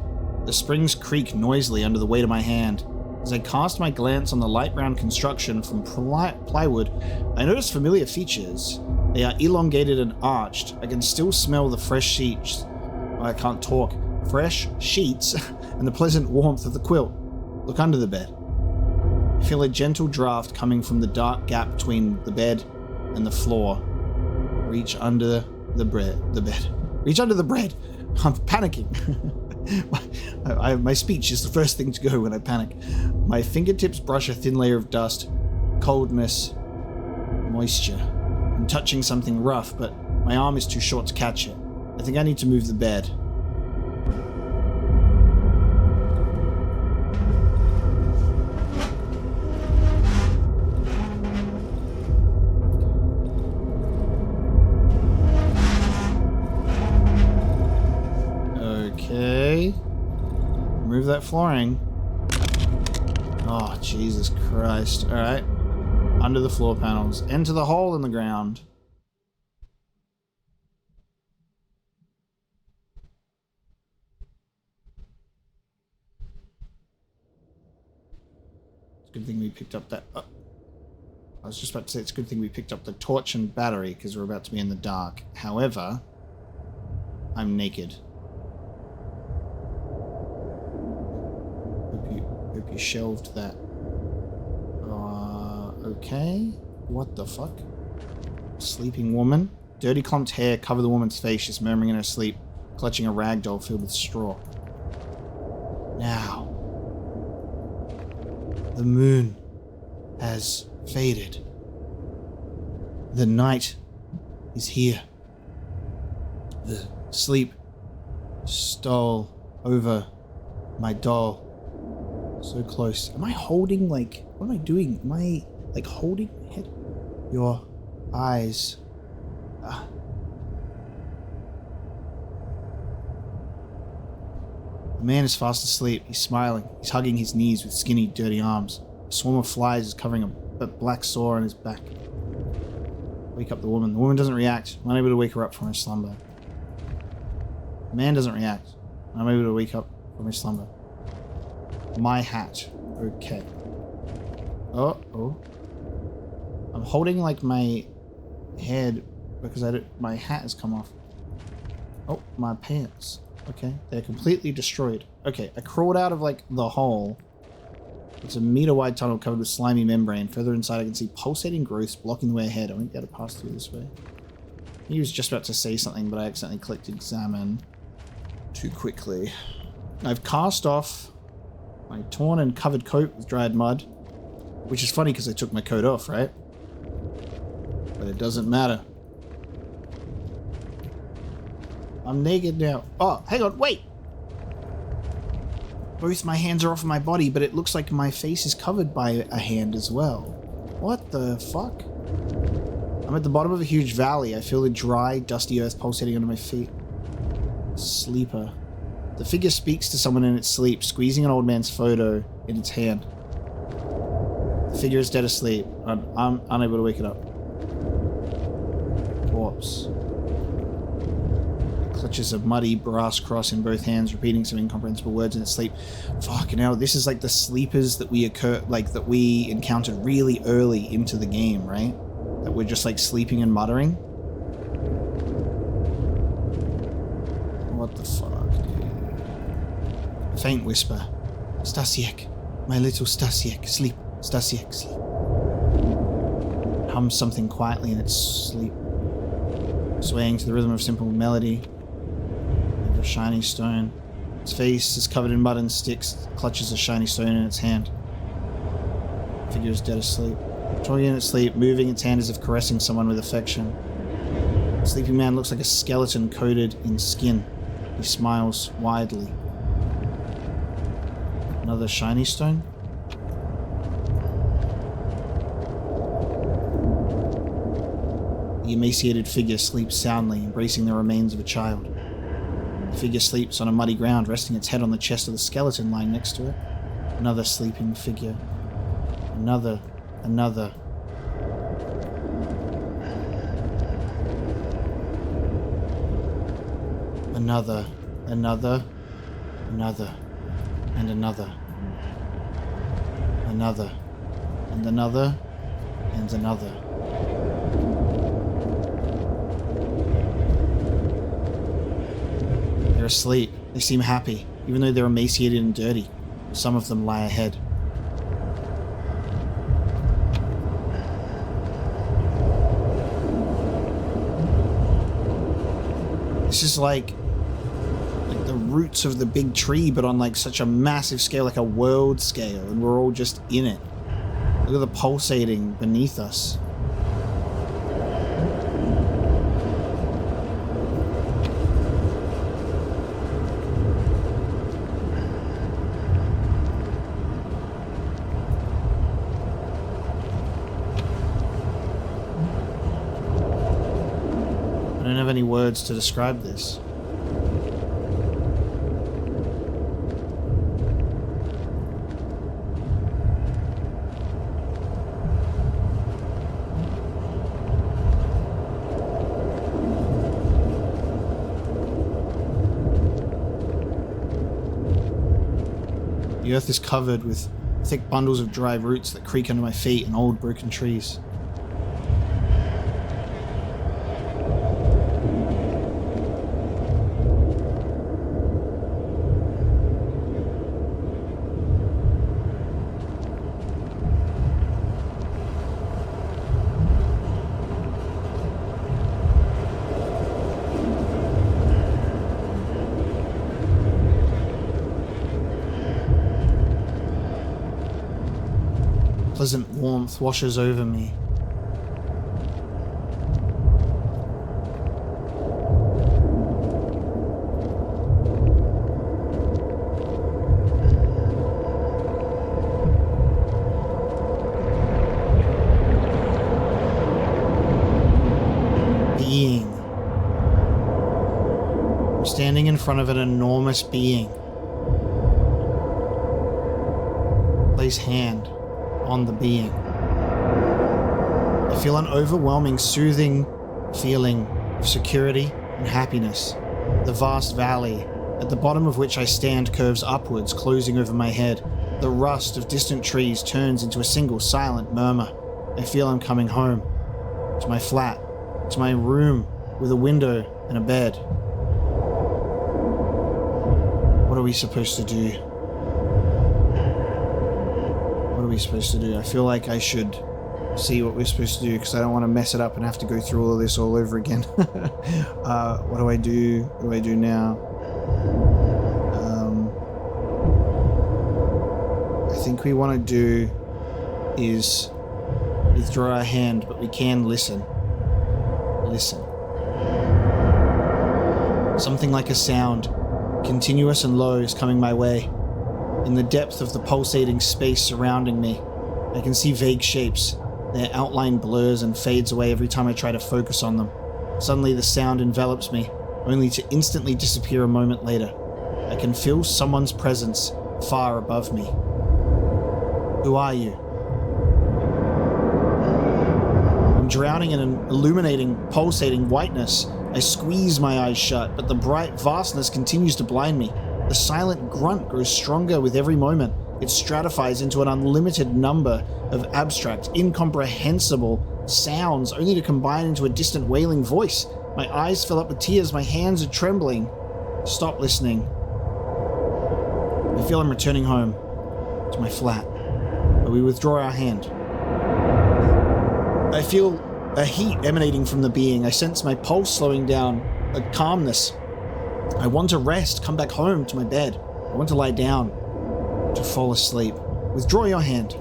The springs creak noisily under the weight of my hand. As I cast my glance on the light brown construction from plywood, I notice familiar features. They are elongated and arched. I can still smell the fresh sheets. I can't talk. Fresh sheets and the pleasant warmth of the quilt. Look under the bed. I feel a gentle draft coming from the dark gap between the bed and the floor. Reach under the bed. Reach under the bread. I'm panicking. My speech is the first thing to go when I panic. My fingertips brush a thin layer of dust, coldness, moisture. I'm touching something rough, but my arm is too short to catch it. I think I need to move the bed. Okay. Remove that flooring. Oh, Jesus Christ. Alright. Under the floor panels. Enter the hole in the ground. It's a good thing we picked up that... Oh. I was just about to say it's a good thing we picked up the torch and battery because we're about to be in the dark. However, I'm naked. Hope you shelved that. Okay. What the fuck? Sleeping woman. Dirty clumped hair cover the woman's face. She's murmuring in her sleep, clutching a rag doll filled with straw. Now. The moon has faded. The night is here. The sleep stole over my doll. So close. Am I holding, like... What am I doing? Am I, like, holding my head? Your eyes. The man is fast asleep. He's smiling. He's hugging his knees with skinny, dirty arms. A swarm of flies is covering a black sore on his back. Wake up the woman. The woman doesn't react. I'm unable to wake her up from her slumber. The man doesn't react. I'm able to wake up from his slumber. My hat. Okay. Oh. I'm holding like my head because my hat has come off. Oh, my pants. Okay. They're completely destroyed. Okay. I crawled out of like the hole. It's a meter-wide tunnel covered with slimy membrane. Further inside I can see pulsating growths blocking the way ahead. I won't be able to pass through this way. He was just about to say something, but I accidentally clicked examine too quickly. I've cast off my torn and covered coat with dried mud, which is funny because I took my coat off, right? But it doesn't matter. I'm naked now. Oh, hang on, wait! Both my hands are off my body, but it looks like my face is covered by a hand as well. What the fuck? I'm at the bottom of a huge valley. I feel the dry, dusty earth pulsating under my feet. Sleeper. The figure speaks to someone in its sleep, squeezing an old man's photo in its hand. The figure is dead asleep. I'm unable to wake it up. Corpse. It clutches a muddy brass cross in both hands, repeating some incomprehensible words in its sleep. Fucking hell, this is like the sleepers that we encountered really early into the game, right? That we're just like sleeping and muttering. What the fuck? Faint whisper. Stasiek, my little Stasiek, sleep. Stasiek, sleep. Hums something quietly in its sleep, swaying to the rhythm of simple melody. Over a shiny stone. Its face is covered in mud and sticks. It clutches a shiny stone in its hand. The figure is dead asleep. Toying in its sleep, moving its hand as if caressing someone with affection. The sleeping man looks like a skeleton coated in skin. He smiles widely. Another shiny stone? The emaciated figure sleeps soundly, embracing the remains of a child. The figure sleeps on a muddy ground, resting its head on the chest of the skeleton lying next to it. Another sleeping figure. Another. Another. Another. And another. Another. And another. And another. They're asleep. They seem happy, even though they're emaciated and dirty. Some of them lie ahead. This is like the roots of the big tree, but on like such a massive scale, like a world scale, and we're all just in it. Look at the pulsating beneath us. I don't have any words to describe this. The earth is covered with thick bundles of dry roots that creak under my feet and old broken trees. Pleasant warmth washes over me. Being. I'm standing in front of an enormous being. Place hand on the being. I feel an overwhelming, soothing feeling of security and happiness. The vast valley, at the bottom of which I stand, curves upwards, closing over my head. The rust of distant trees turns into a single silent murmur. I feel I'm coming home. To my flat. To my room with a window and a bed. What are we supposed to do? What are we supposed to do? I feel like I should see what we're supposed to do because I don't want to mess it up and have to go through all of this all over again. What do I do? What do I do now? I think we want to do is withdraw our hand, but we can listen. Listen. Something like a sound, continuous and low, is coming my way. In the depth of the pulsating space surrounding me, I can see vague shapes. Their outline blurs and fades away every time I try to focus on them. Suddenly the sound envelops me, only to instantly disappear a moment later. I can feel someone's presence far above me. Who are you? I'm drowning in an illuminating, pulsating whiteness. I squeeze my eyes shut, but the bright vastness continues to blind me. The silent grunt grows stronger with every moment. It stratifies into an unlimited number of abstract, incomprehensible sounds, only to combine into a distant wailing voice. My eyes fill up with tears, my hands are trembling. Stop listening. I feel I'm returning home, to my flat, but we withdraw our hand. I feel a heat emanating from the being. I sense my pulse slowing down, a calmness. I want to rest, come back home to my bed. I want to lie down, to fall asleep. Withdraw your hand.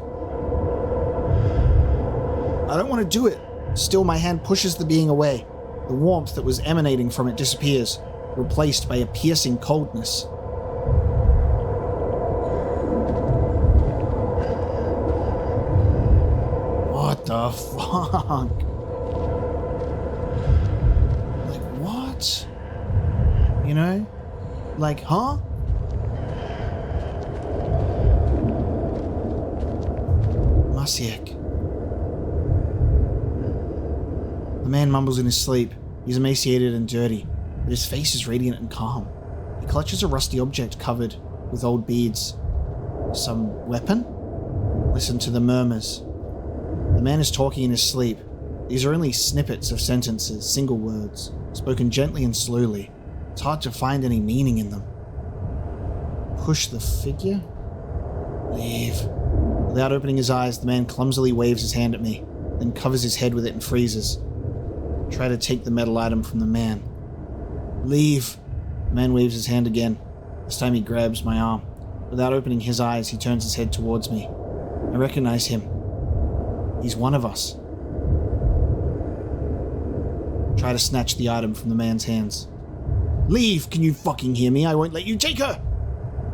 I don't want to do it. Still, my hand pushes the being away. The warmth that was emanating from it disappears, replaced by a piercing coldness. What the fuck? Like, what? You know? Like, huh? Masiek. The man mumbles in his sleep. He's emaciated and dirty, but his face is radiant and calm. He clutches a rusty object covered with old beads. Some weapon? Listen to the murmurs. The man is talking in his sleep. These are only snippets of sentences, single words, spoken gently and slowly. It's hard to find any meaning in them. Push the figure? Leave. Without opening his eyes, the man clumsily waves his hand at me, then covers his head with it and freezes. I try to take the metal item from the man. Leave. The man waves his hand again. This time he grabs my arm. Without opening his eyes, he turns his head towards me. I recognize him. He's one of us. Try to snatch the item from the man's hands. Leave! Can you fucking hear me? I won't let you take her!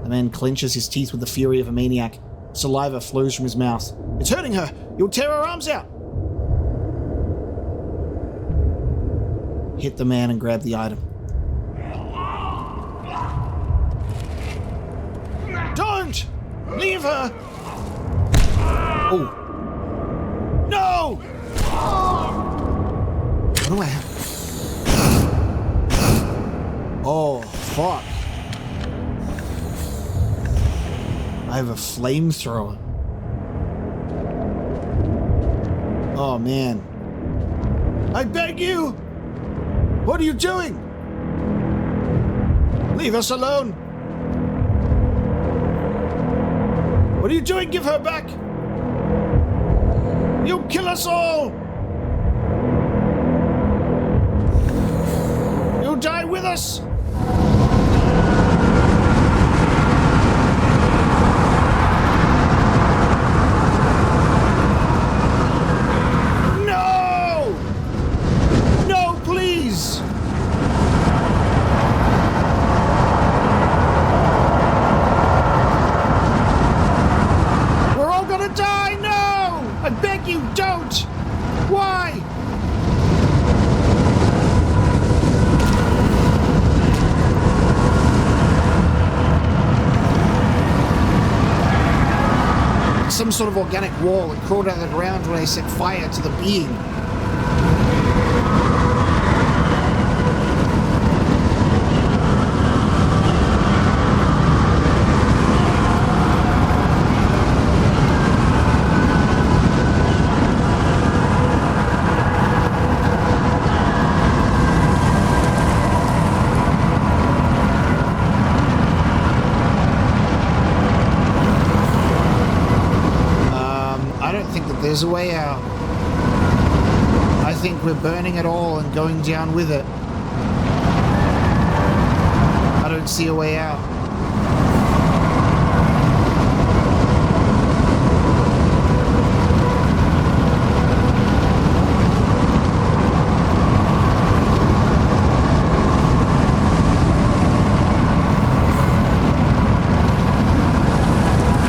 The man clenches his teeth with the fury of a maniac. Saliva flows from his mouth. It's hurting her! You'll tear her arms out! Hit the man and grab the item. Don't! Leave her! Oh. No! What do I have? Oh, fuck. I have a flamethrower. Oh, man. I beg you! What are you doing? Leave us alone! What are you doing? Give her back! You'll kill us all! You'll die with us! No! No, please! We're all gonna die! No! I beg you, don't! Why? Some sort of organic wall that crawled out of the ground when I set fire to the being. There's a way out. I think we're burning it all and going down with it. I don't see a way out.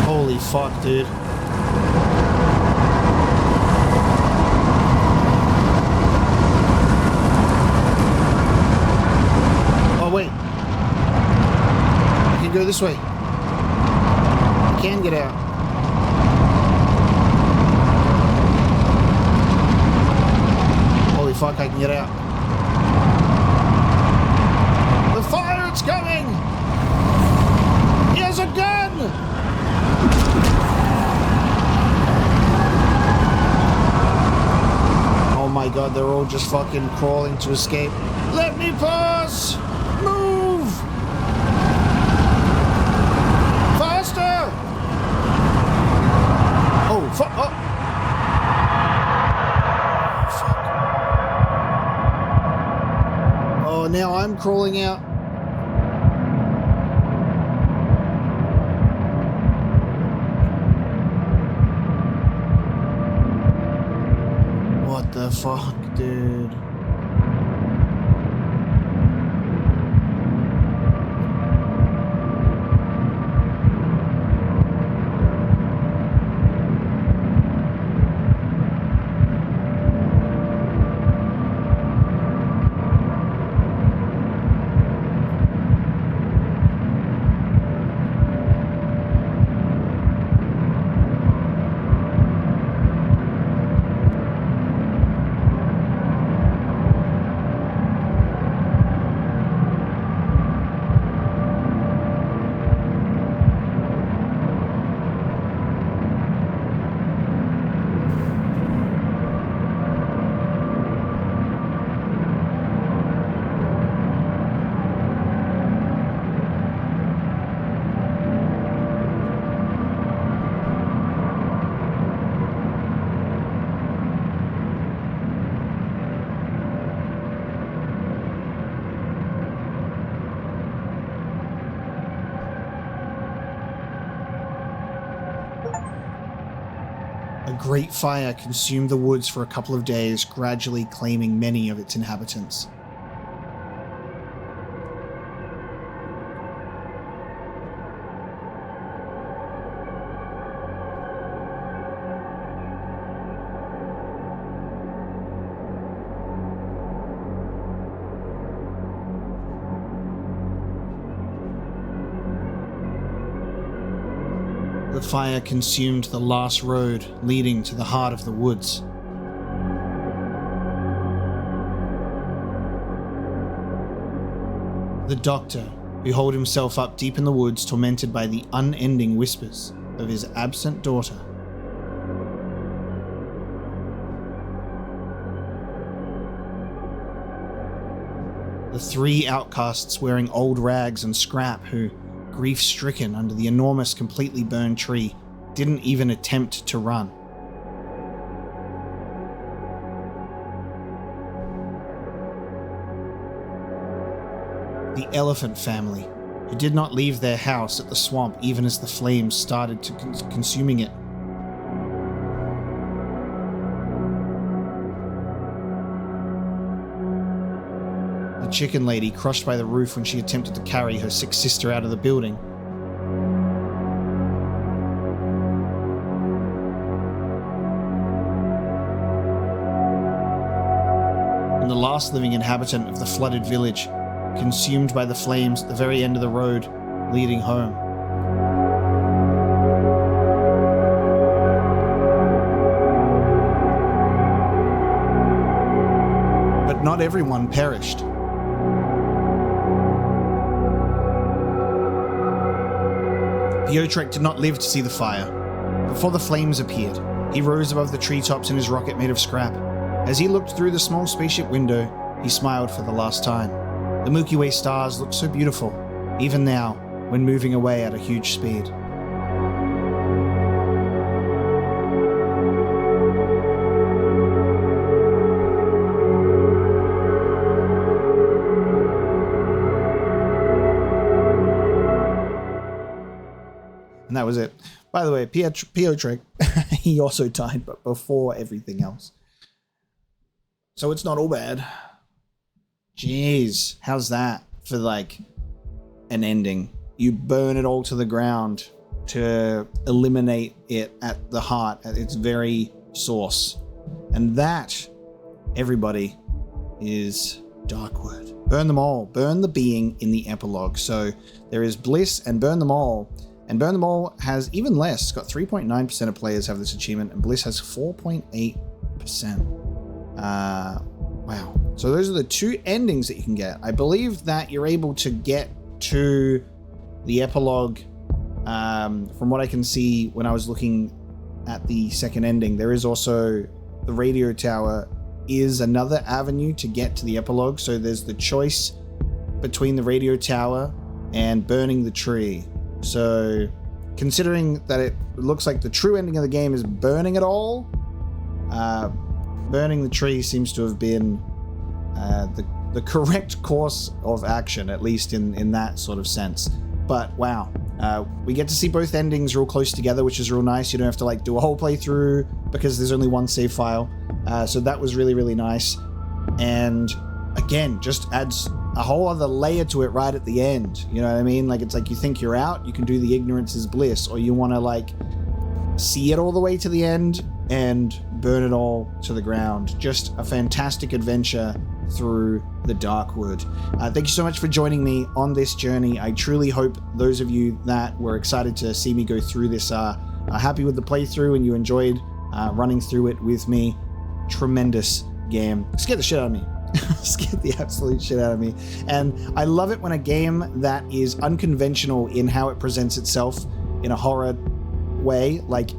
Holy fuck, dude. Wait. I can go this way. I can get out. Holy fuck, I can get out. The fire, it's coming! He has a gun! Oh my god, they're all just fucking crawling to escape. Let me pass! Move! Faster! Oh, fuck! Oh. Fuck. Oh, now I'm crawling out. What the fuck, dude? great fire consumed the woods for a couple of days, gradually claiming many of its inhabitants. The fire consumed the last road leading to the heart of the woods. The doctor, who holed himself up deep in the woods, tormented by the unending whispers of his absent daughter. The three outcasts wearing old rags and scrap who, grief-stricken under the enormous, completely burned tree, didn't even attempt to run. The elephant family, who did not leave their house at the swamp even as the flames started to consuming it. The chicken lady crushed by the roof when she attempted to carry her sick sister out of the building. And the last living inhabitant of the flooded village, consumed by the flames at the very end of the road leading home. But not everyone perished. Piotrek did not live to see the fire. Before the flames appeared, he rose above the treetops in his rocket made of scrap. As he looked through the small spaceship window, he smiled for the last time. The Milky Way stars looked so beautiful, even now, when moving away at a huge speed. And that was it. By the way, Piotrek, he also died, but before everything else. So it's not all bad. Jeez, how's that for like an ending? You burn it all to the ground to eliminate it at the heart, at its very source. And that, everybody, is Darkwood. Burn them all. Burn the being in the epilogue. So there is Bliss and Burn Them All. And Burn Them All has even less. It's got 3.9% of players have this achievement, and Bliss has 4.8%. Wow. So those are the two endings that you can get. I believe that you're able to get to the epilogue, from what I can see when I was looking at the second ending. There is also the radio tower is another avenue to get to the epilogue. So there's the choice between the radio tower and burning the tree. So considering that it looks like the true ending of the game is burning it all, burning the tree seems to have been the correct course of action, at least in that sort of sense. But wow, we get to see both endings real close together, which is real nice. You don't have to like do a whole playthrough because there's only one save file. So that was really, really nice. And again, just adds a whole other layer to it right at the end. You know what I mean? Like, it's like you think you're out, you can do the ignorance is bliss, or you want to like see it all the way to the end and burn it all to the ground. Just a fantastic adventure through the Darkwood. Thank you so much for joining me on this journey. I truly hope those of you that were excited to see me go through this are happy with the playthrough and you enjoyed running through it with me. Tremendous game. Scared the shit out of me. Scared the absolute shit out of me. And I love it when a game that is unconventional in how it presents itself in a horror way, like,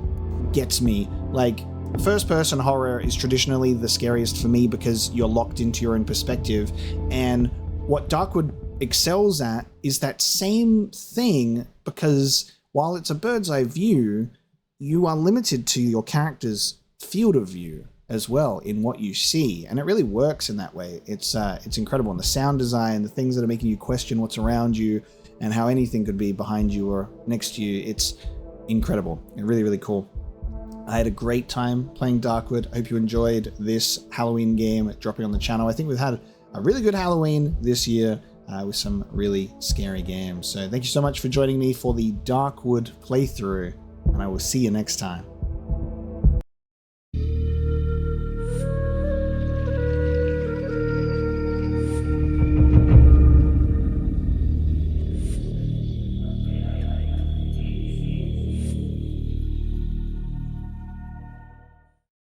gets me. Like, first-person horror is traditionally the scariest for me because you're locked into your own perspective. And what Darkwood excels at is that same thing, because while it's a bird's eye view, you are limited to your character's field of view as well in what you see, and it really works in that way. It's incredible. And the sound design, the things that are making you question what's around you and how anything could be behind you or next to you, it's incredible and really, really cool. I had a great time playing Darkwood. I hope you enjoyed this Halloween game dropping on the channel. I think we've had a really good Halloween this year with some really scary games. So thank you so much for joining me for the Darkwood playthrough, and I will see you next time.